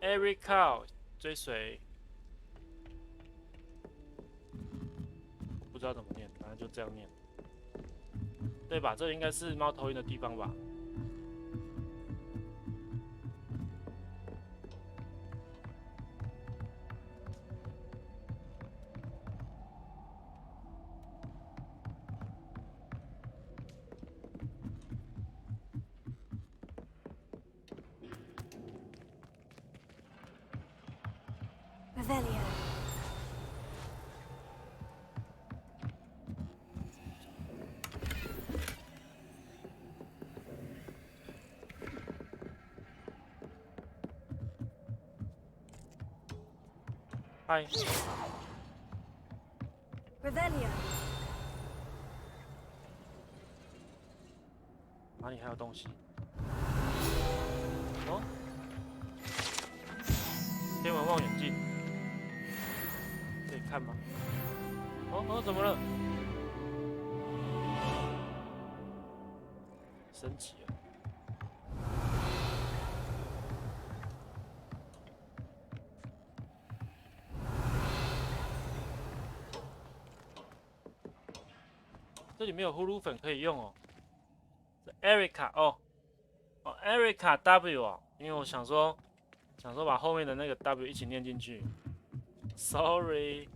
Erica 追随。我不知道怎么念，反正就这样念，对吧？这应该是猫头鹰的地方吧？ Revelio. Hi. Revelio. 哪里还有东西？哦，天文望远镜。 可以看吗？哦，怎么了？升级了。这里没有呼噜粉可以用哦。Erica 哦，Erica W 哦，因为我想说把后面的那个 W 一起念进去。 Sorry，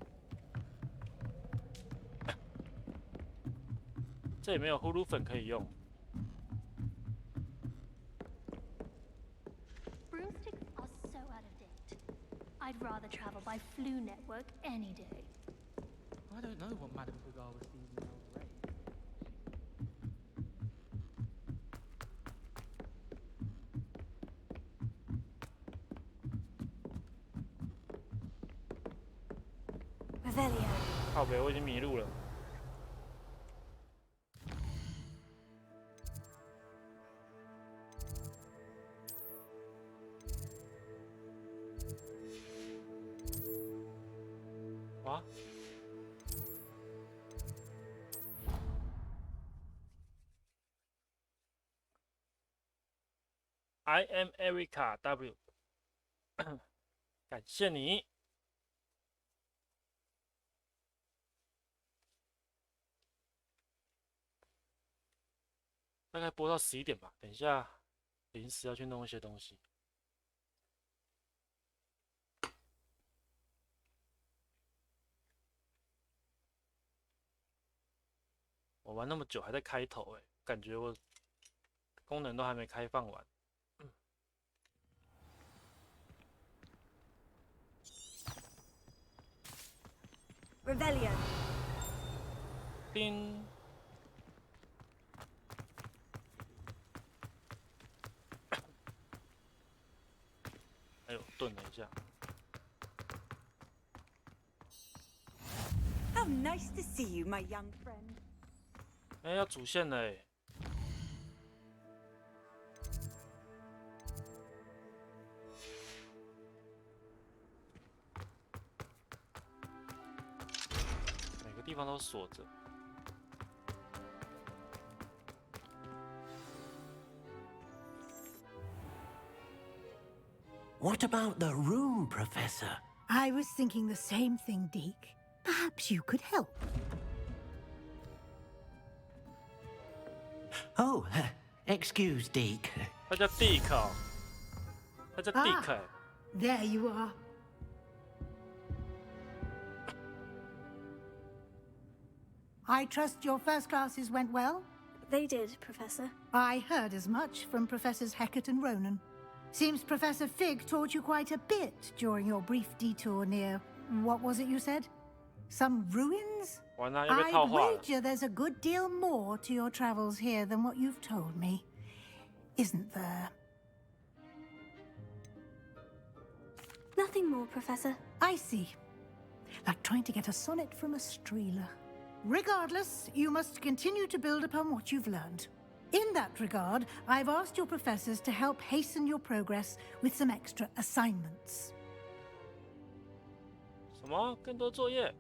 这里没有呼噜粉可以用。 Broomsticks are so out of date. I'd rather travel by Flu Network any day. I don't know what Madame Bougar was thinking of, right? Revelio. 靠北，我已经迷路了。哇！ I am Erica W， 感谢你。大概播到11点吧，等一下临时要去弄一些东西。我玩那么久还在开头，感觉我功能都还没开放完。 Revelio. 叮。哎呦，顿了一下。 How nice to see you, my young friend. 哎，要主线了哎。 地方都锁着。What about the room, Professor? I was thinking the same thing, Deke. Perhaps you could help. Oh, excuse, Deke. 他叫 Deke 哦，他叫 Deke。There you are. I trust your first classes went well? They did, Professor. I heard as much from Professors Hecat and Ronan. Seems Professor Fig taught you quite a bit during your brief detour near... what was it you said? Some ruins? I'd wager there's a good deal more to your travels here than what you've told me. Isn't there? Nothing more, Professor. I see. Like trying to get a sonnet from a streeler. Regardless, you must continue to build upon what you've learned. In that regard, I've asked your professors to help hasten your progress with some extra assignments. 什么？更多作业？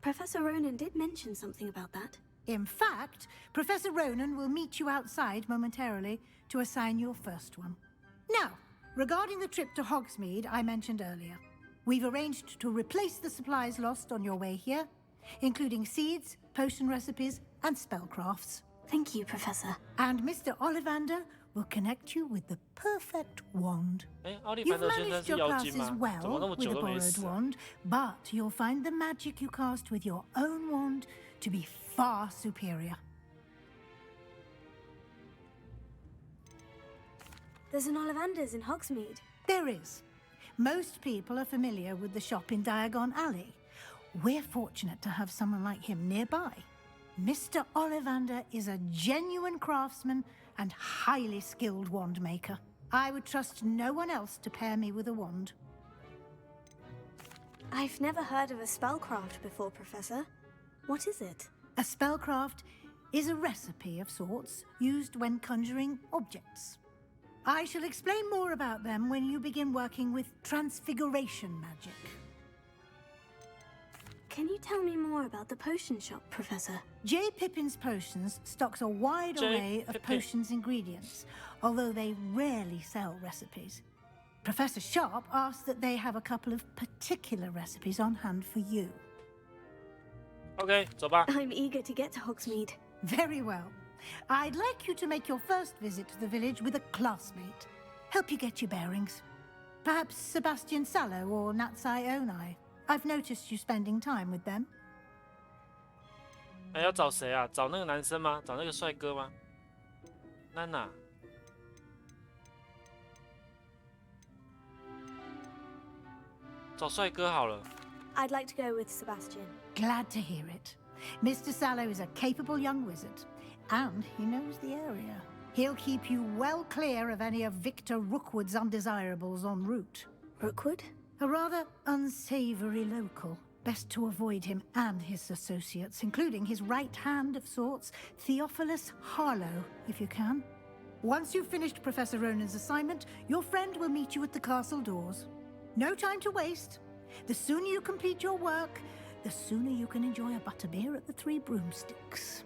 Professor Ronan did mention something about that. In fact, Professor Ronan will meet you outside momentarily to assign your first one. Now, regarding the trip to Hogsmeade I mentioned earlier, we've arranged to replace the supplies lost on your way here, including seeds, potion recipes, and spellcrafts. Thank you, Professor. And Mr. Ollivander will connect you with the perfect wand. You've managed your classes well with a borrowed wand, but you'll find the magic you cast with your own wand to be far superior. There's an Ollivander's in Hogsmeade. There is. Most people are familiar with the shop in Diagon Alley. We're fortunate to have someone like him nearby. Mr. Ollivander is a genuine craftsman and highly skilled wand maker. I would trust no one else to pair me with a wand. I've never heard of a spellcraft before, Professor. What is it? A spellcraft is a recipe of sorts used when conjuring objects. I shall explain more about them when you begin working with transfiguration magic. Can you tell me more about the potion shop, Professor? J. Pippin's Potions stocks a wide array of potions ingredients, although they rarely sell recipes. Professor Sharp asked that they have a couple of particular recipes on hand for you. Okay, 走吧。 I'm eager to get to Hogsmeade. Very well. I'd like you to make your first visit to the village with a classmate. Help you get your bearings. Perhaps Sebastian Sallow or Natsai Onai. I've noticed you spending time with them. 要找谁啊？找那个男生吗？找那个帅哥吗？娜娜。找帅哥好了。 I'd like to go with Sebastian. Glad to hear it. Mr. Sallow is a capable young wizard, and he knows the area. He'll keep you well clear of any of Victor Rookwood's undesirables en route. Rookwood? A rather unsavory local. Best to avoid him and his associates, including his right hand of sorts, Theophilus Harlow, if you can. Once you've finished Professor Ronan's assignment, your friend will meet you at the castle doors. No time to waste. The sooner you complete your work, the sooner you can enjoy a butterbeer at the Three Broomsticks.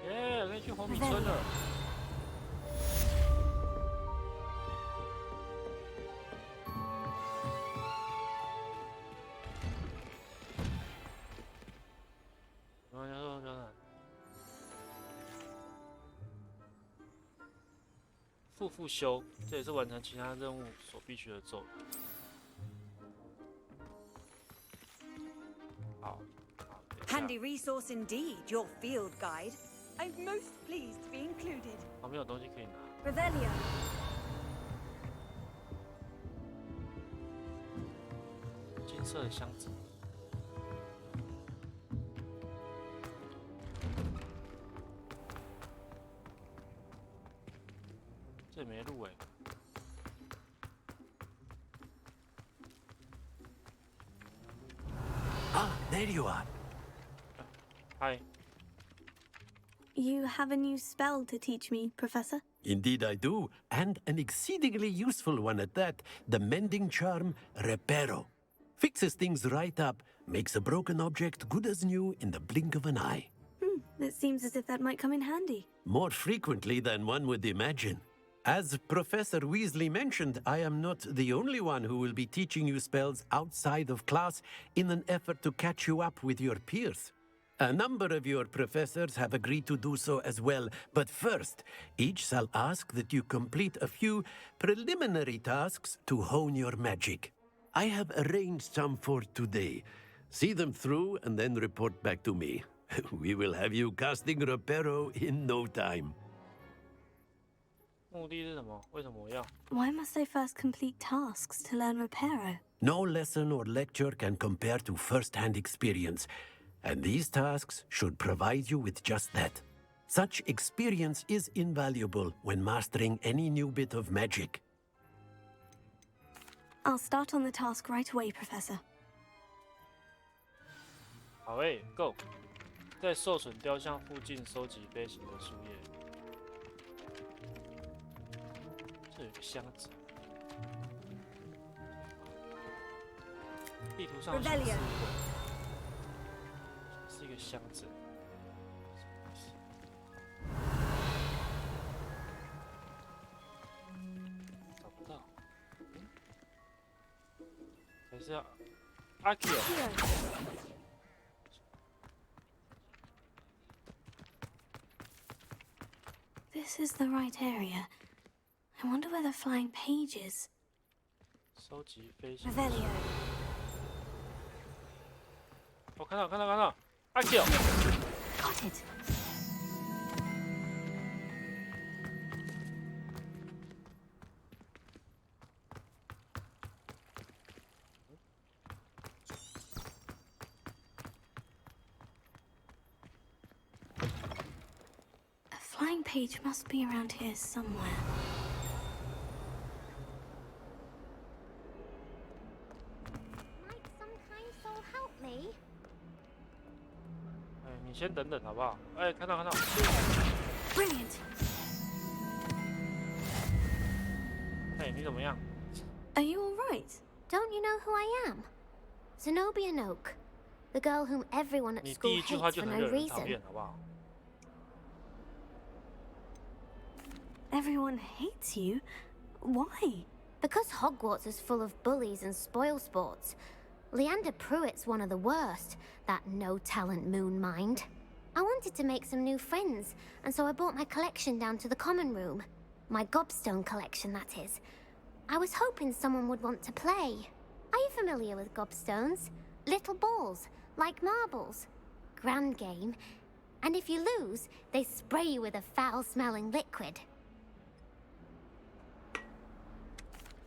Yeah, 可以去红米村了。复修，这也是完成其他任务所必须的咒语。好， Handy resource indeed, your field guide. I'm most pleased to be included. 旁边有东西可以拿。 Revelio. 金色的箱子。这没路哎。Ah, there you are. Hi. You have a new spell to teach me, Professor? Indeed I do, and an exceedingly useful one at that. The mending charm, Reparo. Fixes things right up, makes a broken object good as new in the blink of an eye. It seems as if that might come in handy. More frequently than one would imagine. As Professor Weasley mentioned, I am not the only one who will be teaching you spells outside of class in an effort to catch you up with your peers. A number of your professors have agreed to do so as well, but first, each shall ask that you complete a few preliminary tasks to hone your magic. I have arranged some for today. See them through and then report back to me. We will have you casting Reparo in no time. 目的是什么？为什么我要 Why must I first complete tasks to learn Reparo? No lesson or lecture can compare to first-hand experience, and these tasks should provide you with just that. Such experience is invaluable when mastering any new bit of magic. I'll start on the task right away, Professor. 好诶 ，Go！ 在受损雕像附近收集飞行的树叶。这有个箱子。地图上是一个箱子。找不到。还是要阿 Q。This is the right area. I wonder where the flying page is. 收集飞行。Revelio. 我看到，阿 Q。Got it. Flying page must be around here somewhere. Might some kind soul help me? 哎，你先等等好不好？哎，看到。Brilliant. 哎，你怎么样 Are you all right? Don't you know who I am? Zenobia Noak, the girl whom everyone at 你 school 第一句话 hates 就 for 很 no 惹人讨 reason. 厌，好不好？ Everyone hates you? Why? Because Hogwarts is full of bullies and spoil sports. Leander Pruitt's one of the worst, that no-talent moon mind. I wanted to make some new friends, and so I brought my collection down to the common room. My gobstone collection, that is. I was hoping someone would want to play. Are you familiar with gobstones? Little balls, like marbles. Grand game. And if you lose, they spray you with a foul-smelling liquid.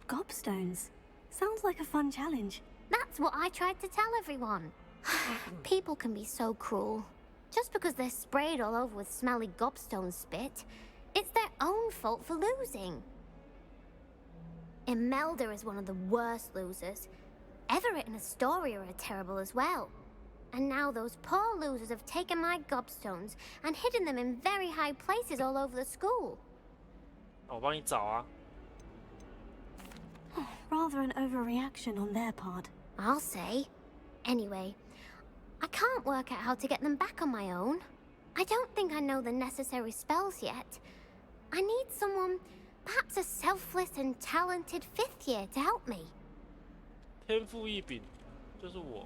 Gobstones. Sounds like a fun challenge. That's what I tried to tell everyone. People can be so cruel. Just because they're sprayed all over with smelly gobstone spit, it's their own fault for losing. Imelda is one of the worst losers. Everett and Astoria are terrible as well. And now those poor losers have taken my gobstones and hidden them in very high places all over the school. 我帮你找啊。 Rather an overreaction on their part. I'll say. Anyway, I can't work out how to get them back on my own. I don't think I know the necessary spells yet. I need someone, perhaps a selfless and talented fifth year to help me. 天赋异禀，就是我。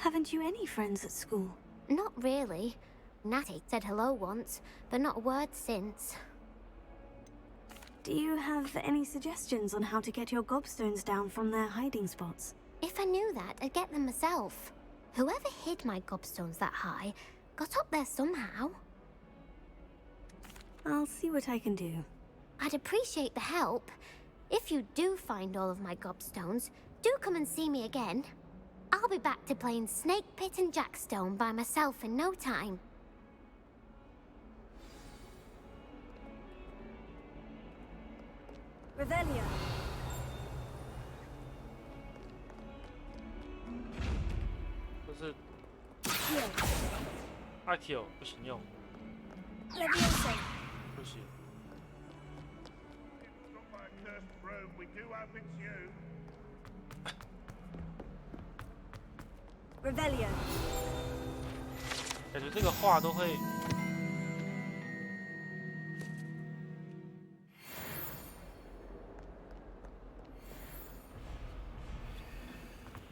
Haven't you any friends at school? Not really. Natty said hello once, but not a word since. Do you have any suggestions on how to get your gobstones down from their hiding spots? If I knew that, I'd get them myself. Whoever hid my gobstones that high got up there somehow. I'll see what I can do. I'd appreciate the help. If you do find all of my gobstones, do come and see me again. I'll be back to playing Snake Pit and Jackstone by myself in no time. Revelio. 就是阿 Q 不行用， Leviosa. 不行。 Revelio. 感觉这个画都会。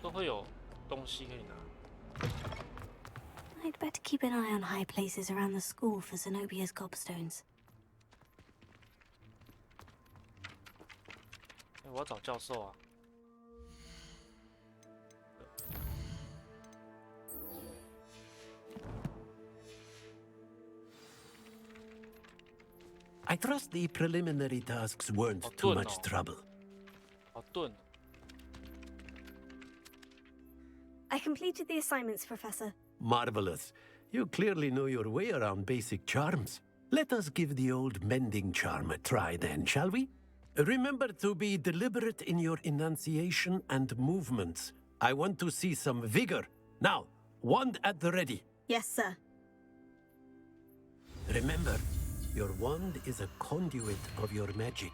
都会有东西可以拿。 I'd better keep an eye on high places around the school for Zenobia's gobstones. 我要找教授啊。 I I trust the preliminary tasks weren't too much trouble. 好钝。I completed the assignments, Professor. Marvelous. You clearly know your way around basic charms. Let us give the old mending charm a try then, shall we? Remember to be deliberate in your enunciation and movements. I want to see some vigor. Now, wand at the ready. Yes, sir. Remember, your wand is a conduit of your magic.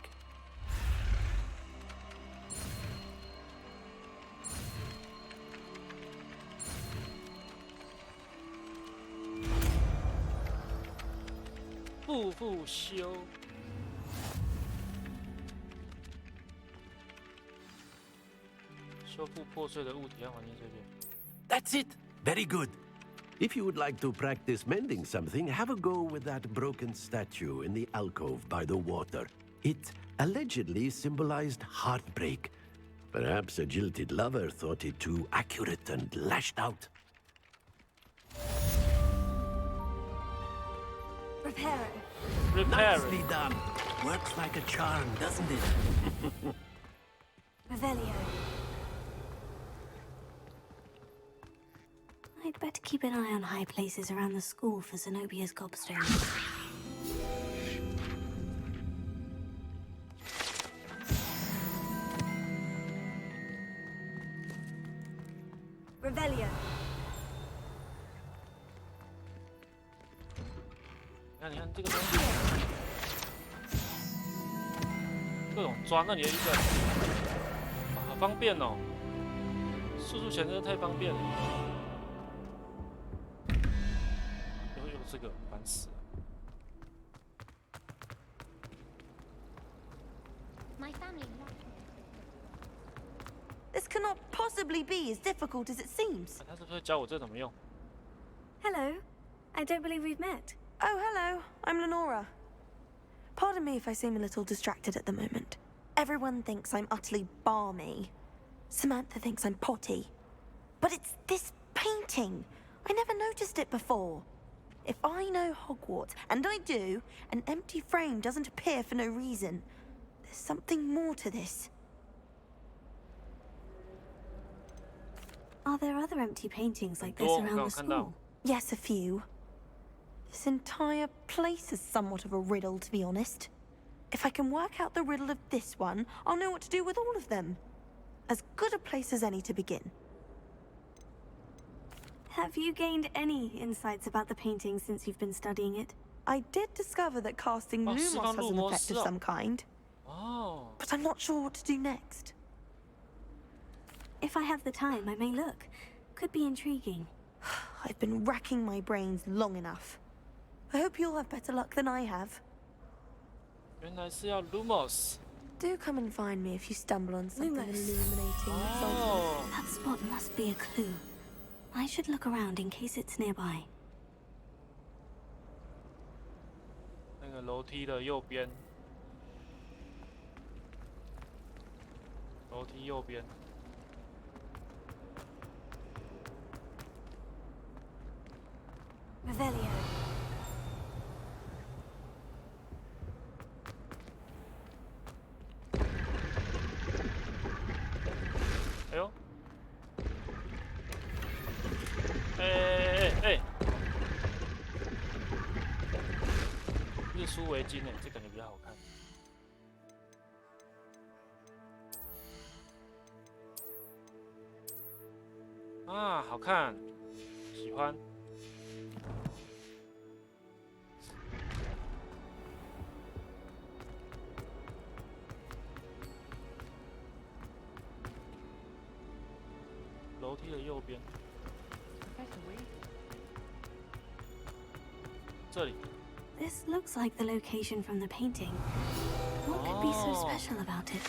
That's it. Very good. If you would like to practice mending something, have a go with that broken statue in the alcove by the water. It allegedly symbolized heartbreak. Perhaps a jilted lover thought it too accurate and lashed out. Reparo. Nicely done. Works like a charm, doesn't it? Revelio. I'd better keep an eye on high places around the school for Zenobia's gobstone. Revelio. 你看这个东西，各种抓，那里有一个，好方便哦！速速前真的太方便了。有这个，烦死了。This cannot possibly be as difficult as it seems. 他是不是教我这怎么用 Hello. I don't believe we've met. Oh, hello. I'm Lenora. Pardon me if I seem a little distracted at the moment. Everyone thinks I'm utterly balmy. Samantha thinks I'm potty. But it's this painting. I never noticed it before. If I know Hogwarts, and I do, an empty frame doesn't appear for no reason. There's something more to this. Are there other empty paintings like this around the school? Yes, a few. This entire place is somewhat of a riddle, to be honest. If I can work out the riddle of this one, I'll know what to do with all of them. As good a place as any to begin. Have you gained any insights about the painting since you've been studying it? I did discover that casting Lumos has an effect of some kind. But I'm not sure what to do next. If I have the time, I may look. Could be intriguing. I've been racking my brains long enough. I hope you'll have better luck than I have. 原来是要 Lumos. Do come and find me if you stumble on something Lumos. illuminating. That spot must be a clue. I should look around in case it's nearby. 那个楼梯的右边，楼梯右边。Revelio. 哎呦！哎！日出围巾哎，这感觉比较好看。啊，好看，喜欢。楼梯的右边，这里。This looks like the location from the painting. What could be so special about it?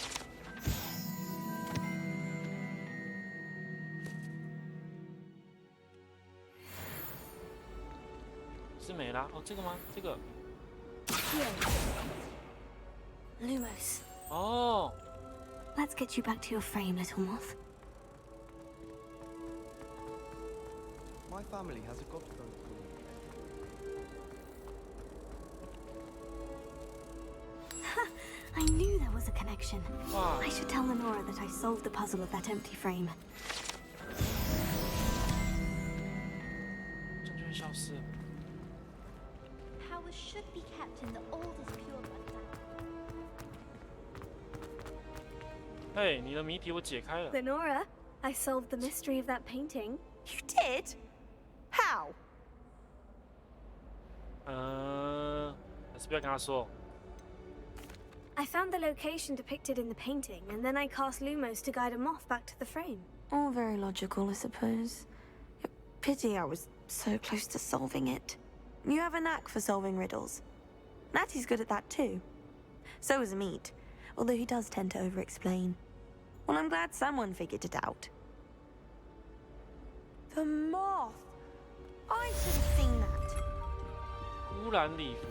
是美拉哦，这个吗？这个。Lumos. 哦。Let's get you back to your frame, little moth. My family has a gobstone school. was a connection. I should tell Lenora that I solved the puzzle of that empty frame. 证券消失了。 Powers should be kept in the oldest pureblood family. 嘿，你的谜题我解开了。 Lenora, I solved the mystery of that painting. You did? How? 还是不要跟他说。 I found the location depicted in the painting, and then I cast Lumos to guide a moth back to the frame. All very logical, I suppose. Pity I was so close to solving it. You have a knack for solving riddles. Natty's good at that too. So is Amit, although he does tend to over-explain. Well, I'm glad someone figured it out. The moth! I should have seen that. 污染礼服。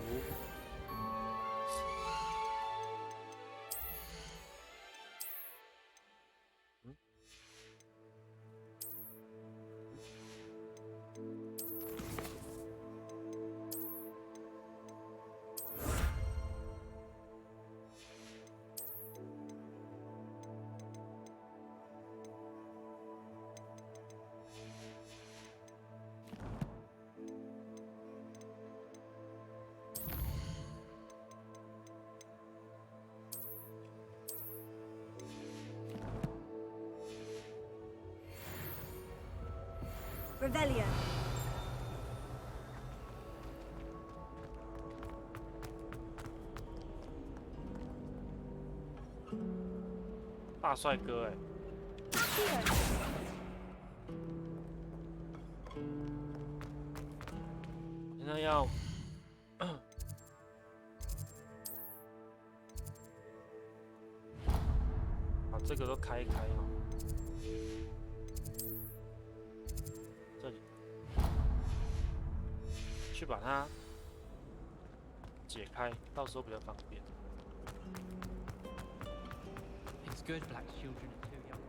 Revelio. 大帅哥哎！现在要把这个都开一开哦。这里去把它解开，到时候比较方便。 It's good black children are too young.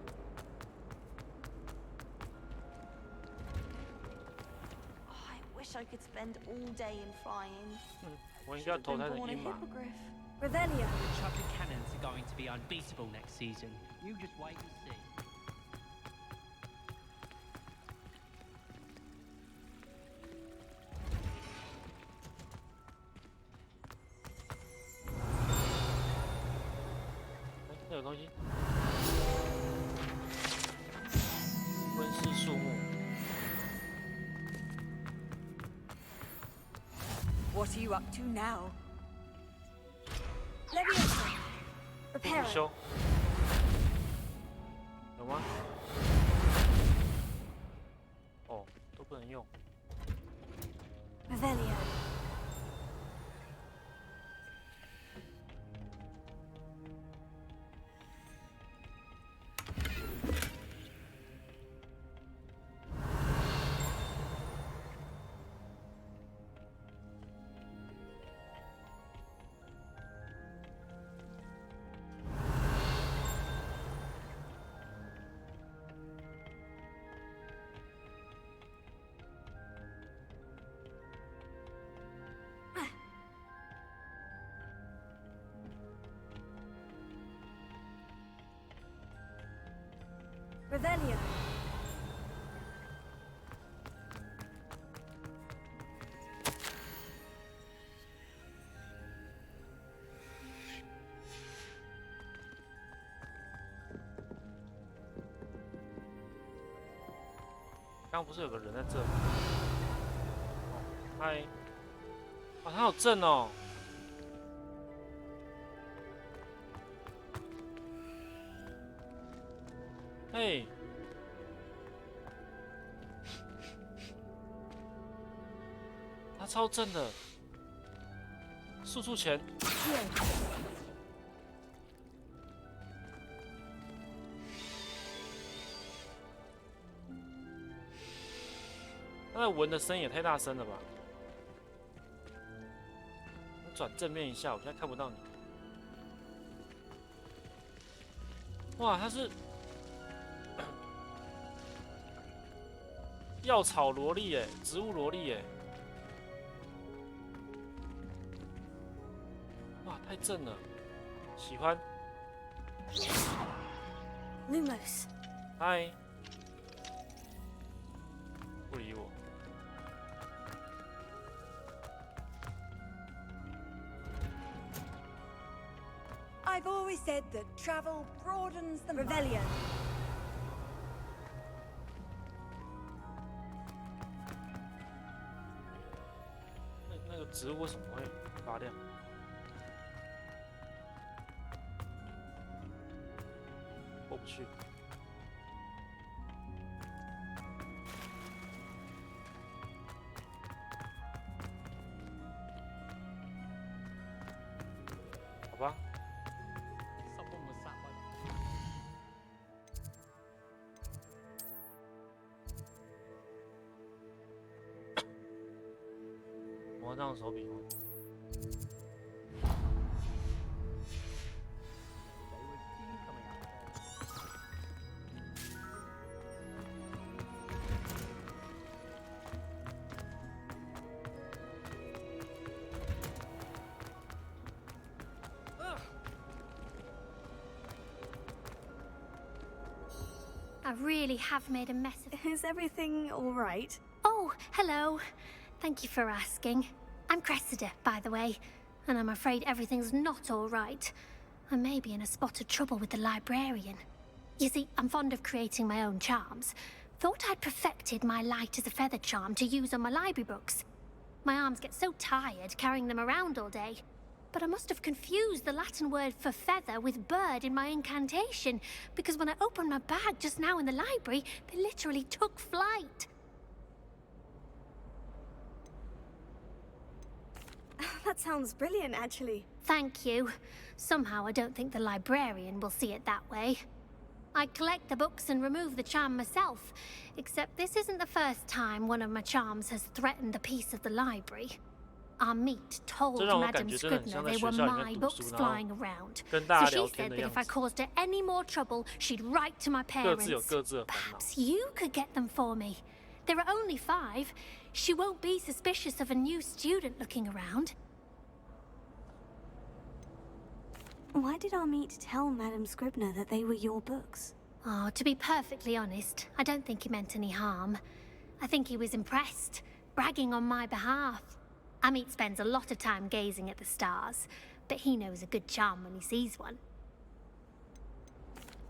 Oh, I wish I could spend all day in flying. 我应该要投胎成鹰马。 Revelio. The chocolate cannons are going to be unbeatable next season. You just wait and see. What are you up to now? Leviosa. Prepare it. 有吗？哦，都不能用。Revelio. Revelio. 刚刚不是有个人在这里？嗨，啊，他好正哦！嘿，他超正的，速速前。那闻的声也太大声了吧！转正面一下，我现在看不到你。哇，他是药草萝莉耶，植物萝莉耶！哇，太正了，喜欢。Lumos. Hi. 不理我。I've always said that travel broadens the Revelio. 那个植物为什么会发亮？过不去。好吧。魔杖手柄。I really have made a mess of it. Is everything all right? Oh, hello. Thank you for asking. I'm Cressida, by the way, and I'm afraid everything's not all right. I may be in a spot of trouble with the librarian. You see, I'm fond of creating my own charms. Thought I'd perfected my light as a feather charm to use on my library books. My arms get so tired carrying them around all day. But I must have confused the Latin word for feather with bird in my incantation, because when I opened my bag just now in the library, they literally took flight. That sounds brilliant, actually. Thank you. Somehow I don't think the librarian will see it that way. I collect the books and remove the charm myself, except this isn't the first time one of my charms has threatened the peace of the library. Our meet told Madam Scribner they were my books flying around. So she said that if I caused her any more trouble, she'd write to my parents. Perhaps you could get them for me. There are only 5. She won't be suspicious of a new student looking around. Why did our meet tell Madam Scribner that they were your books? Oh, to be perfectly honest, I don't think he meant any harm. I think he was impressed, bragging on my behalf. Amit spends a lot of time gazing at the stars, but he knows a good charm when he sees one.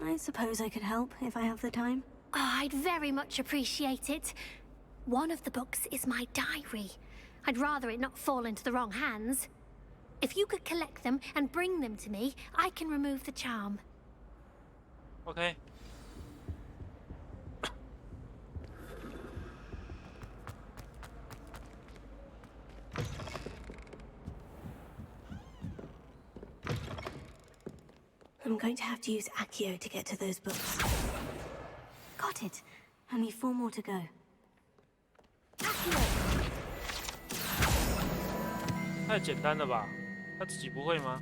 I suppose I could help if I have the time. Oh, I'd very much appreciate it. One of the books is my diary. I'd rather it not fall into the wrong hands. If you could collect them and bring them to me, I can remove the charm. Okay. I'm going to have to use Accio to get to those books. Got it. Only 4 more to go. Accio! 太简单了吧？他自己不会吗？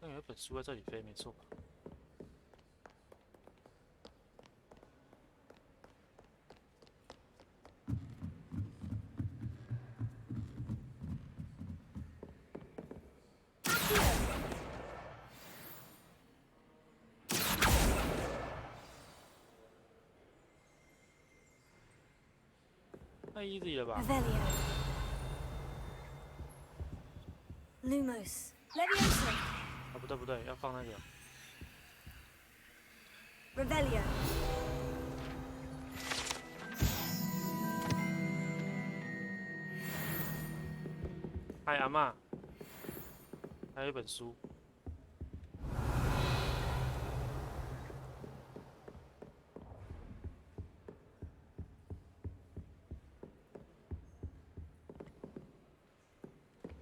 刚有一本书在这里飞，没错吧？ 太 easy 了吧 Revelio. Lumos. Leviosa. 啊，不对不对，要放那个。Revelio. 嗨，阿嬷，还有一本书。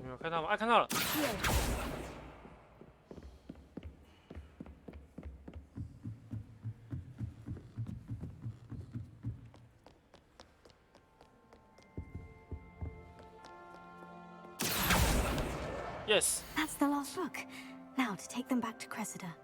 有看到吗？哎，看到了。Yes. That's the last book. Now to take them back to Cressida.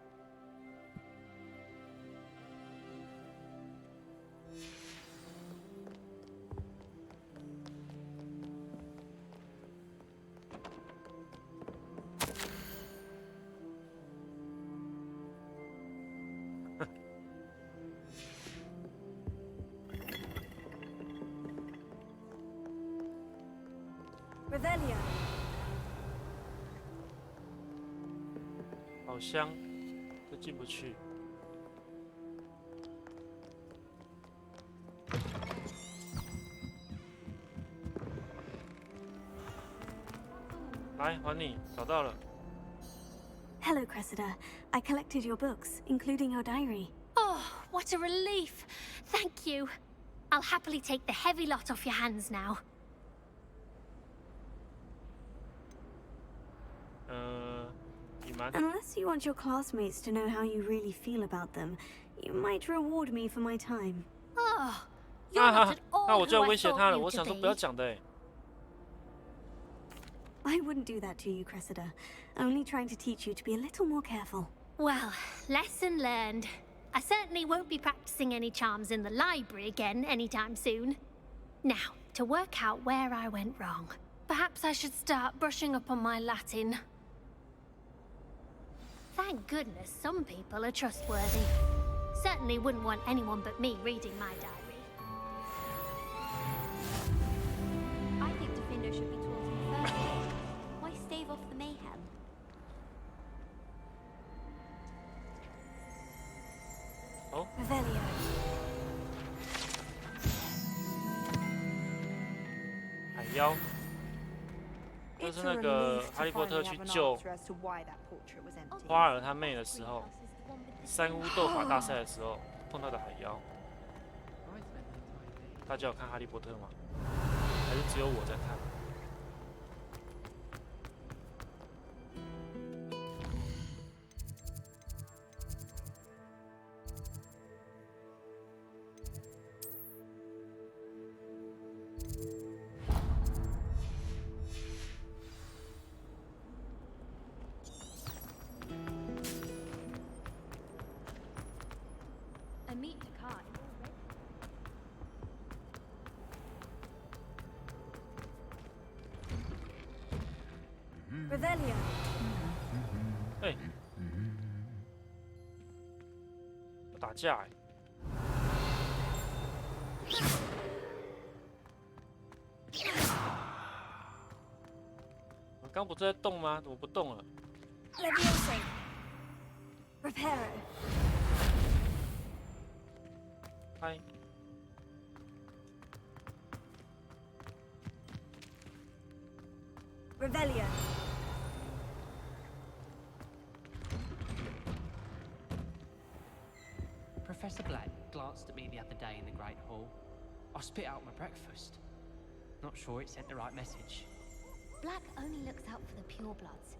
Revelio. 好香，这进不去。来，还你，找到了。Hello, Cressida. I collected your books, including your diary. Oh, what a relief! Thank you. I'll happily take the heavy lot off your hands now. Unless you want your classmates to know how you really feel about them, you might reward me for my time. Oh, you're not at all 那我就要 who I 威胁他 thought 了。 you 我 to 想说 be. 不要讲的哎。I wouldn't do that to you, Cressida. Only trying to teach you to be a little more careful. Well, lesson learned. I certainly won't be practicing any charms in the library again anytime soon. Now, to work out where I went wrong. Perhaps I should start brushing up on my Latin. Thank goodness some people are trustworthy. Certainly wouldn't want anyone but me reading my diary. I think Defendo should be taught in the first place. Why stave off the mayhem? Oh. Revelio. 海妖，就是那个哈利波特去救花儿他妹的时候，三巫斗法大赛的时候碰到的海妖。大家有看哈利波特吗？还是只有我在看？Revelio. 哎，打架哎！我刚不是在动吗？怎么不动了？ Levioso. Reparo. 嗨。 Revelio. Professor Black glanced at me the other day in the Great Hall. I spit out my breakfast. Not sure it sent the right message. Black only looks out for the purebloods.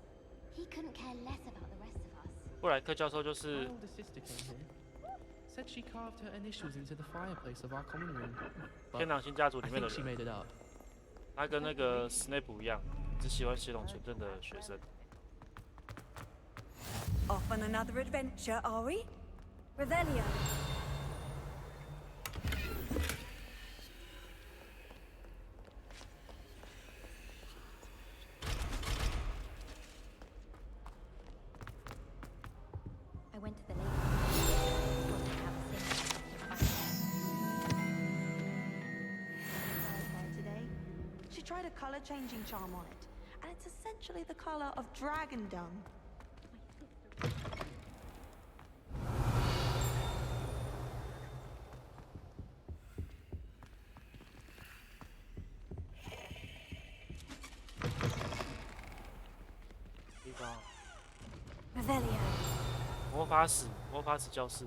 He couldn't care less about the rest of us. 布莱克教授就是 My older sister came here. Said she carved her initials into the fireplace of our common room. 天狼星家族里 I 面的 think she 人， made it up. 他跟那个史内普一样，只喜欢血统纯正的学生。 Off on another adventure, are we? Revelio. I went to the lake. Wasn't have a single. Today, she tried a color changing charm on it, and it's essentially the color of dragon dung. Revelio. 魔法史，魔法史教室。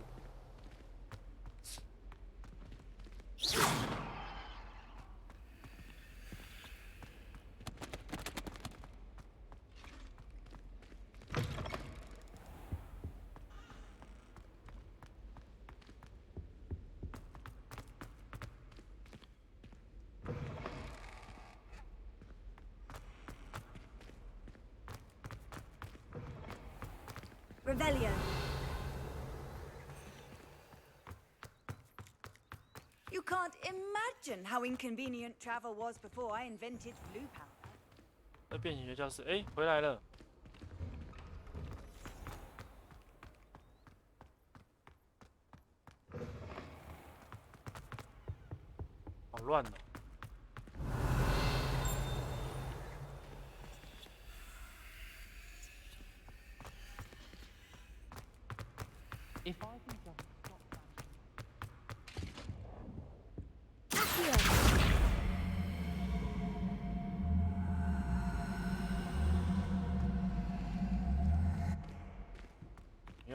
Revelio. You can't imagine how inconvenient travel was before I invented blue powder. 那变形学教室，哎，回来了。好乱哦。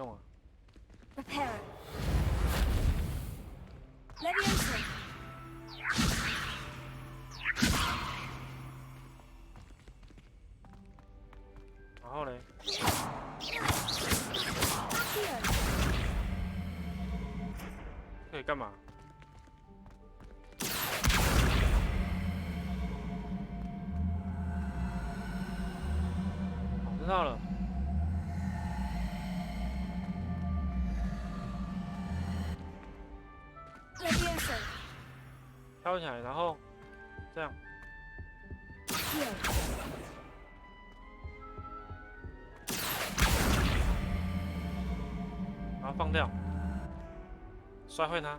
用啊？ Reparo. Leviosa. 然后嘞？可以干嘛？我知道了。飘起来，然后这样。然后放掉，摔坏它。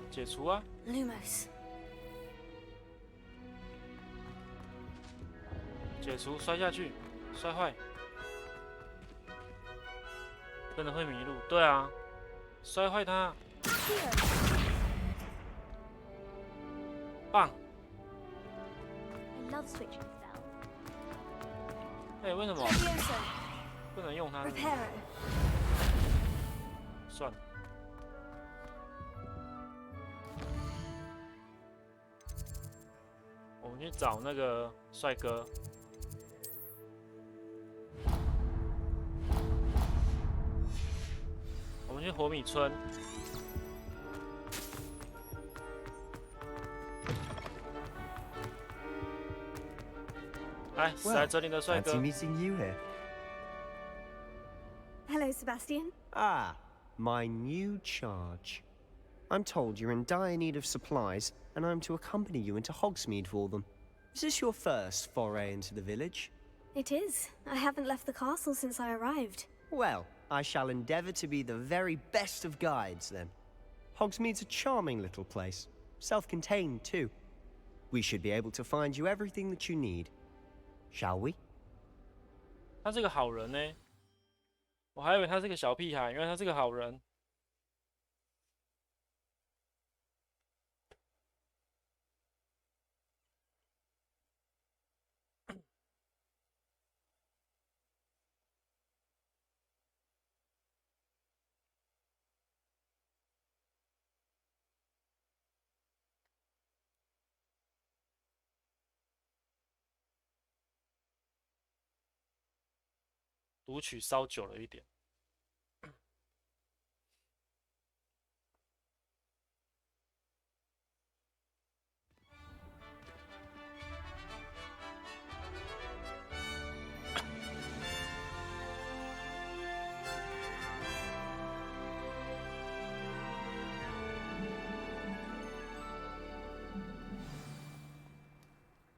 解除啊。Lumos. 解除，摔下去，摔坏，真的会迷路。对啊，摔坏它。棒。I love switching spells. 哎，为什么不能用它？算了。我们去找那个帅哥。我们去火米村。来，死在这里的帅哥。 Fancy meeting you here. Hello, Sebastian. Ah, my new charge. I'm told you're in dire need of supplies, and I'm to accompany you into Hogsmeade for them. Is this your first foray into the village? It is. I haven't left the castle since I arrived. Well, I shall endeavour to be the very best of guides, then. Hogsmeade's a charming little place. Self-contained, too. We should be able to find you everything that you need. Shall we? 他是个好人呢，我还以为他是个小屁孩，原来他是个好人。读取稍久了一点。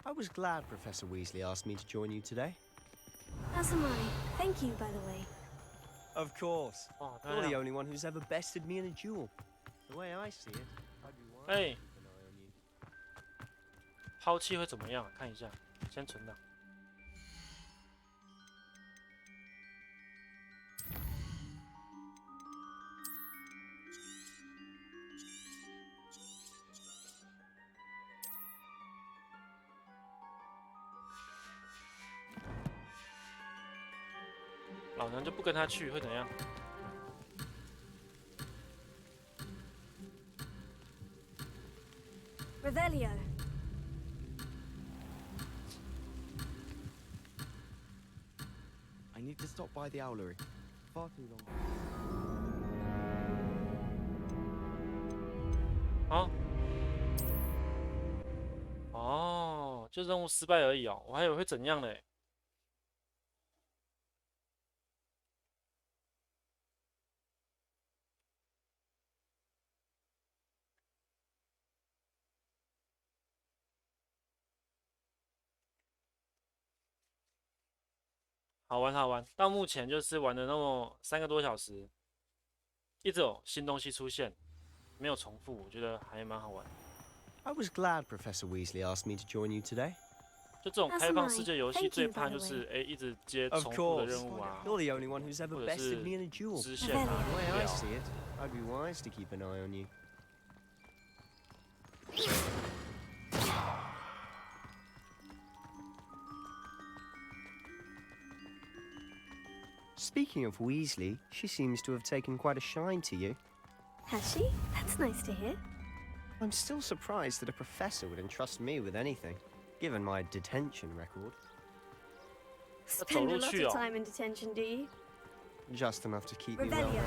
I was glad Professor Weasley asked me to join you today. As am I. Thank you, by the way. Of course. Oh, You're the only one who's ever bested me in a duel. The way I see it, I'd be wise to keep an eye on you. 抛弃会怎么样？看一下，先存档。老娘就不跟他去，会怎样？ Revelio. I need to stop by the owlery. Far too long. 啊？哦，就任务失败而已哦，我还以为会怎样嘞。 好玩好玩，到目前就是玩了那么3个多小时，一直有新东西出现，没有重复，我觉得还蛮好玩。I was glad Professor Weasley asked me to join you today. 就这种开放世界游戏最怕就是一直接重复的任务啊， You're the only one who's ever bested me in a duel. 支线啊， The way I see it, I'd be wise to keep an eye on you. Speaking of Weasley, she seems to have taken quite a shine to you. Has she? That's nice to hear. I'm still surprised that a professor would entrust me with anything, given my detention record. Spend a lot of time in detention, do you? Just enough to keep me well-rounded.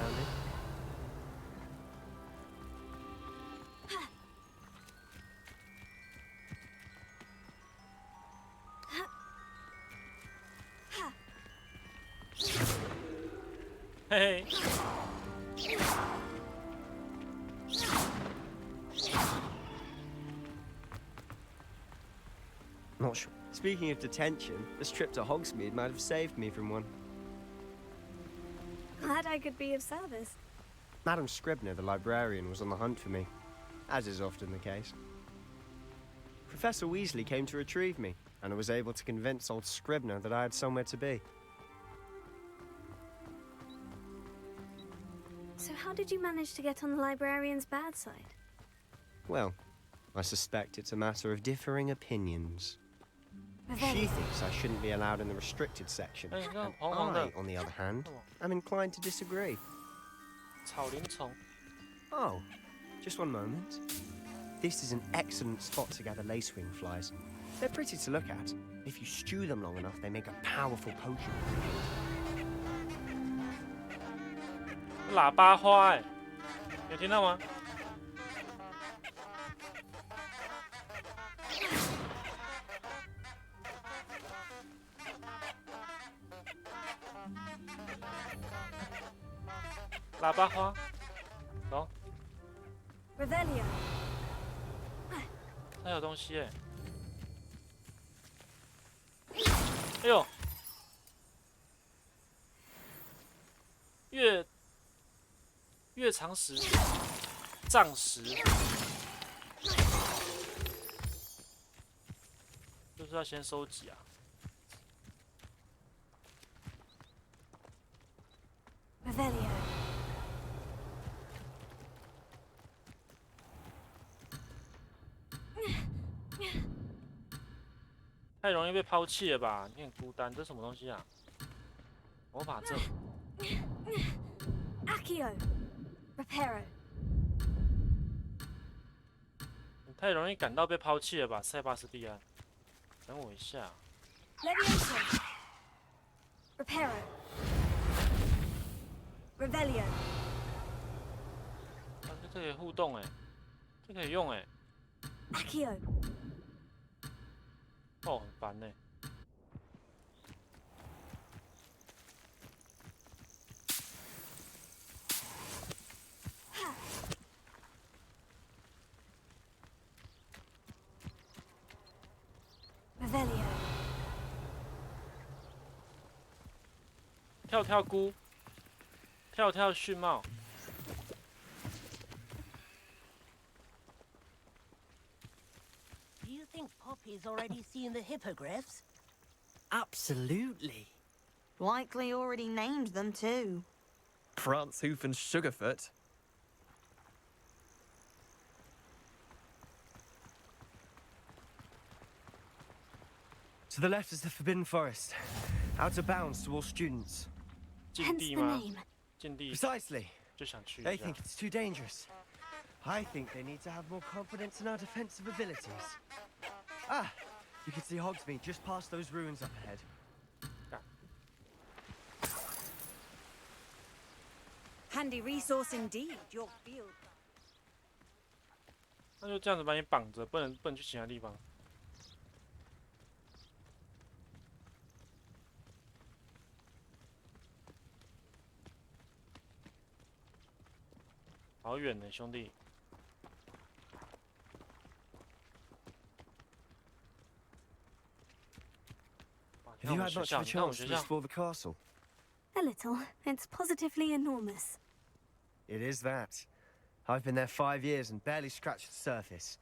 Hey. Not sure. Speaking of detention, this trip to Hogsmeade might have saved me from one. Glad I could be of service. Madam Scribner, the librarian, was on the hunt for me, as is often the case. Professor Weasley came to retrieve me, and I was able to convince old Scribner that I had somewhere to be. So how did you manage to get on the librarian's bad side? Well, I suspect it's a matter of differing opinions. She thinks I shouldn't be allowed in the restricted section. And I, on the other hand, am inclined to disagree. Oh, just one moment. This is an excellent spot to gather lacewing flies. They're pretty to look at. If you stew them long enough, they make a powerful potion. 喇叭花哎，有听到吗？喇叭花，走。Revelio。它有东西哎。哎呦，月长石、藏石，就是要先收集啊。Revelio。太容易被抛弃了吧？你很孤单，这是什么东西啊？魔法阵。Accio。Reparo。你太容易感到被抛弃了吧，塞巴斯蒂安？等我一下。Levioso。Reparo。Revelio。这可以互动哎，这可以用哎。Accio。哦，很烦呢。Revelio。跳跳菇，跳跳迅帽。Do you think Poppy's already seen the hippogriffs? Absolutely. Likely already named them too. Prance, Hoof, and Sugarfoot. To the left is the Forbidden Forest, out of bounds to all students. Hence the name. Precisely. They think it's too dangerous. I think they need to have more confidence in our defensive abilities. Ah, you can see Hogsmeade just past those ruins up ahead. Handy resource indeed, your field. 那就这样子把你绑着，不能去其他地方。好远呢，兄弟。Have you had much of a chance to explore the castle? A little. It's positively enormous. It is that. I've been there 5 years and barely scratched the surface.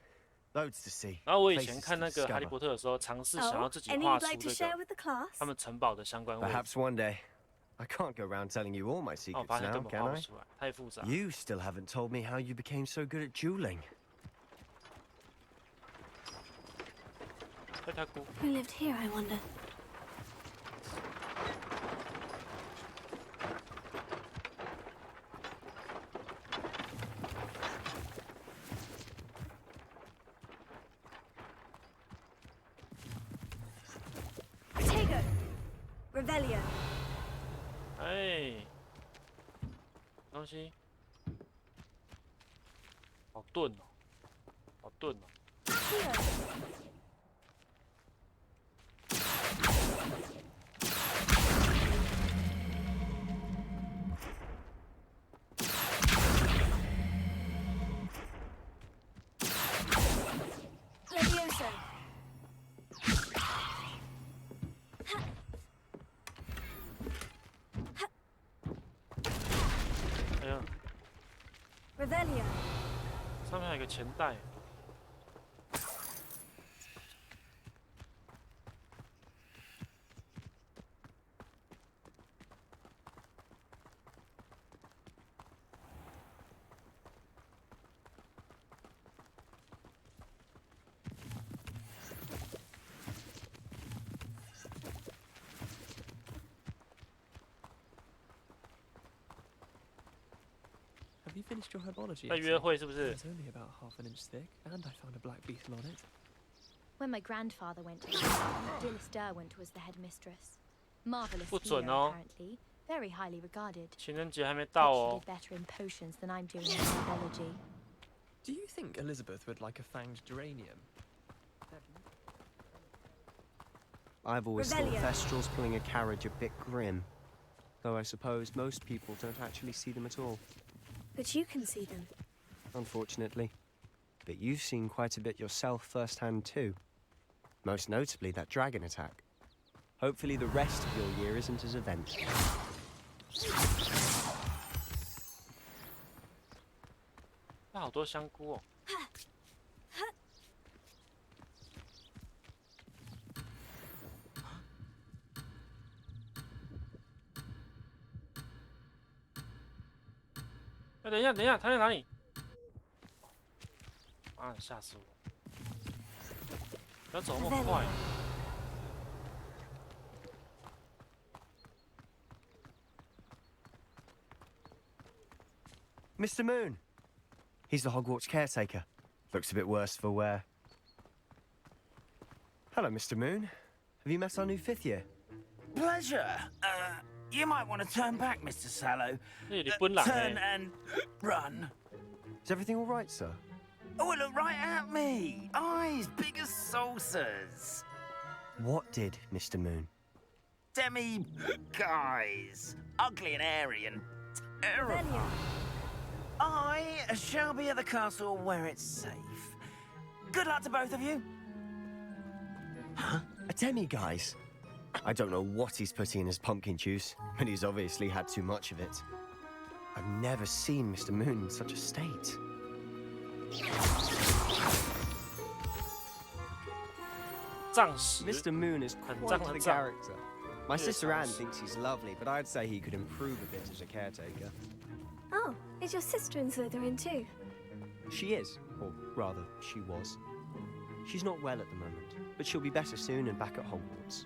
Loads to see. 然后我以前看那个《哈利波特》的时候，尝试想要自己画出这个他们城堡的相关位置。Perhaps one day. I can't go around telling you all my secrets now, can I? 太复杂。 You still haven't told me how you became so good at dueling. Who lived here, I wonder? Revelio。哎，东西，好钝哦，好钝哦。上面还有个钱袋。Have you finished your herbology? 在约会是不是 It's only about half an inch thick, and I found a black beetle on it. When my grandfather went to Dilys Derwent was the headmistress. Marvelous healer, apparently. Very highly regarded. 情人节还没到哦。She did better in potions than I'm doing in herbology. Do you think Elizabeth would like a fanged geranium? I've always thought Thestrals pulling a carriage a bit grim. Though I suppose most people don't actually see them at all. But you can see them. Unfortunately. But you've seen quite a bit yourself firsthand too. Most notably that dragon attack. Hopefully the rest of your year isn't as eventful. 那好多香菇哦。哎，等一下，等一下，他在哪里？啊，吓死我！不要走那么快。Mr. Moon! He's the Hogwarts caretaker. Looks a bit worse for wear. Hello, Mr. Moon. Have you met our new 5th year? Pleasure. You might want to turn back, Mr. Sallow. Turn and run. Is everything all right, sir? Oh, look right at me. Eyes big as saucers. What did, Mr. Moon? Demi-guys. Ugly and airy and terrifying. I shall be at the castle where it's safe. Good luck to both of you. Huh? A demi-guise? I don't know what he's putting in his pumpkin juice, but he's obviously had too much of it. I've never seen Mr. Moon in such a state. Mr. Moon is quite the character. My sister Anne thinks he's lovely, but I'd say he could improve a bit as a caretaker. Oh, is your sister in Slytherin too? She is, or rather, she was. She's not well at the moment, but she'll be better soon and back at Hogwarts.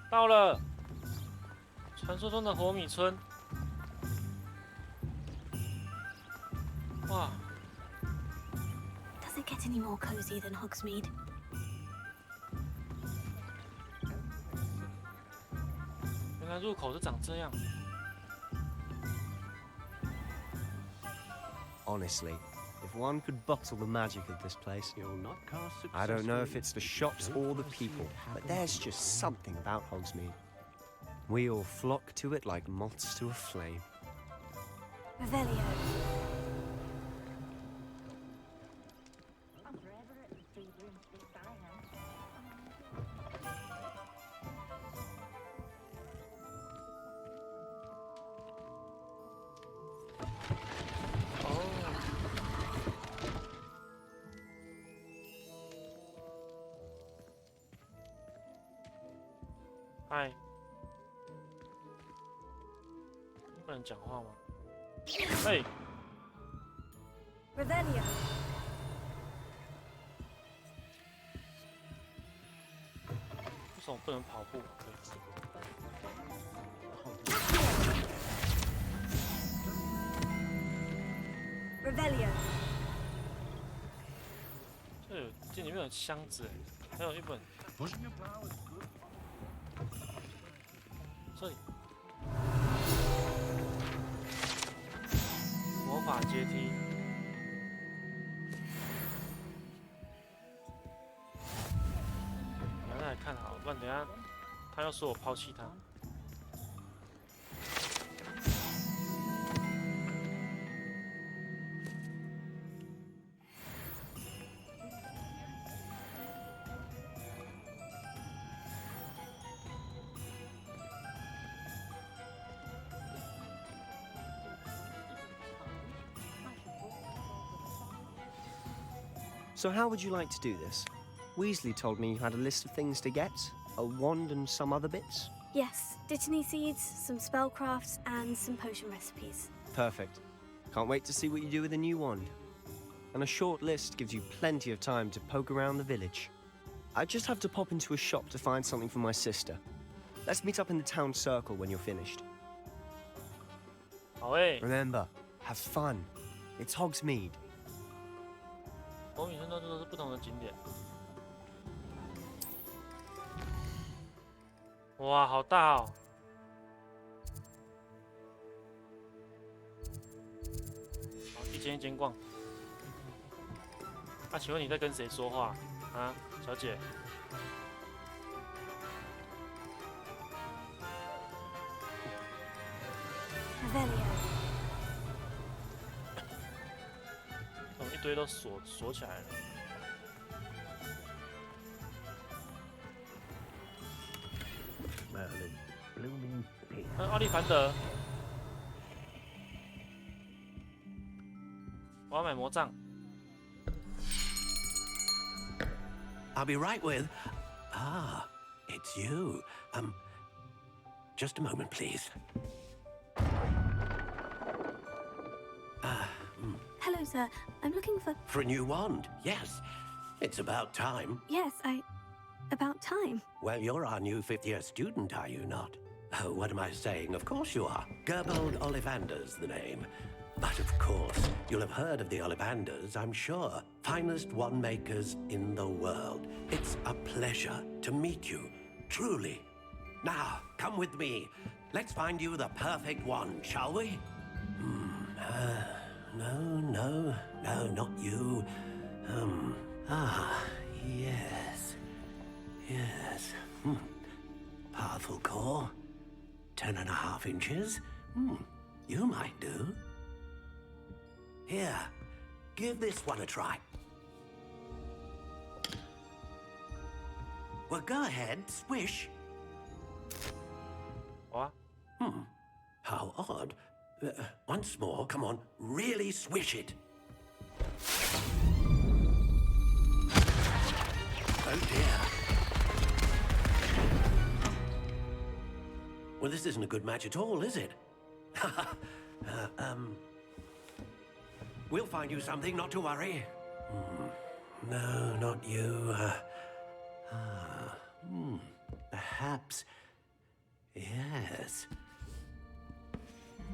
到了，传说中的活米村。哇！ Does it get any more cozy than Hogsmeade? 原来入口是长这样。 Honestly, if one could bottle the magic of this place, I don't know if it's the shops or the people, but there's just something about Hogsmeade. We all flock to it like moths to a flame. Revelio.嗨，不能讲话吗？哎 Revelio. 为什么不能跑步？可以。 Revelio. 这有这里面有箱子，还有一本。这里。魔法阶梯。我来看好，不然等下他要说我抛弃他。So how would you like to do this? Weasley told me you had a list of things to get, a wand and some other bits. Yes, dittany seeds, some spellcrafts, and some potion recipes. Perfect. Can't wait to see what you do with the new wand. And a short list gives you plenty of time to poke around the village. I just have to pop into a shop to find something for my sister. Let's meet up in the town circle when you're finished. Remember, have fun. It's Hogsmeade. 我每天都是不同的景点。哇，好大哦！好，一间一间逛。啊，请问你在跟谁说话啊，小姐？一堆都锁起来了。奥利凡德，我要买魔杖。I'll be right with. Ah, it's you. Just a moment, please. Hello, sir. I'm looking for... For a new wand, yes. It's about time. Yes, About time. Well, you're our new fifth-year student, are you not? Oh, what am I saying? Of course you are. Gerbold Ollivander's the name. But of course, you'll have heard of the Ollivanders, I'm sure. Finest wand makers in the world. It's a pleasure to meet you, truly. Now, come with me. Let's find you the perfect wand, shall we? No, not you. Yes. Powerful core. 10.5 inches. You might do. Here, give this one a try. Well, go ahead, swish. What? How odd. Once more, come on, really swish it. Oh dear. Well, this isn't a good match at all, is it? We'll find you something, not to worry. No, not you. Perhaps. Yes.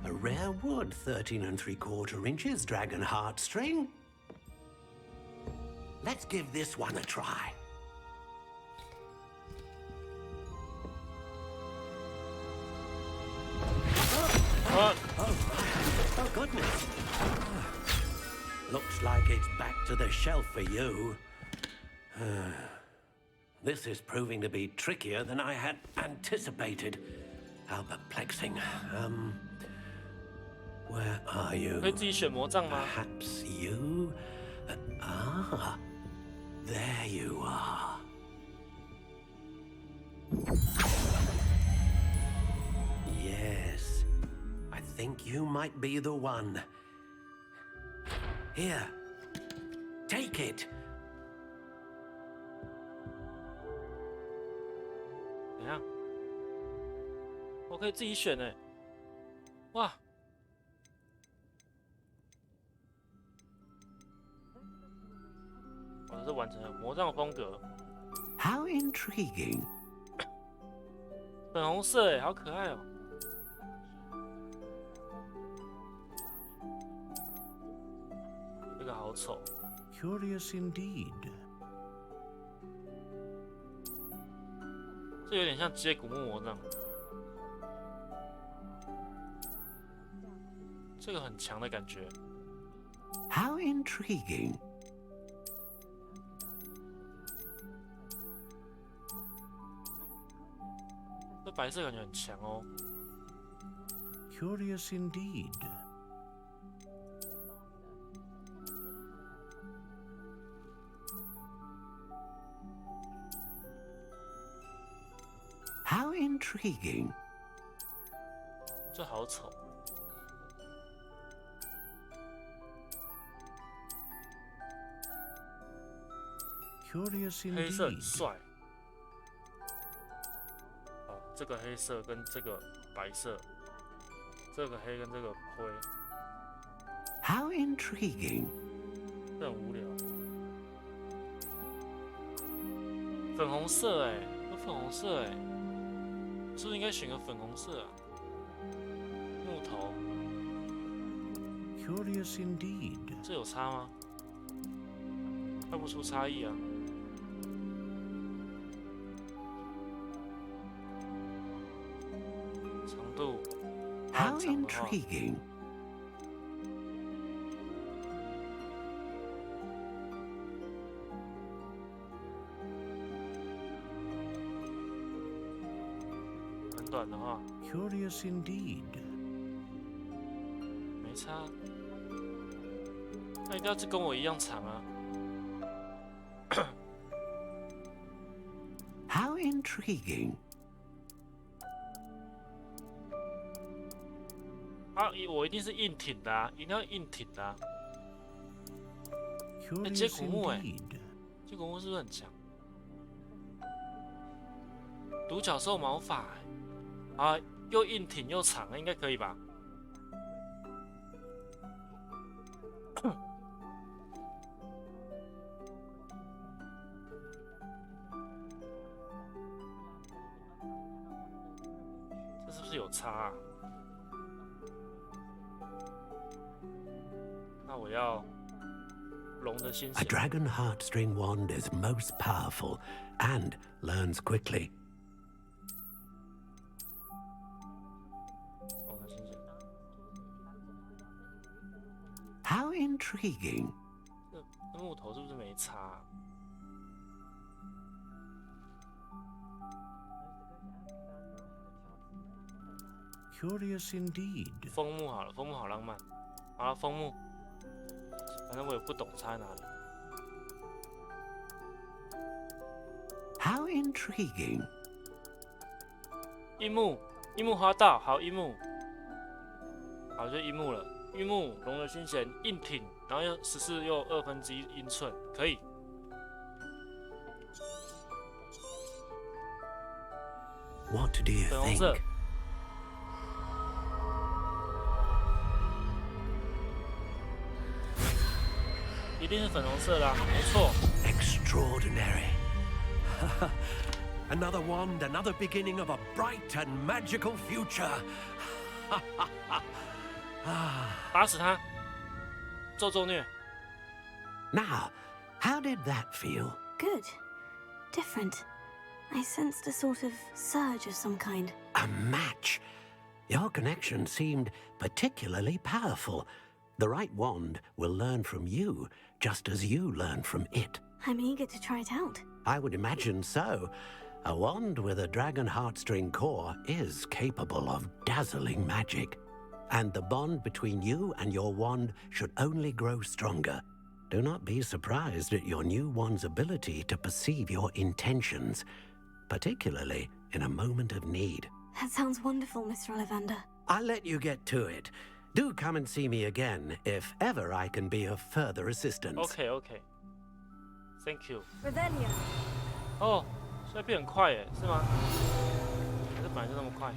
A rare wood, 13 3/4 inches, dragon heartstring. Let's give this one a try. Oh, goodness. Looks like it's back to the shelf for you. This is proving to be trickier than I had anticipated. How perplexing. Where are you? 可以自己选魔杖吗？ Perhaps you? There you are. Yes, I think you might be the one. Here, take it. 怎样？我可以自己选哎！哇！我是完成了魔杖风格。How intriguing. 粉红色哎，好可爱哦！这个好丑。 Curious indeed. 这有点像接骨木魔杖。这个很强的感觉。How intriguing.这白色感觉很强哦。Curious indeed. How intriguing. 这好丑。Curious indeed. 黑色很帅。哦，这个黑色跟这个白色，这个黑跟这个灰。How intriguing. 这很无聊。粉红色哎，有粉红色哎，是不是应该选个粉红色啊？木头。Curious indeed. 这有差吗？看不出差异啊。长度。How intriguing. 很短的话。Curious indeed. 没差。那一定要跟我一样长啊。How intriguing. 啊，我一定是硬挺的啊，一定要硬挺的啊。接骨木哎，接骨木是不是很强？独角兽毛发啊，又硬挺又长，应该可以吧？这是不是有差啊？那我要龙的心 A 弦。dragon heartstring wand is most powerful and learns quickly. 龙的心弦。How intriguing. 这木头是不是没差啊？Curious indeed. 枫木好了，枫木好浪漫。好了，枫木。反正我也不懂差在哪里。How intriguing. 樱木，樱木花道，好樱木，好就樱木了。樱木龙的心弦硬挺，然后又14又1/2英寸，可以。What do you 粉红色。 think? 一定是粉红色啦，没错。Extraordinary. Another wand, another beginning of a bright and magical future. 打死他，咒虐。Now, how did that feel? Good. Different. I sensed a sort of surge of some kind. A match. Your connection seemed particularly powerful. The right wand will learn from you, just as you learn from it. I'm eager to try it out. I would imagine so. A wand with a dragon heartstring core is capable of dazzling magic. And the bond between you and your wand should only grow stronger. Do not be surprised at your new wand's ability to perceive your intentions, particularly in a moment of need. That sounds wonderful, Mr. Ollivander. I'll let you get to it. Do come and see me again if ever I can be of further assistance. OK. Thank you. Revelio. 哦，现在变很快耶，是吗？还是本来就那么快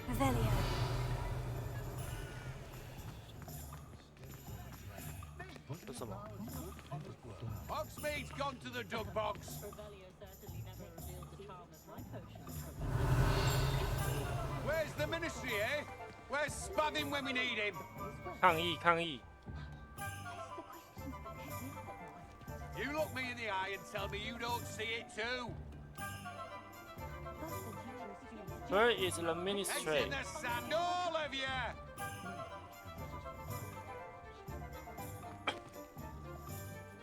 ？Revelio. Everything's gone to the dog box. Where's the ministry, eh? Where's Spavin when we need him? 抗议抗议 You look me in the eye and tell me you don't see it too. Where is the ministry? Heads in the sand, all of you.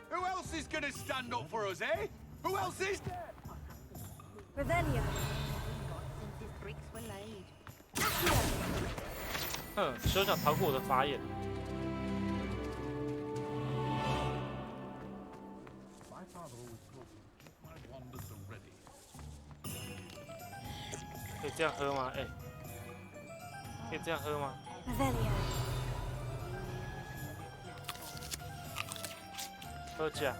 Who else is gonna stand up for us, eh? Who else is there? Revelio. 休想逃过我的法眼！可以这样喝吗？哎，可以这样喝吗？ 喝价。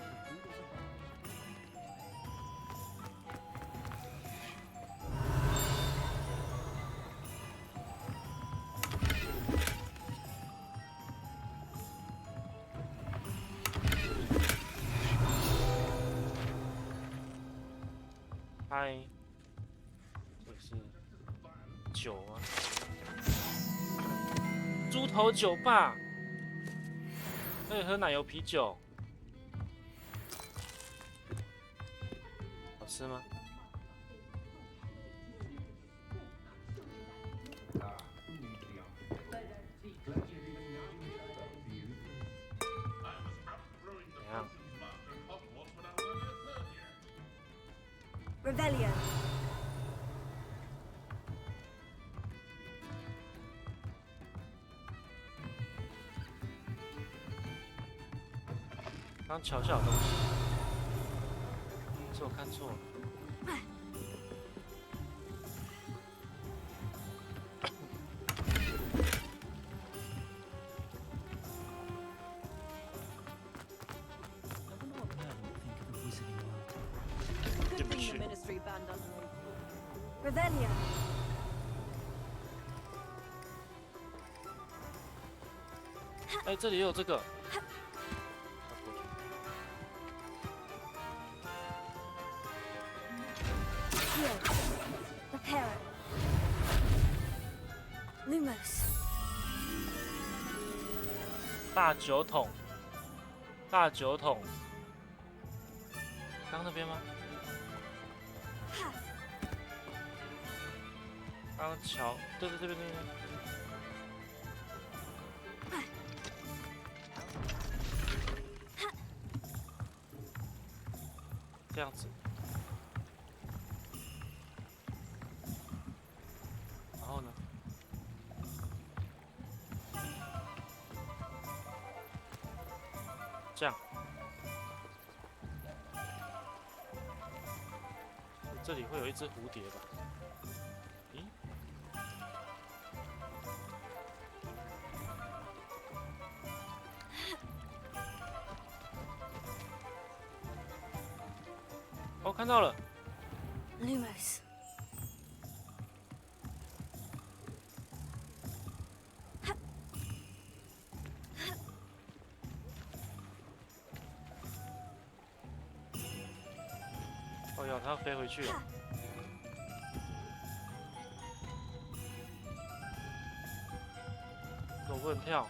嗨，这是酒啊，猪头酒吧，可以喝奶油啤酒，好吃吗？怎样？ Revelio. 刚瞧下有东西，是我看错了。进不去。Revelio. 哎，这里也有这个。 Lumos. 大酒桶，大酒桶。刚那边吗？刚桥，对对对对对。这样子。 然后呢？这样，这里会有一只蝴蝶吧？咦？哦，看到了。Lumos. 哦哟，它要飞回去了。我不能跳，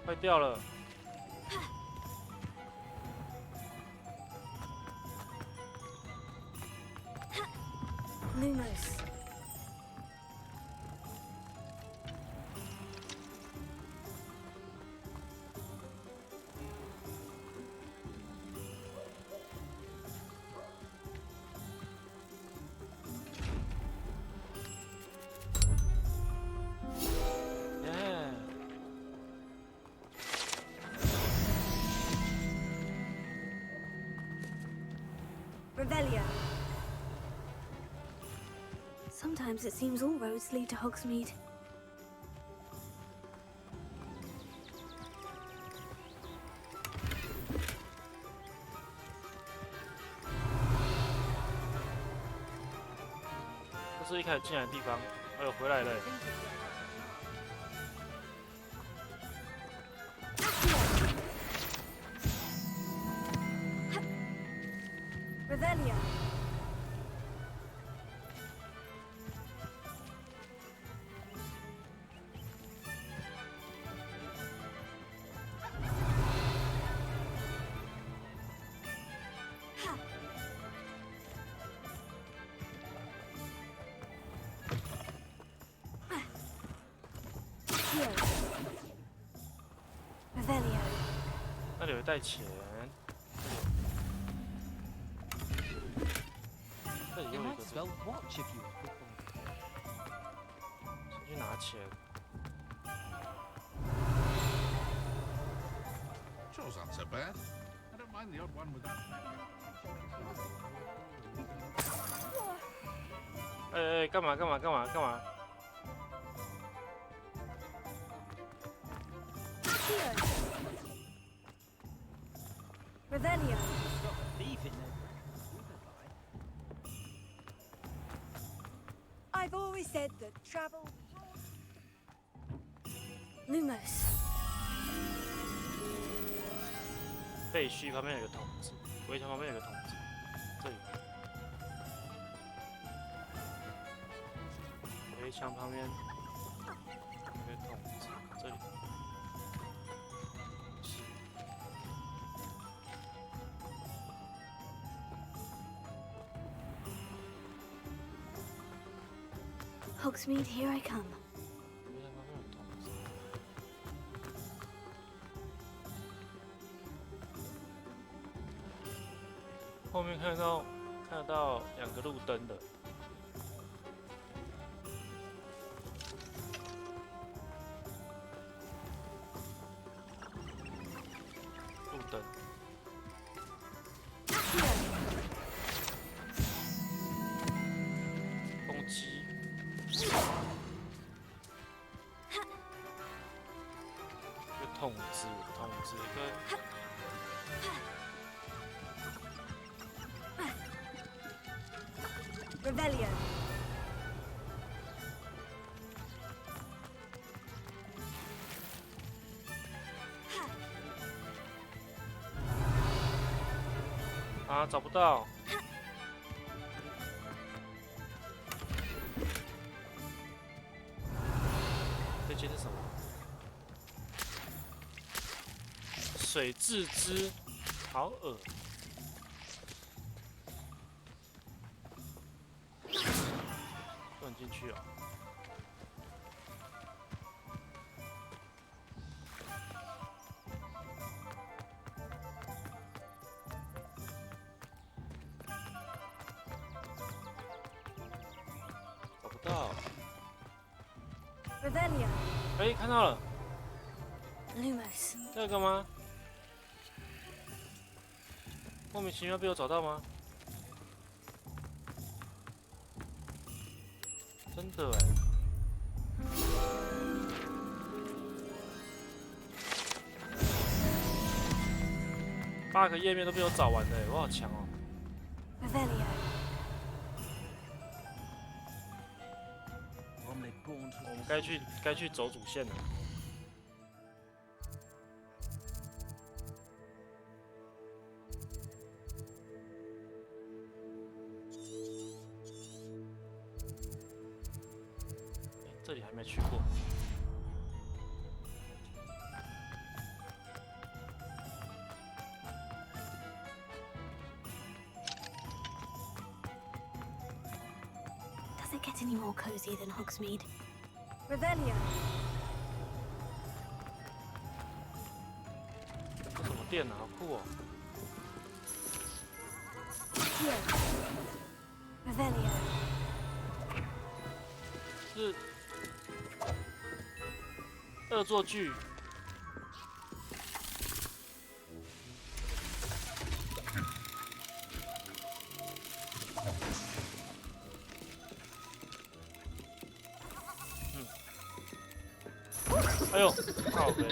快掉了。Lumos. 耶！ Revelio. Sometimes it seems all roads lead to Hogsmeade. 这是一开始进来的地方。哎呦，回来了。Revelio. 那里有带钱，这里又有一个这个，先去拿钱。Chore's not so bad. I don't mind the odd one without. 哎，干嘛？ Revelio. I've always said that travel. Lumos. 废墟旁边有个筒子，围墙旁边有个筒子，这里。围墙旁边有个筒子，这里。 Hogsmeade, here I come. 后面看得到2个路灯的，路灯。攻击。 筒子一个。Revelio. 啊，找不到。这接是什么？ 水蛭之，好恶！不能进去哦。找不到。Revelio. 哎，看到了。 Lumos. 这个吗？ 莫名其妙被我找到吗？真的哎，8个页面都被我找完了，我好强哦！我们该去走主线了。 这里还没去过。Does it get any more cozy than Hogsmeade? Revelio. 这什么店啊？好酷哦！ Revelio. 是恶作剧。哎呦，靠北！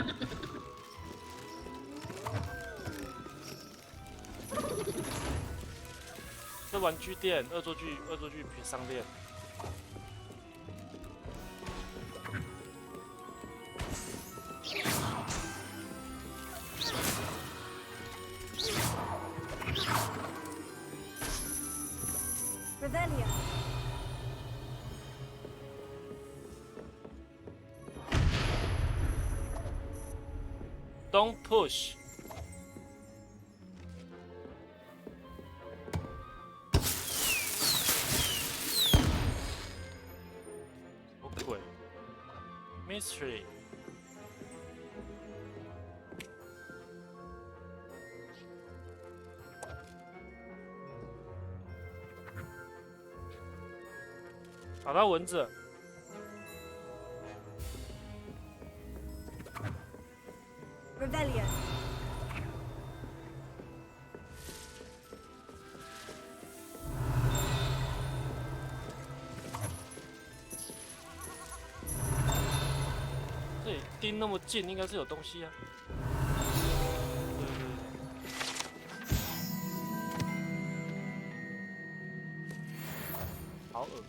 这玩具店，恶作剧商店。Don't push。什么鬼 ？Mystery。打到蚊子。Rebellion. 这里盯那么近，应该是有东西啊。好恶。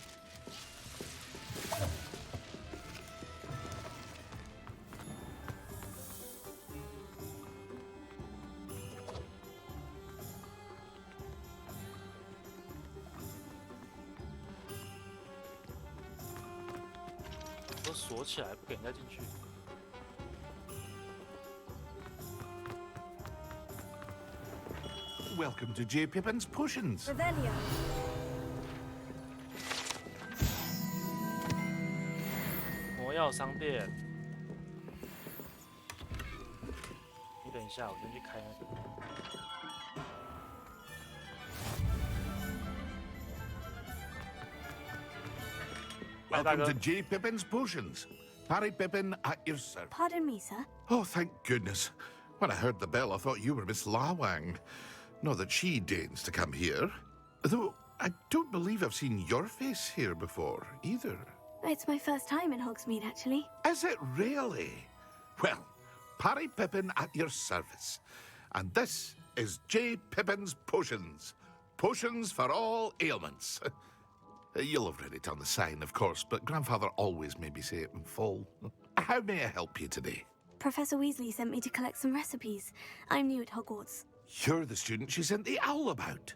都锁起来，不给人家进去。Welcome to J. Pippin's Potions. Rebellion. 魔药商店。你等一下，我先去开那个。 Welcome to J. Pippin's Potions. Harry Pippin at your service. Pardon me, sir. Oh, thank goodness. When I heard the bell, I thought you were Miss Lawang. Not that she deigns to come here. Though, I don't believe I've seen your face here before, either. It's my first time in Hogsmeade, actually. Is it really? Well, Harry Pippin at your service. And this is J. Pippin's Potions. Potions for all ailments. You'll have read it on the sign, of course, but Grandfather always made me say it in full. How may I help you today? Professor Weasley sent me to collect some recipes. I'm new at Hogwarts. You're the student she sent the owl about.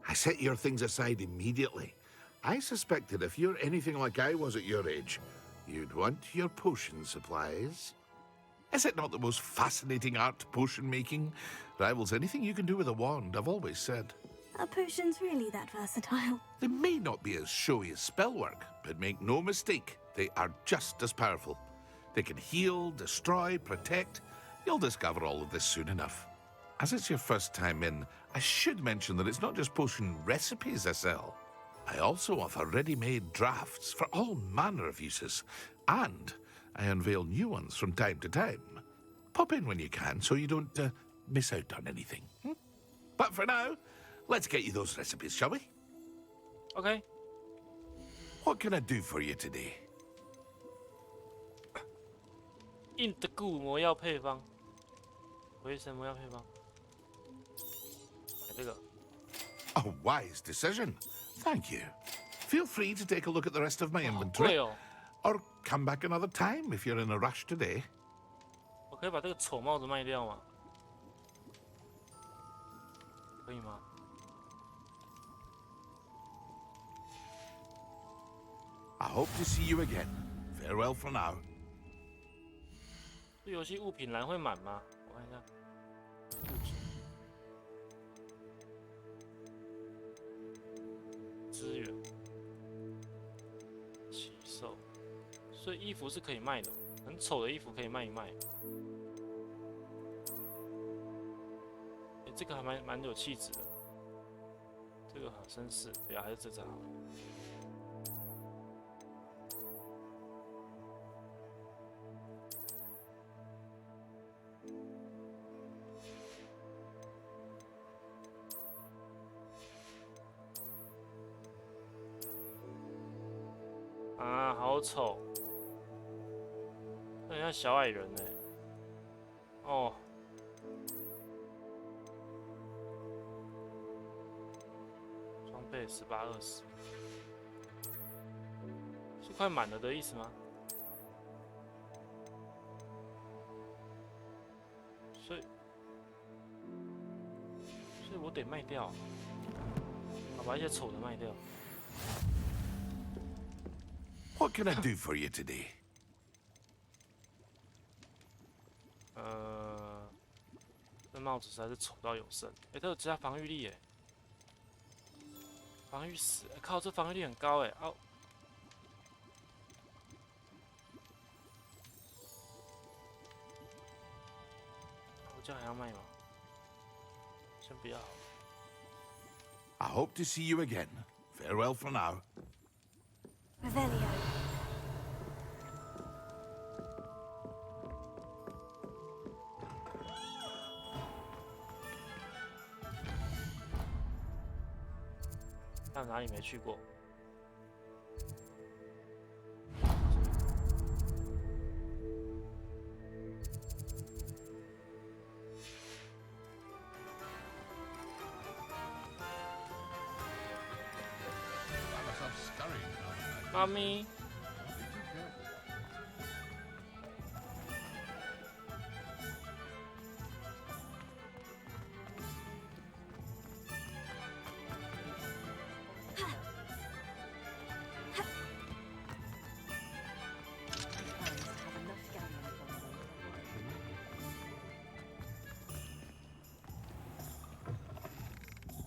I set your things aside immediately. I suspected if you're anything like I was at your age, you'd want your potion supplies. Is it not the most fascinating art, potion making? Rivals anything you can do with a wand, I've always said. Are potions really that versatile? They may not be as showy as spellwork, but make no mistake, they are just as powerful. They can heal, destroy, protect. You'll discover all of this soon enough. As it's your first time in, I should mention that it's not just potion recipes I sell. I also offer ready-made drafts for all manner of uses, and I unveil new ones from time to time. Pop in when you can so you don't miss out on anything. But for now, let's get you those recipes, shall we? Okay. What can I do for you today? 印的固魔药配方，回神魔药配方，买这个。A wise decision. Thank you. Feel free to take a look at the rest of my inventory, or come back another time if you're in a rush today. 我可以把这个丑帽子卖掉吗？可以吗？ I hope to see you again. Farewell for now. 这游戏物品栏会满吗？我看一下。物品。资源。起售。所以衣服是可以卖的，很丑的衣服可以卖一卖。这个还蛮有气质的。这个好绅士，不要，还是这张好了。 啊，好丑，很像小矮人呢。哦，装备18、20，是快满了的意思吗？所以我得卖掉，好，把一些丑的卖掉。 What can I do for you today? 帽子实在是丑到有剩。哎，它有加防御力哎，防御10，靠，这防御力很高哎。哦，我这样还要卖吗？先不要。 I hope to see you again. Farewell for now. Revelio. 还有哪里没去过？妈咪。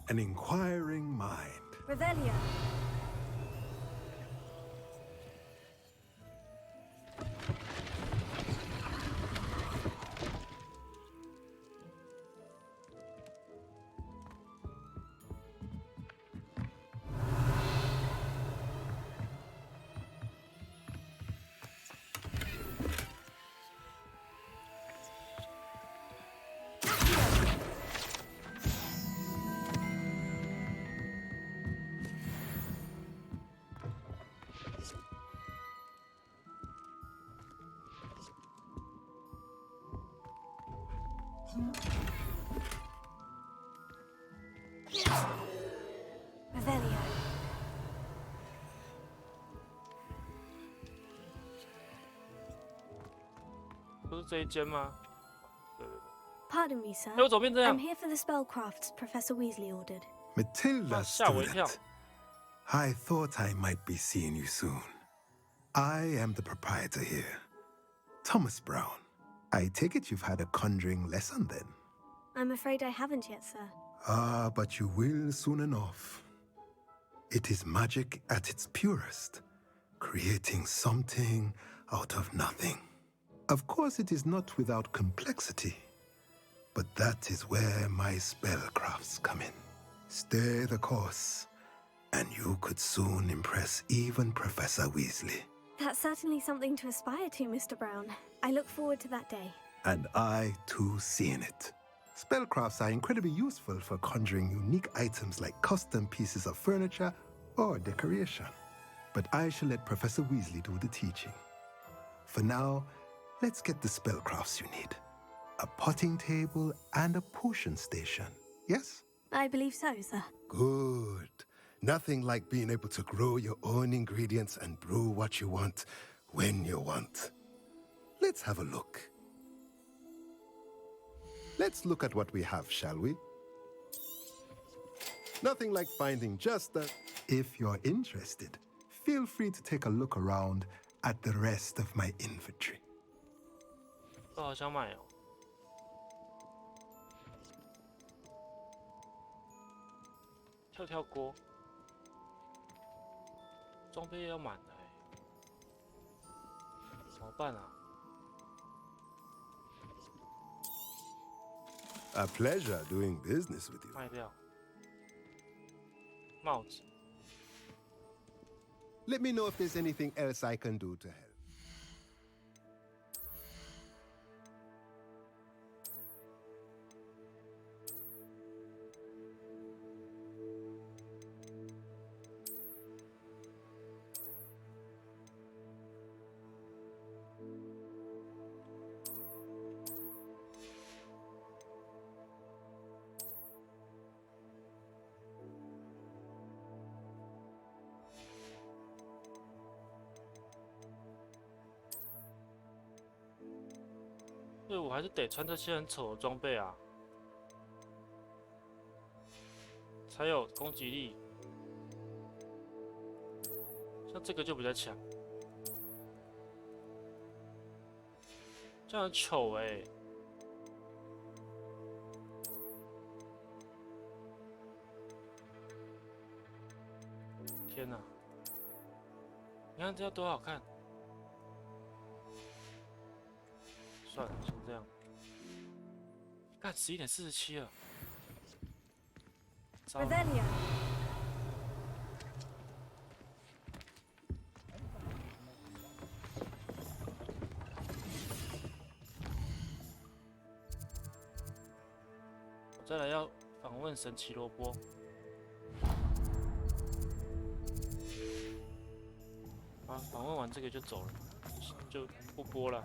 An inquiring mind. Revelio. Revelio. 不是这一间吗？对对对。 Pardon me, sir. 哎，我怎么变这样 I'm here for the spellcrafts Professor Weasley ordered. Matilda student. I thought I might be seeing you soon. I am the proprietor here, Thomas Brown. I take it you've had a conjuring lesson then? I'm afraid I haven't yet, sir. Ah, but you will soon enough. It is magic at its purest, creating something out of nothing. Of course, it is not without complexity, but that is where my spellcrafts come in. Stay the course, and you could soon impress even Professor Weasley. That's certainly something to aspire to, Mr. Brown. I look forward to that day. And I, too, seeing it. Spellcrafts are incredibly useful for conjuring unique items like custom pieces of furniture or decoration. But I shall let Professor Weasley do the teaching. For now, let's get the spellcrafts you need. A potting table and a potion station, yes? I believe so, sir. Good. Nothing like being able to grow your own ingredients and brew what you want when you want. Let's have a look. Let's look at what we have, shall we? Nothing like finding just the... If you're interested, feel free to take a look around at the rest of my inventory. 这好想买哦。跳跳锅，装备要满了怎么办啊？ A pleasure doing business with you. 卖掉。帽子。 Let me know if there's anything else I can do to help.所以我还是得穿这些很丑的装备啊，才有攻击力。像这个就比较强，这样很丑哎。天哪！你看这要多好看！算了，先这样。看11:47了。Revelio。我再来要访问神奇萝卜。啊，访问完这个就走了，就不播了。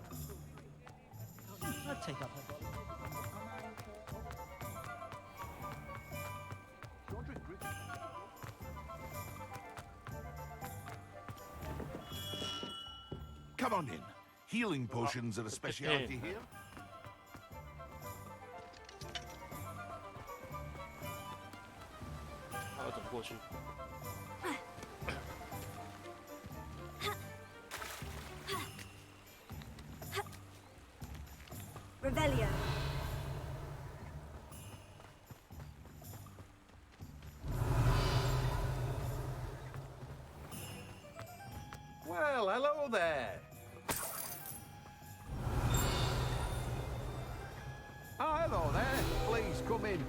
Come on in. Healing potions are a specialty here. 我要怎么过去？ Revelio. Well, hello there. Oh, hello there. Please come in.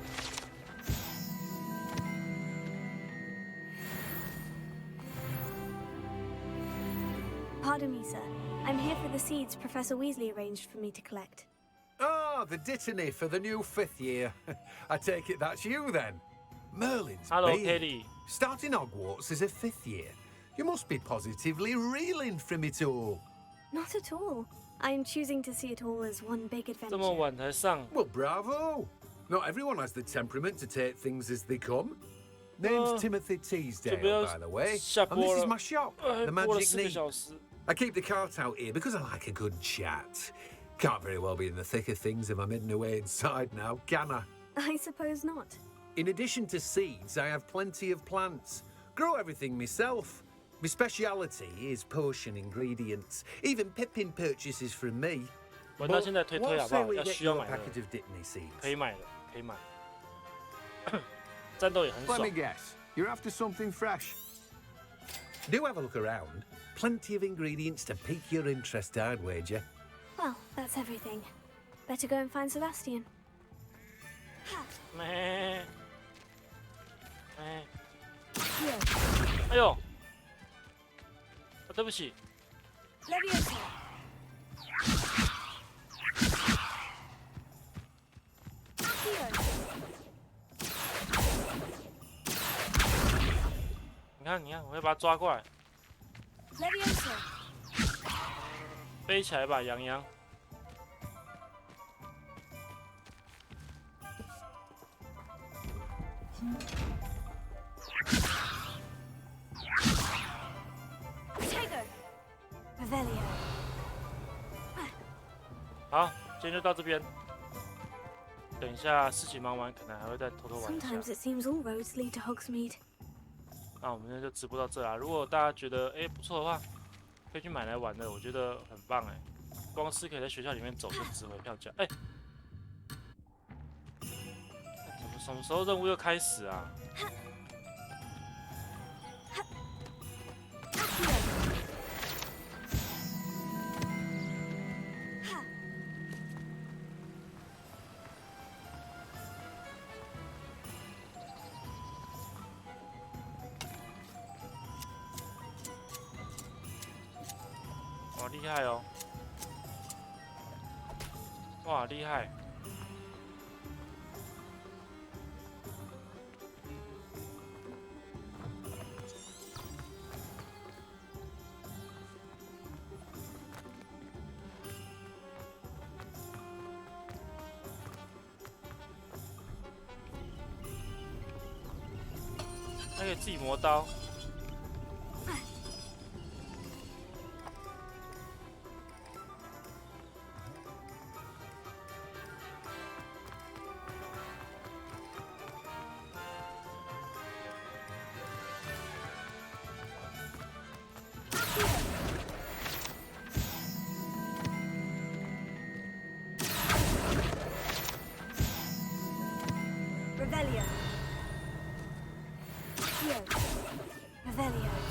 Pardon me, sir. I'm here for the seeds Professor Weasley arranged for me to collect. Oh, the dittany for the new 5th year. I take it that's you then. Merlin's Hello, big. Teddy. Starting Hogwarts as a 5th year. You must be positively reeling from it all. Not at all. I'm choosing to see it all as one big adventure. 这么晚才上。 Well, bravo. Not everyone has the temperament to take things as they come. Name's Timothy Teasdale, by the way. And this is my shop, the Magic Knee. I keep the cart out here because I like a good chat. Can't very well be in the thick of things if I'm hidden away inside now, can I? I suppose not. In addition to seeds, I have plenty of plants. Grow everything myself. My speciality is potion ingredients. Even Pippin purchases from me. 玩到现在推好不好？要需要买的。可以买的，可以买。战斗也很爽。 Let me guess, you're after something fresh. Do have a look around. Plenty of ingredients to pique your interest, I'd wager. Well, that's everything. Better go and find Sebastian. 哎呦！啊，对不起。 Leviosa. 你看，你看，我会把它抓过来。 Leviosa. 飞起来吧，羊羊。好，今天就到这边。等一下事情忙完，可能还会再偷偷玩一下。 Sometimes it seems all roads lead to Hogsmeade. 那我们今天就直播到这啦。如果大家觉得不错的话，可以去买来玩的，我觉得很棒哎。光是可以在学校里面走就值回票价哎。什么时候任务又开始啊？ 哇，厉害哦！哇，厉害！还可以自己磨刀。 Revelio. Revelio.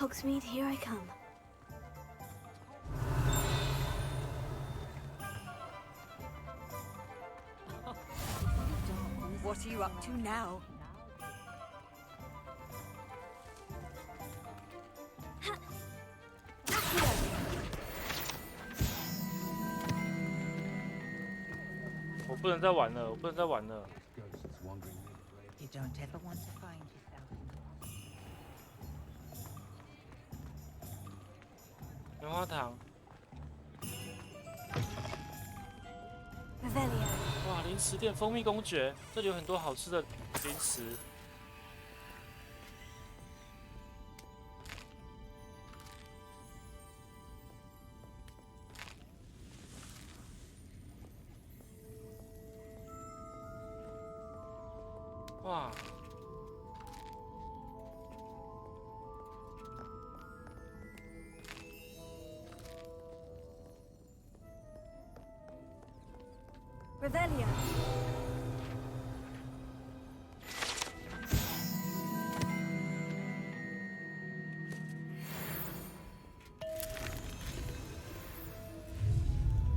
Hogsmeade, here I come. What are you up to now?我不能再玩了，我不能再玩了。You don't ever want to find yourself. 棉花糖。哇，零食店蜂蜜公爵，这里有很多好吃的零食。哇！ Revelio.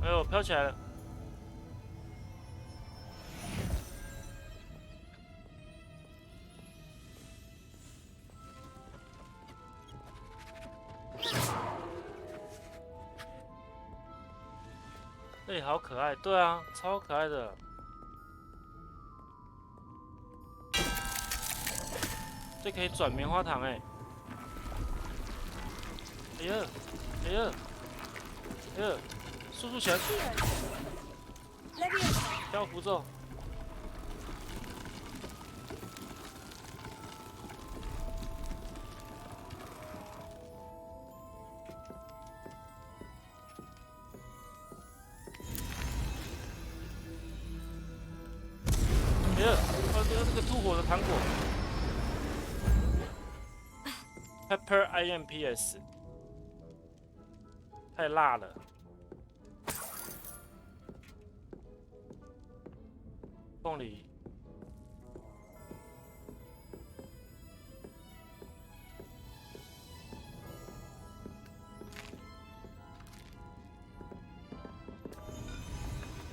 哎呦，飘起来了！这里好可爱，对啊，超可爱的。这可以转棉花糖哎！哎呀，哎呀，哎呀，速速前！跳符咒。 这个吐火的糖果 ，Pepper IMPS， 太辣了。凤梨，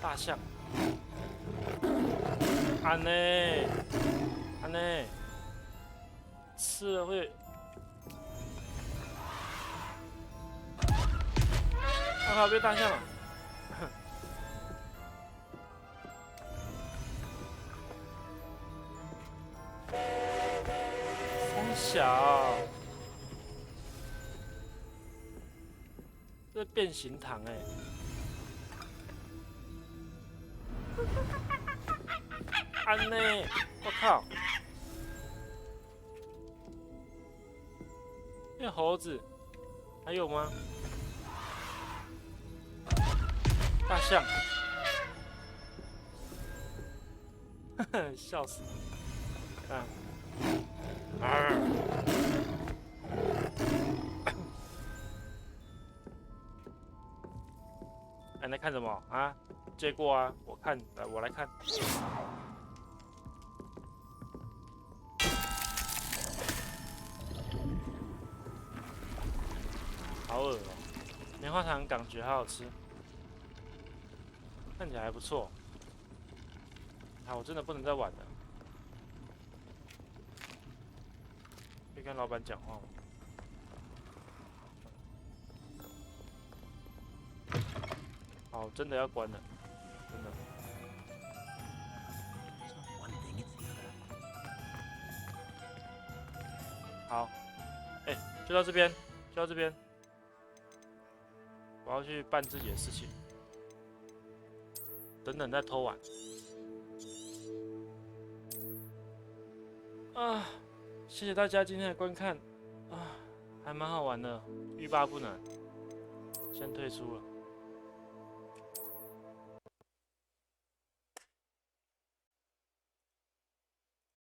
大象。 安内，安内，吃了会，刚好被大象了。风小，这变形糖哎。 安内，我靠！那猴子还有吗？大象，呵呵，笑死！啊！哎，在看什么啊？借过啊！我看，来，我来看。 好恶哦、棉花糖感觉好好吃，看起来还不错。啊，我真的不能再玩了。可以跟老板讲话吗？好，真的要关了，真的。好，哎、就到这边，就到这边。 我要去办自己的事情，等等再偷玩。啊，谢谢大家今天的观看，啊，还蛮好玩的，欲罢不能。先退出了。